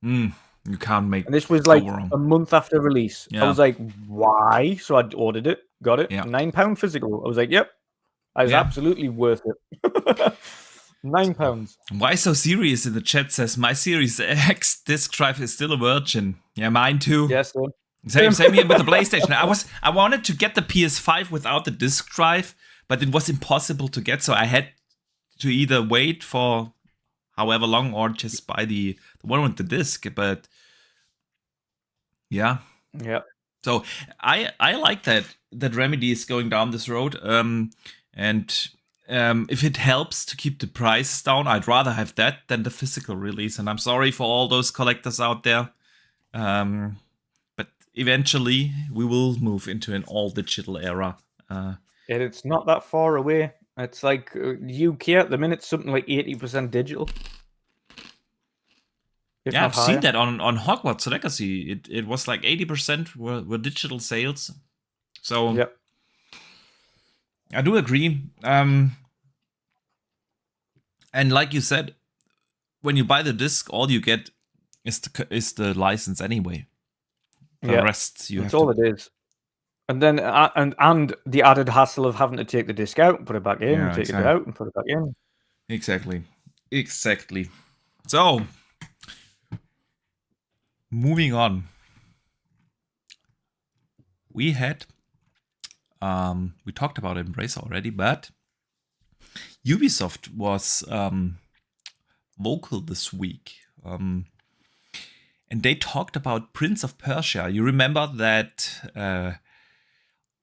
You can't make. And this was like wrong. a month after release. Yeah. I was like, why? So I ordered it, got it. Yeah. £9 physical. I was like, yep. I was absolutely worth it. £9. Why so serious in the chat says my Series X disc drive is still a virgin. Yeah, mine too. Yes, same here with the PlayStation. I wanted to get the PS5 without the disc drive, but it was impossible to get, so I had to either wait for however long or just buy the one with the disc. But yeah. So I like that Remedy is going down this road. And if it helps to keep the price down, I'd rather have that than the physical release. And I'm sorry for all those collectors out there. But eventually we will move into an all digital era. It's not that far away. It's like UK at the minute, something like 80% digital. Yeah, I've seen that on Hogwarts Legacy. It was like 80% were digital sales. So yeah. I do agree. And like you said, when you buy the disc, all you get is the license anyway. The rest you have. That's all it is. And then and the added hassle of having to take the disc out and put it back in, it out and put it back in. Exactly. So, moving on. We had we talked about Embracer already, but Ubisoft was vocal this week. And they talked about Prince of Persia. You remember that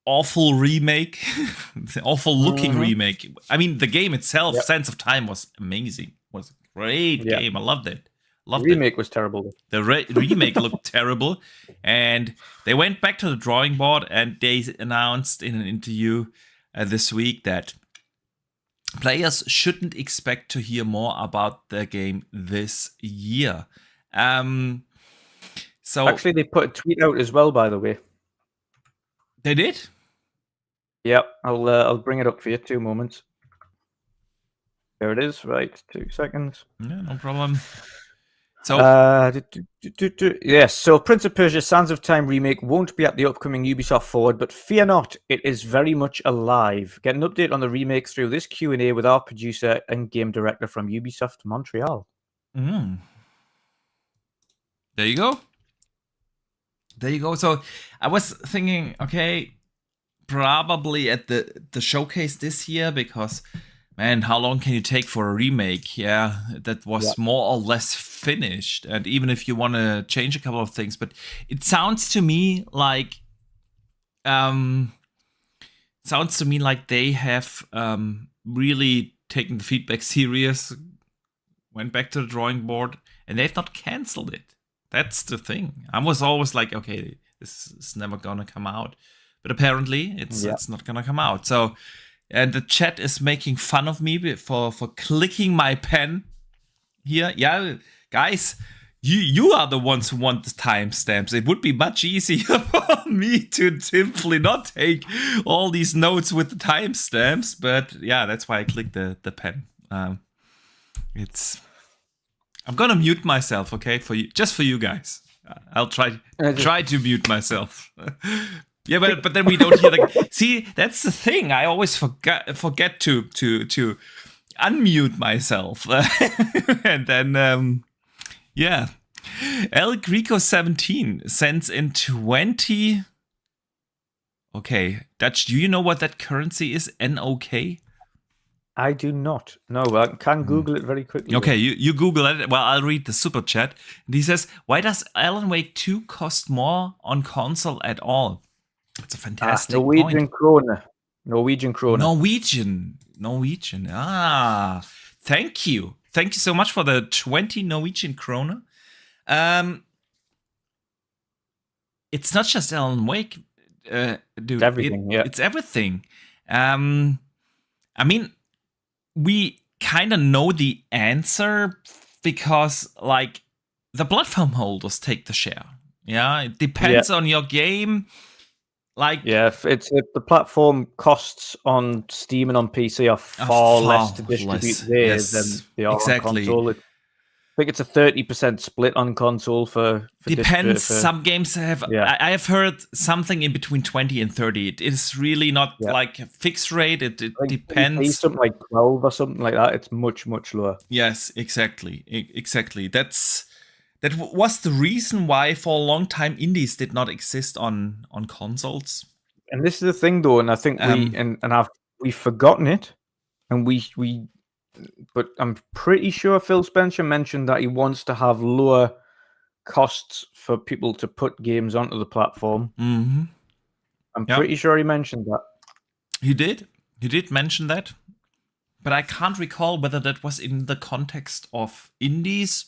awful remake, the awful looking remake. I mean, the game itself, Sands of Time, was amazing. It was a great game. I loved it. The remake was terrible. The remake looked terrible. And they went back to the drawing board and they announced in an interview this week that players shouldn't expect to hear more about the game this year. So actually, they put a tweet out as well, by the way. They did? Yep, I'll bring it up for you. 2 moments. There it is. Right, 2 seconds. Yeah, no problem. So yes, so Prince of Persia: Sands of Time remake won't be at the upcoming Ubisoft Forward, but fear not, it is very much alive. Get an update on the remake through this Q&A with our producer and game director from Ubisoft Montreal. There you go. So I was thinking, okay, probably at the showcase this year, because man, how long can you take for a remake? Yeah, that was more or less finished. And even if you want to change a couple of things, but it sounds to me like they have really taken the feedback serious, went back to the drawing board, and they've not canceled it. That's the thing. I was always like, okay, this is never gonna come out, but apparently it's not gonna come out. So. And the chat is making fun of me for clicking my pen here. Yeah, guys, you are the ones who want the timestamps. It would be much easier for me to simply not take all these notes with the timestamps. But yeah, that's why I clicked the pen. I'm gonna mute myself, okay, just for you guys. I'll try to mute myself. Yeah, but then we don't hear the. See, that's the thing. I always forget to unmute myself, and then El Greco 17 sends in 20. Okay, Dutch. Do you know what that currency is? NOK. I do not. No, I can Google it very quickly. Okay, you Google it. Well, I'll read the super chat. And he says, "Why does Alan Wake 2 cost more on console at all?" It's a fantastic Norwegian point. Norwegian krona. Norwegian. Thank you so much for the 20 Norwegian krona. it's not just Alan Wake, dude. It's everything. It's everything. I mean, we kind of know the answer because, like, the platform holders take the share. Yeah, it depends on your game. Like, if the platform costs on Steam and on PC are far less to distribute there than they are on console. I think it's a 30% split on console for depends. Some games have. I have heard something in between 20 and 30. It is really not like a fixed rate. It depends. Something like 12 or something like that. It's much lower. Yes, exactly. That was the reason why for a long time indies did not exist on consoles. And this is the thing, though, and I think we've forgotten it, and but I'm pretty sure Phil Spencer mentioned that he wants to have lower costs for people to put games onto the platform. Mm-hmm. I'm pretty sure he mentioned that. He did mention that, but I can't recall whether that was in the context of indies.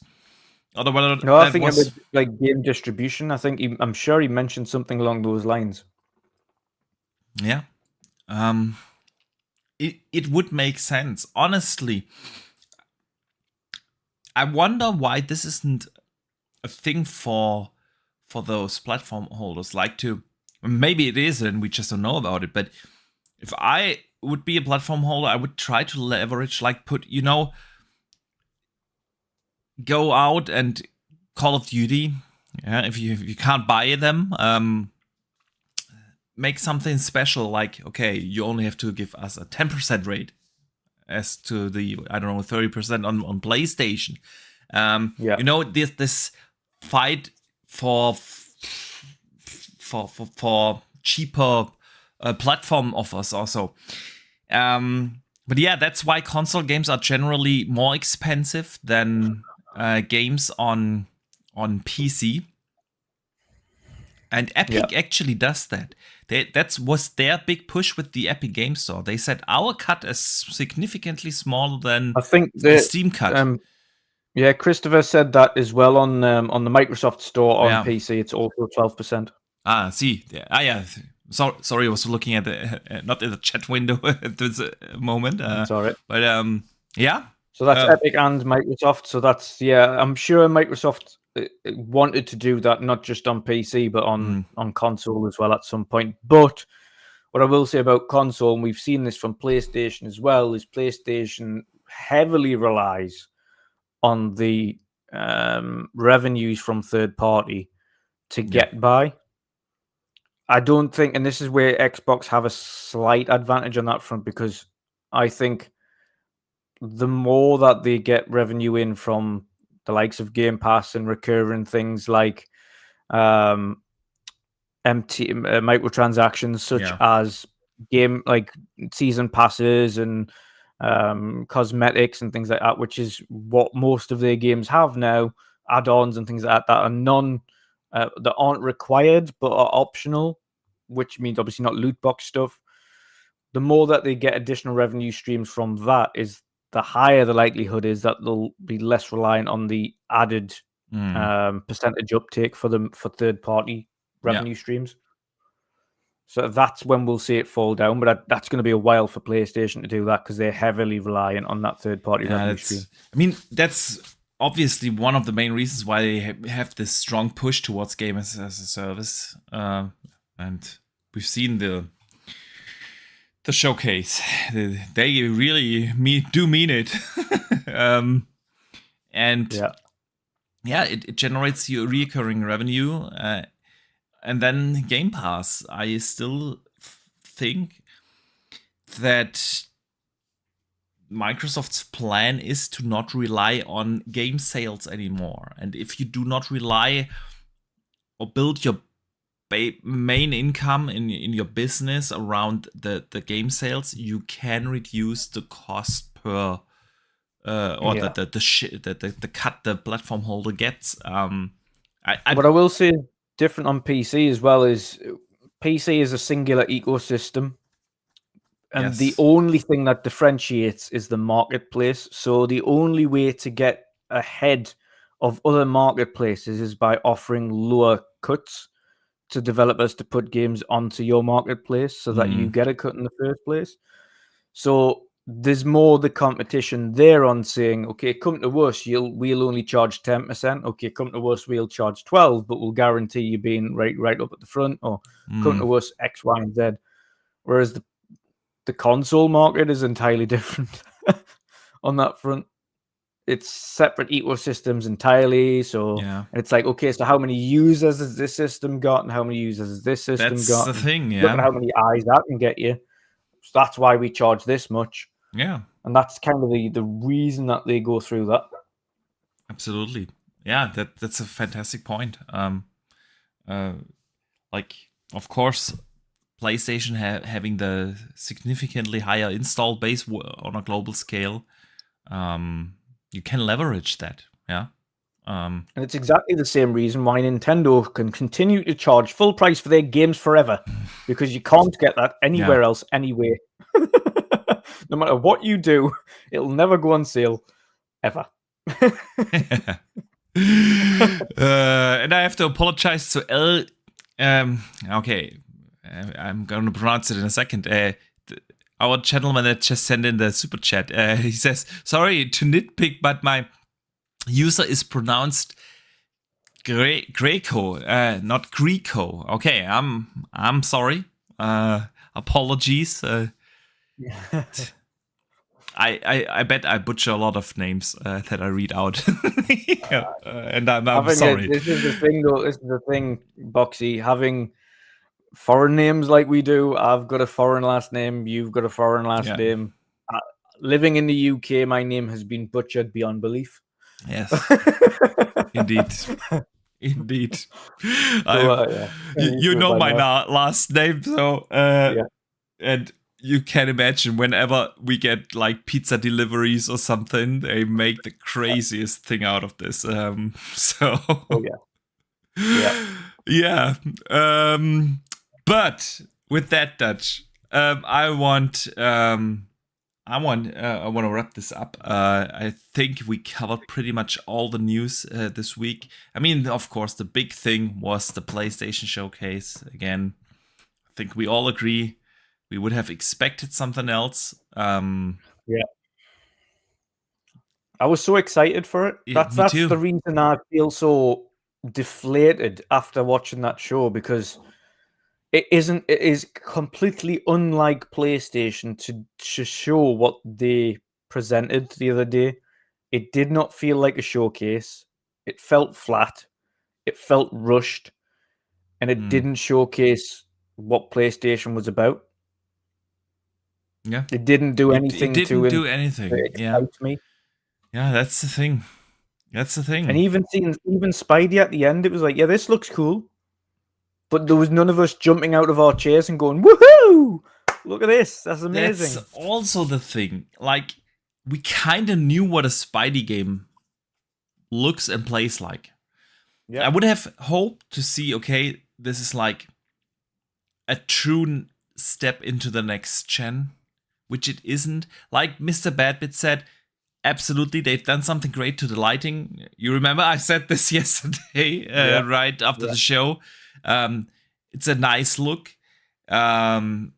I think it was like game distribution. I'm sure he mentioned something along those lines. Yeah. It would make sense. Honestly, I wonder why this isn't a thing for those platform holders. Maybe it is and we just don't know about it, but if I would be a platform holder, I would try to leverage, go out and Call of Duty. Yeah, if you can't buy them, make something special. Like, okay, you only have to give us a 10% rate, as to the 30% on PlayStation. This fight for cheaper platform offers also. But yeah, that's why console games are generally more expensive than games on PC. And Epic actually does that. That was their big push with the Epic Game Store. They said our cut is significantly smaller than the Steam cut. Christopher said that as well on the Microsoft Store on PC. It's also 12%. See, yeah. Sorry, I was looking at not in the chat window at this moment. That's all right. But So that's Epic and Microsoft. So that's I'm sure Microsoft wanted to do that not just on PC but on console as well at some point. But what I will say about console, and we've seen this from PlayStation as well, is PlayStation heavily relies on the revenues from third party to get by. I don't think, and this is where Xbox have a slight advantage on that front, because I think the more that they get revenue in from the likes of Game Pass and recurring things like microtransactions, such as game like season passes and cosmetics and things like that, which is what most of their games have now, add-ons and things like that are that aren't required but are optional, which means obviously not loot box stuff. The more that they get additional revenue streams from that, is the higher the likelihood is that they'll be less reliant on the added percentage uptake for third-party revenue streams. So that's when we'll see it fall down, but that's going to be a while for PlayStation to do that, because they're heavily reliant on that third-party revenue stream. I mean, that's obviously one of the main reasons why they have this strong push towards game as a service, and we've seen the showcase. They really do mean it. It generates you recurring revenue, and then Game Pass. I still think that Microsoft's plan is to not rely on game sales anymore. And if you do not rely or build your main income in your business around the game sales, you can reduce the cost per the cut the platform holder gets. What I will say different on PC as well is PC is a singular ecosystem. And the only thing that differentiates is the marketplace. So the only way to get ahead of other marketplaces is by offering lower cuts to developers to put games onto your marketplace so that you get a cut in the first place. So there's more the competition there on saying, okay, come to us, we'll only charge 10%. Okay, come to us, we'll charge 12, but we'll guarantee you being right up at the front, or come to us, X, Y, and Z. Whereas the console market is entirely different on that front. It's separate ecosystems entirely. So it's like, okay, so how many users has this system got, and how many users has this system got? That's the thing, Look at how many eyes that can get you. So that's why we charge this much. Yeah. And that's kind of the reason that they go through that. Absolutely. Yeah, that's a fantastic point. Like, of course, PlayStation having the significantly higher install base on a global scale, you can leverage that. Yeah. And it's exactly the same reason why Nintendo can continue to charge full price for their games forever, because you can't get that anywhere else anyway. No matter what you do, it'll never go on sale ever. And I have to apologize to L. Okay, I'm going to pronounce it in a second. Our gentleman that just sent in the super chat. He says, "Sorry to nitpick, but my user is pronounced Greco, not Greco." Okay, I'm sorry. Apologies. I bet I butcher a lot of names that I read out, and I'm sorry. This is the thing, though. This is the thing, Boxy. Having foreign names like we do, I've got a foreign last name. You've got a foreign last name. Living in the UK, my name has been butchered beyond belief. Yes, indeed. Indeed. You know my last name, so and you can imagine whenever we get like pizza deliveries or something, they make the craziest thing out of this. But with that, Dutch, I want to wrap this up. I think we covered pretty much all the news this week. I mean, of course, the big thing was the PlayStation Showcase. Again, I think we all agree we would have expected something else. I was so excited for it. That's the reason I feel so deflated after watching that show, because it is completely unlike PlayStation to show what they presented the other day. It did not feel like a showcase. It felt flat. It felt rushed. And it didn't showcase what PlayStation was about. Yeah. It didn't do anything to excite me. Yeah, that's the thing. And even Spidey at the end, it was like, yeah, this looks cool. But there was none of us jumping out of our chairs and going, woohoo! Look at this. That's amazing. That's also the thing. Like, we kind of knew what a Spidey game looks and plays like. Yeah. I would have hoped to see, okay, this is like a true step into the next gen, which it isn't. Like Mr. Badbit said, absolutely, they've done something great to the lighting. You remember I said this yesterday, right after the show. It's a nice look. The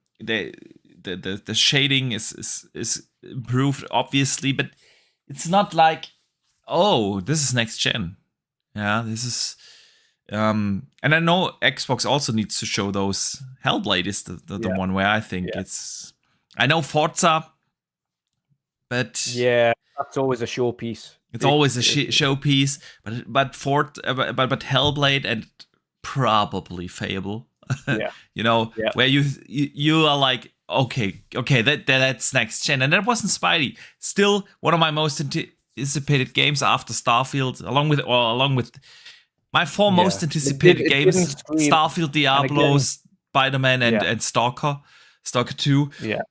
shading is improved, obviously, but it's not like, oh, this is next gen. Yeah, this is. And I know Xbox also needs to show those. Hellblade is the one where I think it's. I know Forza, but that's always a showpiece. It's always a showpiece, but Hellblade and probably Fable. Where you are like, okay, that's next gen, and that wasn't Spidey. Still one of my most anticipated games after Starfield, along with my four most anticipated games: Starfield, Diablo, Spider-Man, and Stalker 2. Yeah,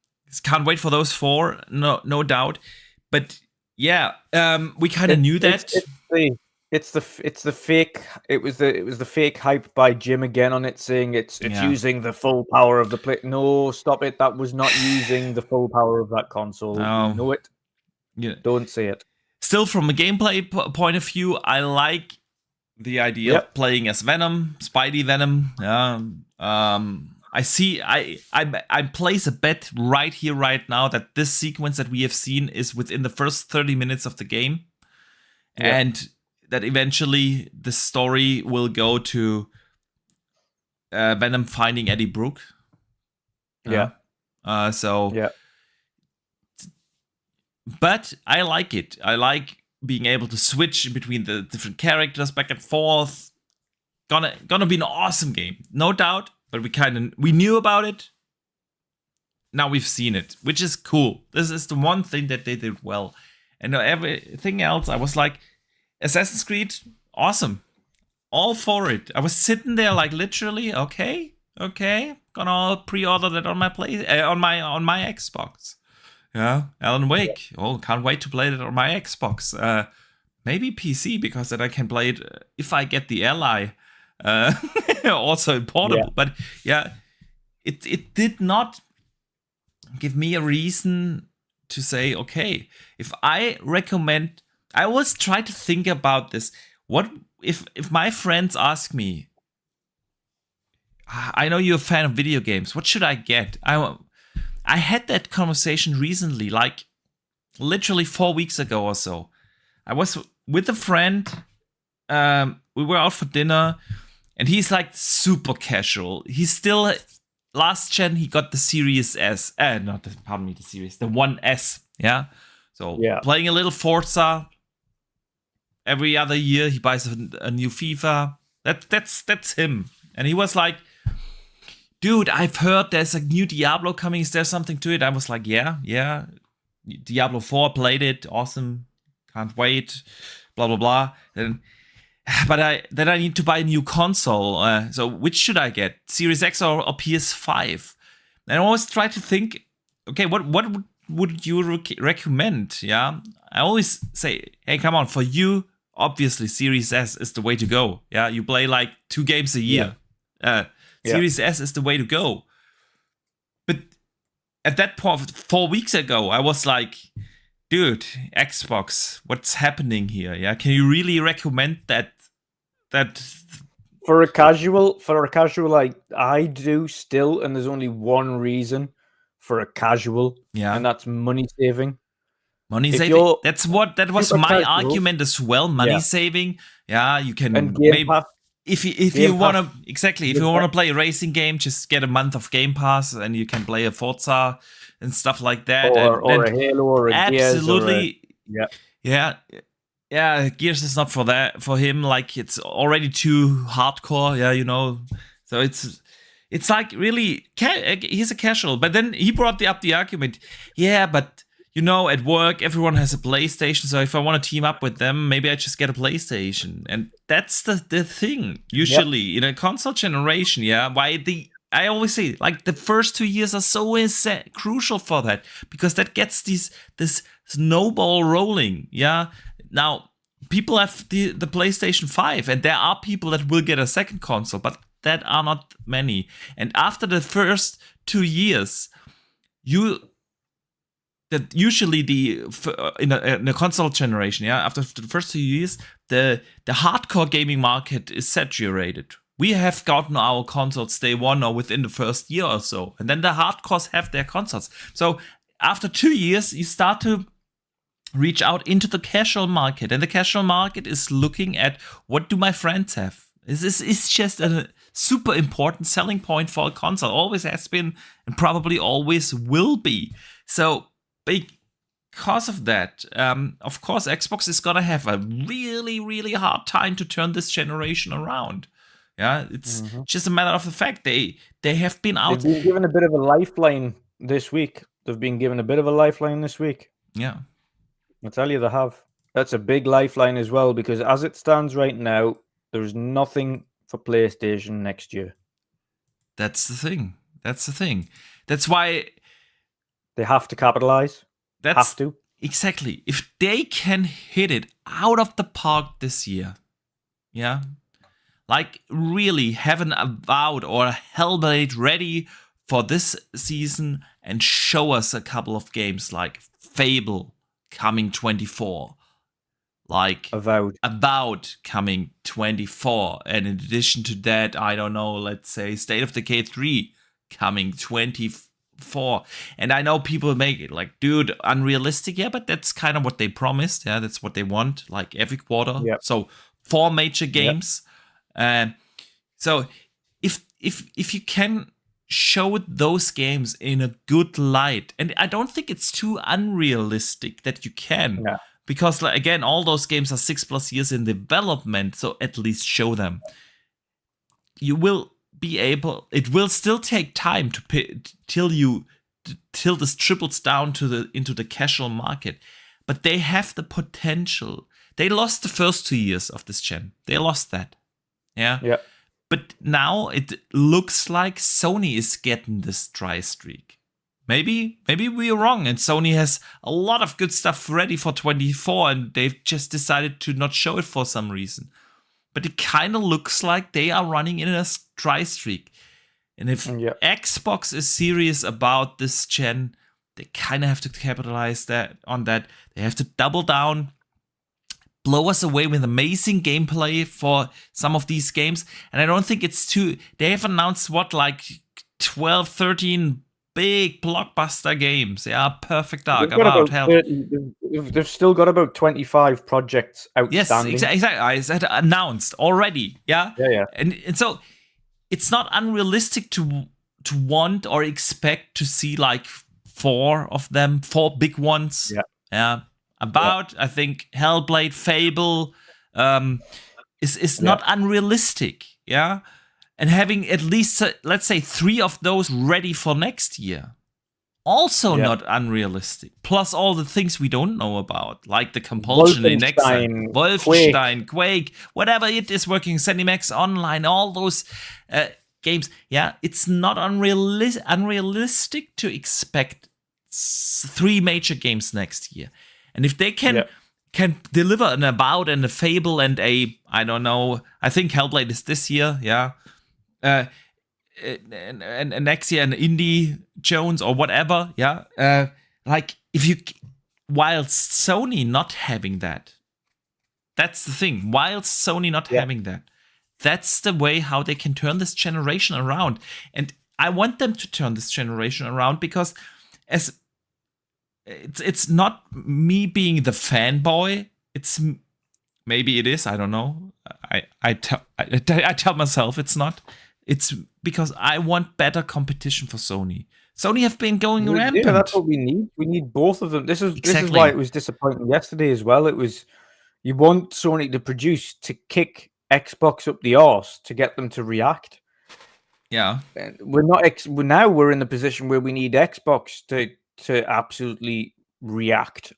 can't wait for those four, no doubt. But we kind of knew that. It's the fake. It was the fake hype by Jim again on it, saying it's using the full power of the play. No, stop it. That was not using the full power of that console. No. You know it. Yeah. Don't say it. Still, from a gameplay point of view, I like the idea of playing as Venom, Spidey Venom. I see. I place a bet right here, right now, that this sequence that we have seen is within the first 30 minutes of the game, and that eventually the story will go to Venom finding Eddie Brooke. But I like it. I like being able to switch between the different characters back and forth. Gonna be an awesome game, no doubt. But we knew about it. Now we've seen it, which is cool. This is the one thing that they did well. And everything else, I was like, Assassin's Creed, awesome. All for it. I was sitting there like literally, okay, gonna pre-order that on my on my Xbox. Yeah, Alan Wake. Oh, can't wait to play it on my Xbox. Maybe PC, because then I can play it if I get the Ally. Also portable. But it did not give me a reason to say, okay, if I recommend, I always try to think about this. What if my friends ask me, I know you're a fan of video games, what should I get? I had that conversation recently, like literally 4 weeks ago or so. I was with a friend. We were out for dinner, and he's like super casual. He's still last gen. He got the Series S. The 1S. Yeah. So playing a little Forza. Every other year he buys a new FIFA. That's him. And he was like, dude, I've heard there's a new Diablo coming. Is there something to it? I was like, yeah. Diablo 4, played it. Awesome. Can't wait. Blah, blah, blah. But I need to buy a new console. So which should I get? Series X or PS5? And I always try to think, okay, what would you recommend? Yeah. I always say, hey, come on, for you, obviously Series S is the way to go. Yeah. You play like 2 games a year. Series S is the way to go. But at that point, 4 weeks ago, I was like, dude, Xbox, what's happening here? Yeah, can you really recommend that? For a casual, I do still, and there's only one reason for a casual, and that's money saving. Money saving. That was my argument as well. Money saving. Yeah, you can maybe. If you want to play a racing game, just get a month of Game Pass and you can play a Forza and stuff like that. Or a Halo or a absolutely, Gears. Yeah. Gears is not for him. Like, it's already too hardcore. Yeah, you know. So it's like really he's a casual. But then he brought up the argument. Yeah, but you know, at work, everyone has a PlayStation, so if I want to team up with them, maybe I just get a PlayStation. And that's the thing, usually, in a console generation, I always say, like, the first 2 years are so crucial for that, because that gets this snowball rolling, Now, people have the PlayStation 5, and there are people that will get a second console, but that are not many. And after the first 2 years, that usually in a console generation, after the first 2 years, the hardcore gaming market is saturated. We have gotten our consoles day one or within the first year or so, and then the hardcores have their consoles. So after 2 years, you start to reach out into the casual market, and the casual market is looking at, what do my friends have? This is just a super important selling point for a console. Always has been, and probably always will be. So because of that, of course, Xbox is gonna have a really, really hard time to turn this generation around. Yeah, it's just a matter of the fact they have been out. They've been given a bit of a lifeline this week. Yeah, I tell you, they have. That's a big lifeline as well, because as it stands right now, there's nothing for PlayStation next year. That's the thing. That's why they have to capitalize. Have to. Exactly. If they can hit it out of the park this year, like really have an Avowed or a Hellblade ready for this season and show us a couple of games like Fable coming 24, like Avowed. about coming 24, and in addition to that, I don't know, let's say State of Decay 3 coming 24. And I know people make it like, dude, unrealistic. Yeah, but that's kind of what they promised. Yeah, that's what they want, like every quarter. Yep. So 4 major games. So if you can show those games in a good light, and I don't think it's too unrealistic that you can. Yeah. Because, like, again, all those games are 6+ years in development, so at least show them. You will be able. It will still take time till this triples down into the casual market, but they have the potential. They lost the first 2 years of this gen. They lost that. Yeah. Yeah. But now it looks like Sony is getting this dry streak. Maybe we're wrong, and Sony has a lot of good stuff ready for 24, and they've just decided to not show it for some reason. But it kind of looks like they are running in a dry streak. And if Xbox is serious about this gen, they kind of have to capitalize on that. They have to double down, blow us away with amazing gameplay for some of these games. And I don't think it's too... They have announced, 12, 13... big blockbuster games. Yeah, Perfect Dark. They've still got about 25 projects outstanding. Yes, exactly. I said announced already. Yeah. Yeah. And so it's not unrealistic to want or expect to see like 4 of them, 4 big ones. Yeah. I think Hellblade, Fable is not unrealistic. Yeah. And having at least, let's say, 3 of those ready for next year. Also not unrealistic. Plus all the things we don't know about, like the compulsion in Exile, Wolfenstein, Quake, whatever it is working, ZeniMax Online, all those games. Yeah, it's not unrealistic to expect 3 major games next year. And if they can deliver an About and a Fable and I don't know, I think Hellblade is this year, yeah. And next year an Indie Jones or whatever, yeah. Whilst Sony not having that's the thing. Whilst Sony not having that's the way how they can turn this generation around. And I want them to turn this generation around because it's not me being the fanboy. Maybe it is. I don't know. I tell myself it's not. It's because I want better competition for Sony. Sony have been going rampant. Yeah, that's what we need. We need both of them. This is why it was disappointing yesterday as well. It was, you want Sony to produce to kick Xbox up the arse to get them to react. Yeah, we're in the position where we need Xbox to absolutely react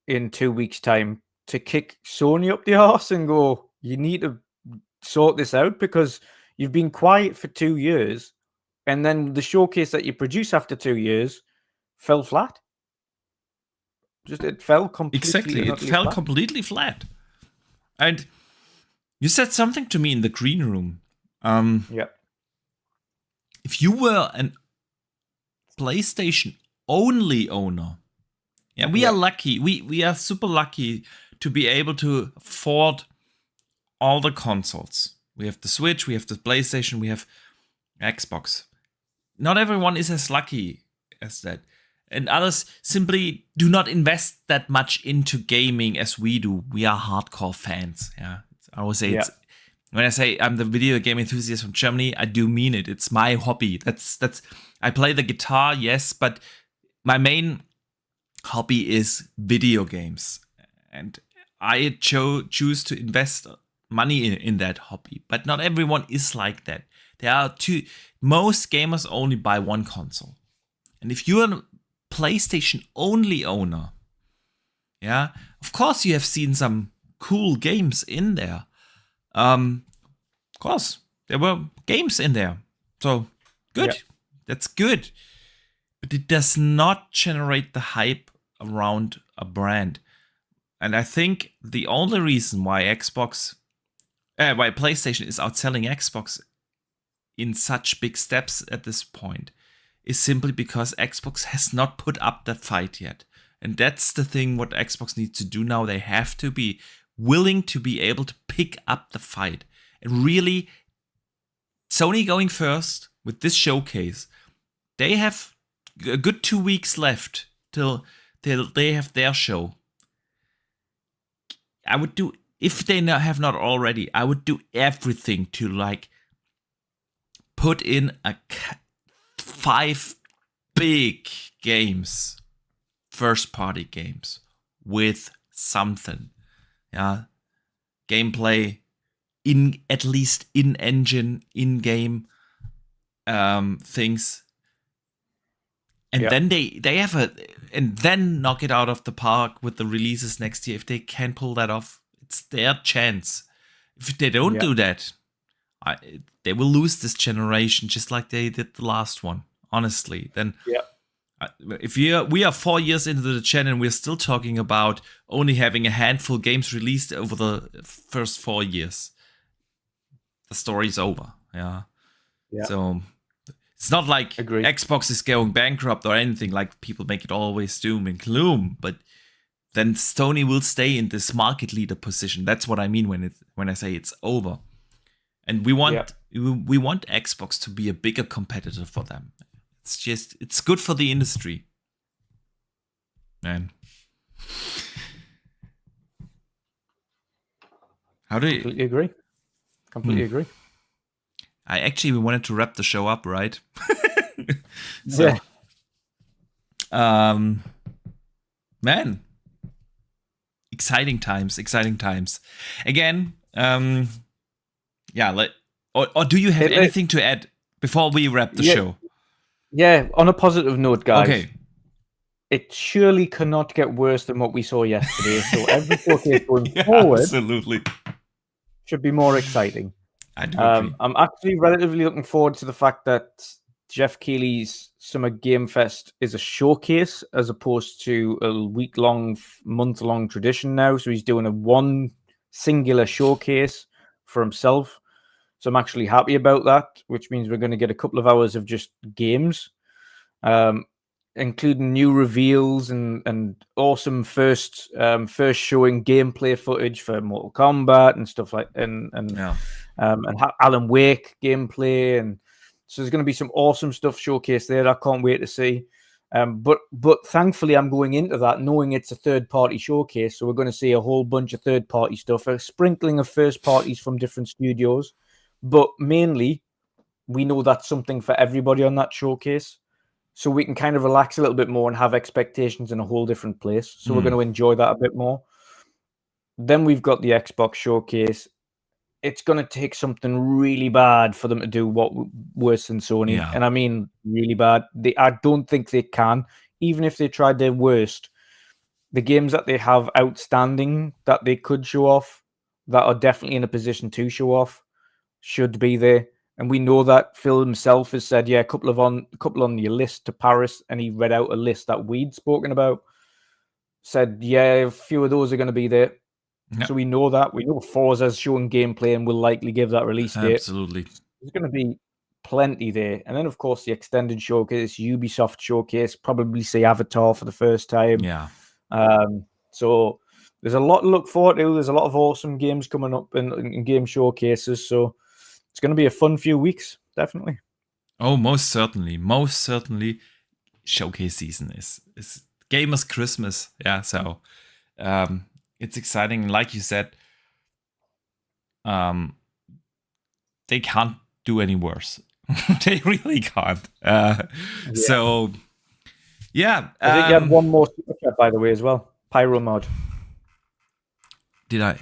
in 2 weeks' time to kick Sony up the arse and go, you need to sort this out because you've been quiet for 2 years, and then the showcase that you produce after 2 years fell flat. It fell completely. Exactly, it fell completely flat. And you said something to me in the green room. If you were a PlayStation only owner, we are lucky. We are super lucky to be able to afford all the consoles. We have the Switch, we have the PlayStation, we have Xbox. Not everyone is as lucky as that. And others simply do not invest that much into gaming as we do. We are hardcore fans. Yeah, I always say when I say I'm the video game enthusiast from Germany, I do mean it. It's my hobby. That's. I play the guitar, yes, but my main hobby is video games, and I choose to invest money in that hobby. But not everyone is like that. Most gamers only buy one console, and if you're a PlayStation only owner, of course you have seen some cool games in there. Of course there were games in there, so good. That's good, but it does not generate the hype around a brand. And I think the only reason why PlayStation is outselling Xbox in such big steps at this point is simply because Xbox has not put up that fight yet. And that's the thing what Xbox needs to do now. They have to be willing to be able to pick up the fight. And really, Sony going first with this showcase. They have a good 2 weeks left till they have their show. I would do, if they have not already, I would do everything to like put in 5 big games, first party games with something. Yeah. Gameplay at least in engine, in game things. And then they have and then knock it out of the park with the releases next year. If they can pull that off, it's their chance. If they don't do that, they will lose this generation just like they did the last one. Honestly, then if we are 4 years into the gen and we're still talking about only having a handful of games released over the first 4 years, the story's over. Yeah. So it's not like Xbox is going bankrupt or anything, like people make it always doom and gloom, but then Sony will stay in this market leader position. That's what I mean when I say it's over. And we want Xbox to be a bigger competitor for them. It's good for the industry. Man. How do you completely agree? Completely agree. We wanted to wrap the show up, right? So, man, exciting times. Again, or do you have anything to add before we wrap the show? Yeah, on a positive note, guys. Okay. It surely cannot get worse than what we saw yesterday. So every showcase going forward should be more exciting. I do agree. I'm actually relatively looking forward to the fact that Jeff Keighley's Summer Game Fest is a showcase as opposed to a week-long, month-long tradition now. So he's doing a one singular showcase for himself. So I'm actually happy about that, which means we're going to get a couple of hours of just games, including new reveals and awesome first showing gameplay footage for Mortal Kombat and stuff like and Alan Wake gameplay, and so there's going to be some awesome stuff showcased there. I can't wait to see. But thankfully, I'm going into that knowing it's a third-party showcase, so we're going to see a whole bunch of third-party stuff, a sprinkling of first parties from different studios. But mainly, we know that's something for everybody on that showcase. So we can kind of relax a little bit more and have expectations in a whole different place. So we're going to enjoy that a bit more. Then we've got the Xbox showcase. It's going to take something really bad for them to do worse than Sony. Yeah. And I mean really bad. I don't think they can. Even if they tried their worst, the games that they have outstanding that they could show off, that are definitely in a position to show off, should be there. And we know that Phil himself has said, a couple on your list to Paris, and he read out a list that we'd spoken about. Said, a few of those are going to be there. Yep. So we know that. We know Forza's showing gameplay and will likely give that release date. Absolutely. There's going to be plenty there. And then, of course, the extended showcase, Ubisoft showcase, probably see Avatar for the first time. Yeah. So there's a lot to look forward to. There's a lot of awesome games coming up in game showcases. So it's going to be a fun few weeks, definitely. Oh, most certainly. Showcase season is gamers' Christmas. Yeah, so it's exciting. Like you said, they can't do any worse. They really can't. So, yeah. I think you had one more super chat, by the way, as well. Pyro Mod. Did I?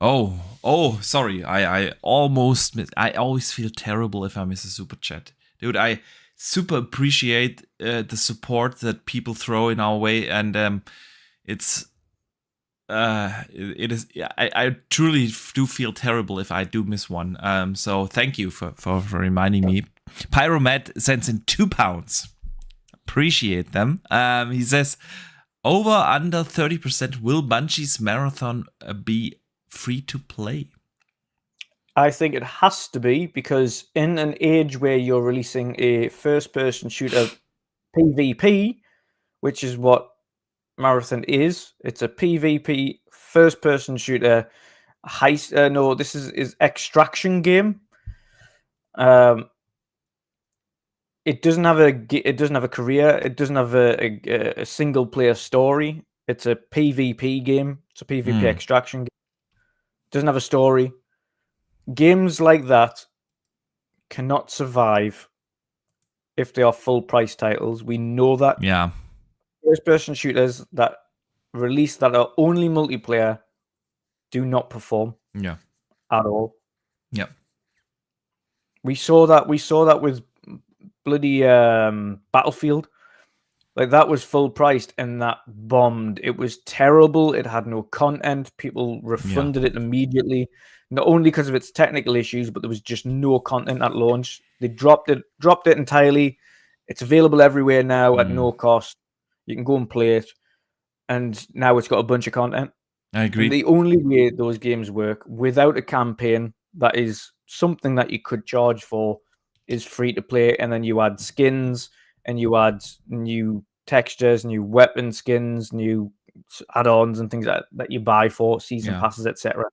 Oh, sorry. I almost missed. I always feel terrible if I miss a super chat. Dude, I super appreciate the support that people throw in our way, and it is. I truly do feel terrible if I do miss one. So thank you for reminding me. Pyromet sends in £2. Appreciate them. He says, over under 30%. Will Bungie's marathon be free to play? I think it has to be, because in an age where you're releasing a first-person shooter PvP, which is what Marathon is, it's a PvP first-person shooter, heist. No, this is extraction game. It doesn't have a career. It doesn't have a single player story. It's a PvP game. It's a PvP extraction game. It doesn't have a story. Games like that cannot survive if they are full price titles. We know that. Yeah. First person shooters that release that are only multiplayer do not perform. Yeah. At all. Yeah. We saw that with bloody Battlefield. Like, that was full priced and that bombed. It was terrible. It had no content. People refunded it immediately. Not only because of its technical issues, but there was just no content at launch. They dropped it entirely. It's available everywhere now at no cost. You can go and play it. And now it's got a bunch of content. I agree. And the only way those games work without a campaign that is something that you could charge for is free to play. And then you add skins and you add new textures, new weapon skins, new add-ons and things that you buy for season passes, etc.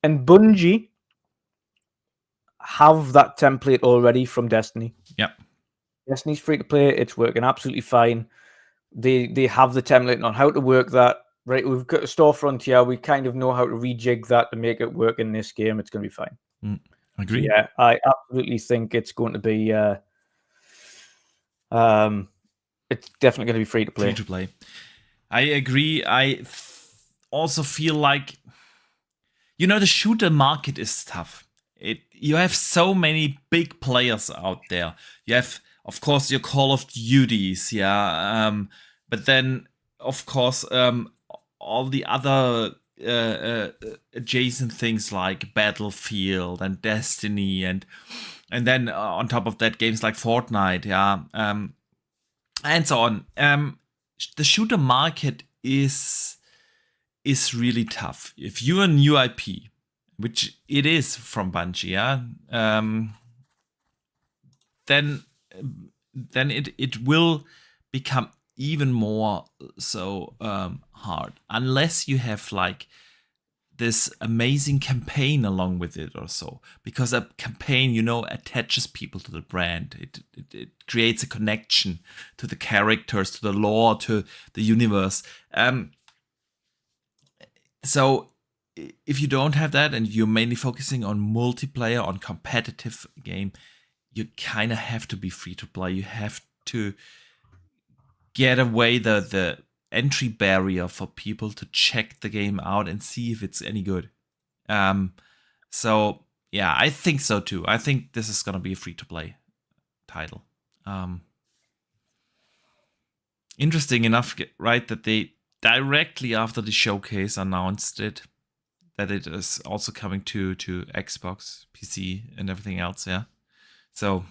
And Bungie have that template already from Destiny. Yep. Destiny's free to play. It's working absolutely fine. They have the template on how to work that. Right, we've got a storefront here. We kind of know how to rejig that to make it work in this game. It's going to be fine. Agree. Yeah, I absolutely think it's going to be. It's definitely going to be free to play. Free to play. I agree. I also feel like, the shooter market is tough. You have so many big players out there. You have, of course, your Call of Duties, but then, of course, all the other adjacent things like Battlefield and Destiny, and then on top of that, games like Fortnite, and so on. The shooter market is really tough. If you're a new IP, which it is from Bungie, then it will become even more so hard, unless you have like this amazing campaign along with it or so, because a campaign attaches people to the brand. It creates a connection to the characters, to the lore, to the universe. So if you don't have that and you're mainly focusing on multiplayer, on competitive game, you kind of have to be free to play. You have to get away the entry barrier for people to check the game out and see if it's any good. So yeah, I think so too. I think this is gonna be a free to play title. Interesting enough, right, that they directly after the showcase announced it, that it is also coming to Xbox, PC, and everything else. Yeah, so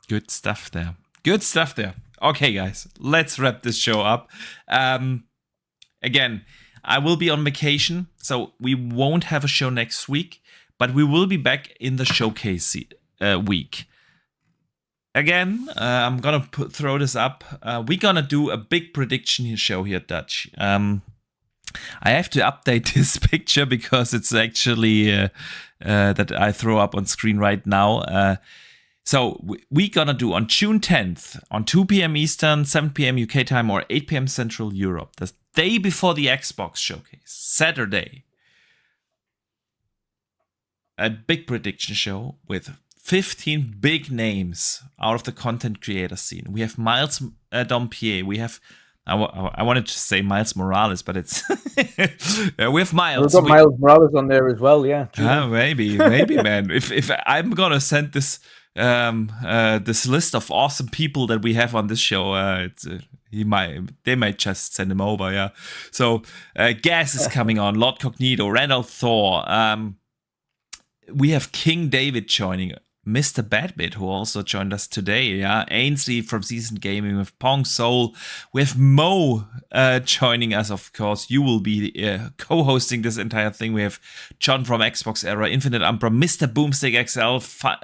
good stuff there. Good stuff there. Okay, guys, let's wrap this show up. Again, I will be on vacation, so we won't have a show next week, but we will be back in the showcase week. Again, I'm gonna throw this up. We're gonna do a big prediction show here, Dutch. I have to update this picture because it's actually that I throw up on screen right now. So we're gonna do on June 10th, on 2 p.m. Eastern, 7 p.m. UK time, or 8 p.m. Central Europe, the day before the Xbox showcase, Saturday, a big prediction show with 15 big names out of the content creator scene. We have Miles Dompier. We have, I wanted to say Miles Morales, but it's we have Miles. We've got Miles Morales on there as well. Yeah, maybe, man. If I'm gonna send this this list of awesome people that we have on this show, they might just send him over. Yeah. So Gas is coming on. Lord Cognito, Randall Thor. We have King David joining. Mr. Badbit, who also joined us today, yeah. Ainsley from Seasoned Gaming with Pong Soul. We have Mo joining us, of course. You will be co-hosting this entire thing. We have John from Xbox Era, Infinite Umbra, Mr. Boomstick XL,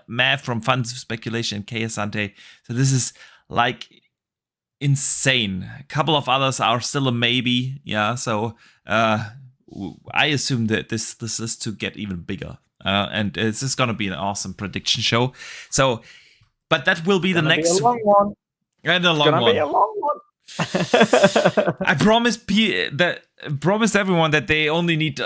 Matt from Fun Speculation, and K. Asante. So this is like insane. A couple of others are still a maybe. Yeah, so I assume that this is to get even bigger. And this is going to be an awesome prediction show. So, but that will be the next be a long one. And a long one. Be a long one. I promised everyone that they only need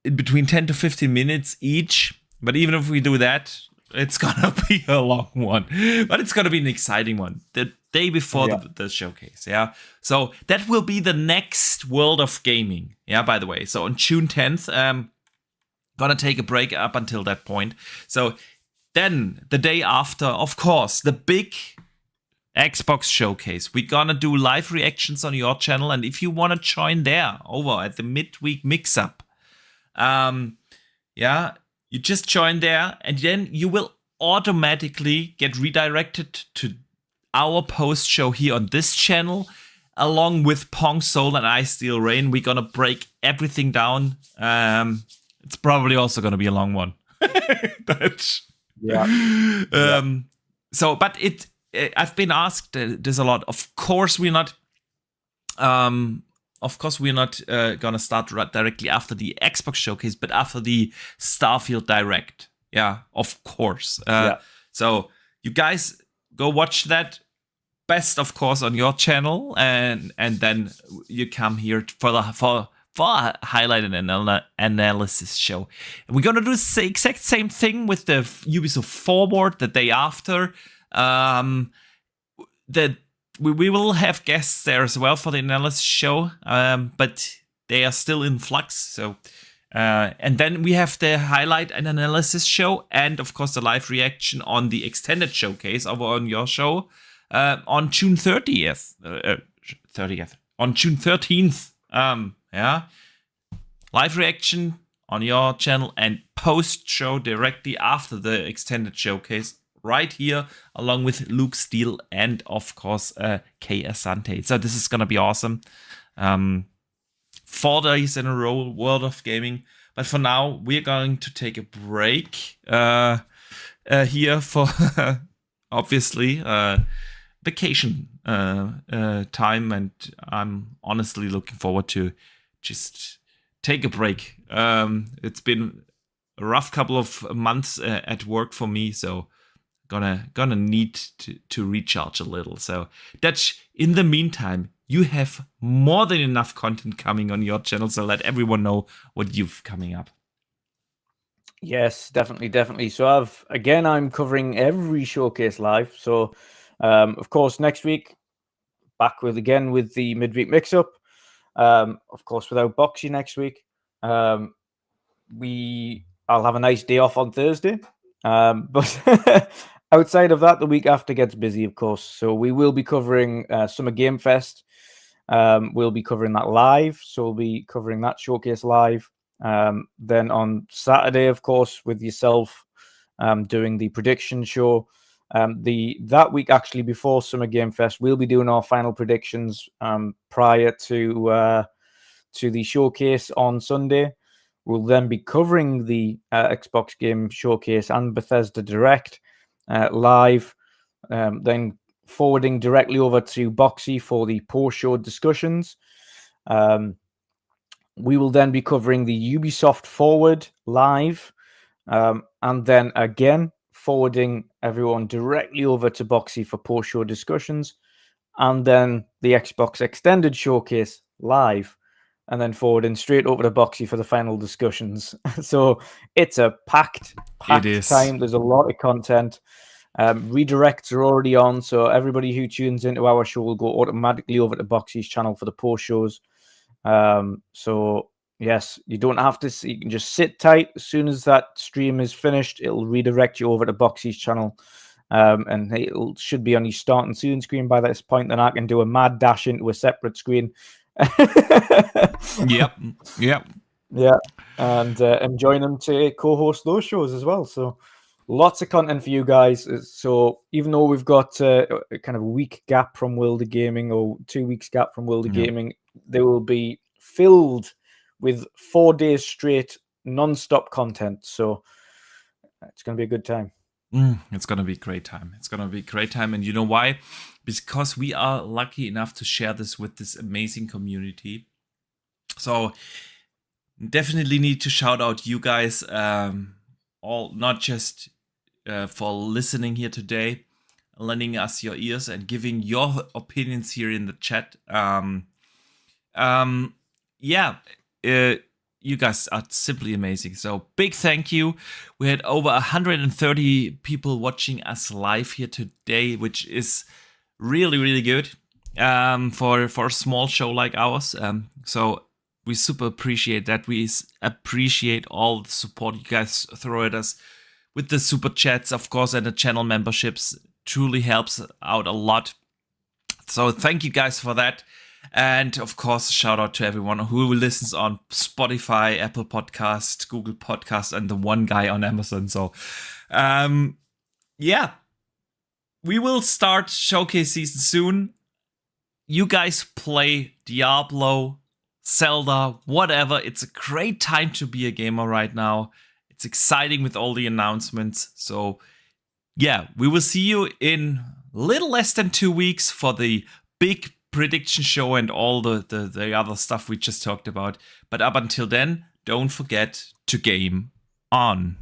between 10 to 15 minutes each. But even if we do that, it's gonna be a long one. But it's gonna be an exciting one. The day before the showcase. Yeah. So that will be the next World of Gaming. Yeah. By the way, so on June 10th, gonna take a break up until that point. So then the day after, of course, the big Xbox showcase. We're gonna do live reactions on your channel, and if you want to join there over at the midweek mix-up, you just join there, and then you will automatically get redirected to our post show here on this channel, along with Pong Soul and I Steel Rain. We're gonna break everything down. It's probably also gonna be a long one. So, but I've been asked this a lot. Of course, we're not gonna start directly after the Xbox showcase, but after the Starfield Direct. Yeah, of course. So you guys go watch that. Best, of course, on your channel, and then you come here for a highlight and analysis show. And we're gonna do the exact same thing with the Ubisoft Forward the day after. That we will have guests there as well for the analysis show, but they are still in flux. So, and then we have the highlight and analysis show, and of course the live reaction on the extended showcase over on your show on June 30th. On June 13th. Live reaction on your channel and post show directly after the extended showcase. Right here, along with Luke Steele and, of course, Kay Asante. So this is going to be awesome. 4 days in a row, World of Gaming. But for now, we're going to take a break here for, obviously, vacation time. And I'm honestly looking forward to just take a break. It's been a rough couple of months at work for me, so gonna need to recharge a little. So Dutch, in the meantime, you have more than enough content coming on your channel, so let everyone know what you've coming up. Yes, definitely. So I'm covering every showcase live. So of course next week back with the midweek mix-up. Of course without Boxy next week. I'll have a nice day off on Thursday. But outside of that, the week after gets busy, of course. So we will be covering Summer Game Fest. We'll be covering that live. So we'll be covering that showcase live. Then on Saturday, of course, with yourself, doing the prediction show. That week, actually, before Summer Game Fest, we'll be doing our final predictions prior to the showcase on Sunday. We'll then be covering the Xbox Game Showcase and Bethesda Direct live, then forwarding directly over to Boxy for the post-show discussions. We will then be covering the Ubisoft Forward live, and then again forwarding everyone directly over to Boxy for post-show discussions, and then the Xbox Extended Showcase live, and then forwarding straight over to Boxy for the final discussions. So it's a packed time. There's a lot of content. Redirects are already on, so everybody who tunes into our show will go automatically over to Boxy's channel for the post shows. So yes, you don't have to. You can just sit tight. As soon as that stream is finished, it'll redirect you over to Boxy's channel, and it should be on your starting soon screen by this point. Then I can do a mad dash into a separate screen. Yep. Yeah, and join them to co-host those shows as well. So lots of content for you guys. So even though we've got a kind of week gap from World of Gaming, or 2 weeks gap from World of Gaming, they will be filled with 4 days straight non-stop content. So it's going to be a good time. It's going to be a great time. And you know why? because we are lucky enough to share this with this amazing community. So definitely need to shout out you guys, all, not just for listening here today, lending us your ears and giving your opinions here in the chat. You guys are simply amazing. So big thank you. We had over 130 people watching us live here today, which is really, really good for a small show like ours. So we super appreciate that. We appreciate all the support you guys throw at us with the super chats, of course, and the channel memberships. Truly helps out a lot. So thank you guys for that. And of course, shout out to everyone who listens on Spotify, Apple Podcast, Google Podcast, and the one guy on Amazon. So, we will start Showcase season soon. You guys play Diablo, Zelda, whatever. It's a great time to be a gamer right now. It's exciting with all the announcements. So, yeah, we will see you in little less than 2 weeks for the big prediction show and all the other stuff we just talked about. But up until then, don't forget to game on.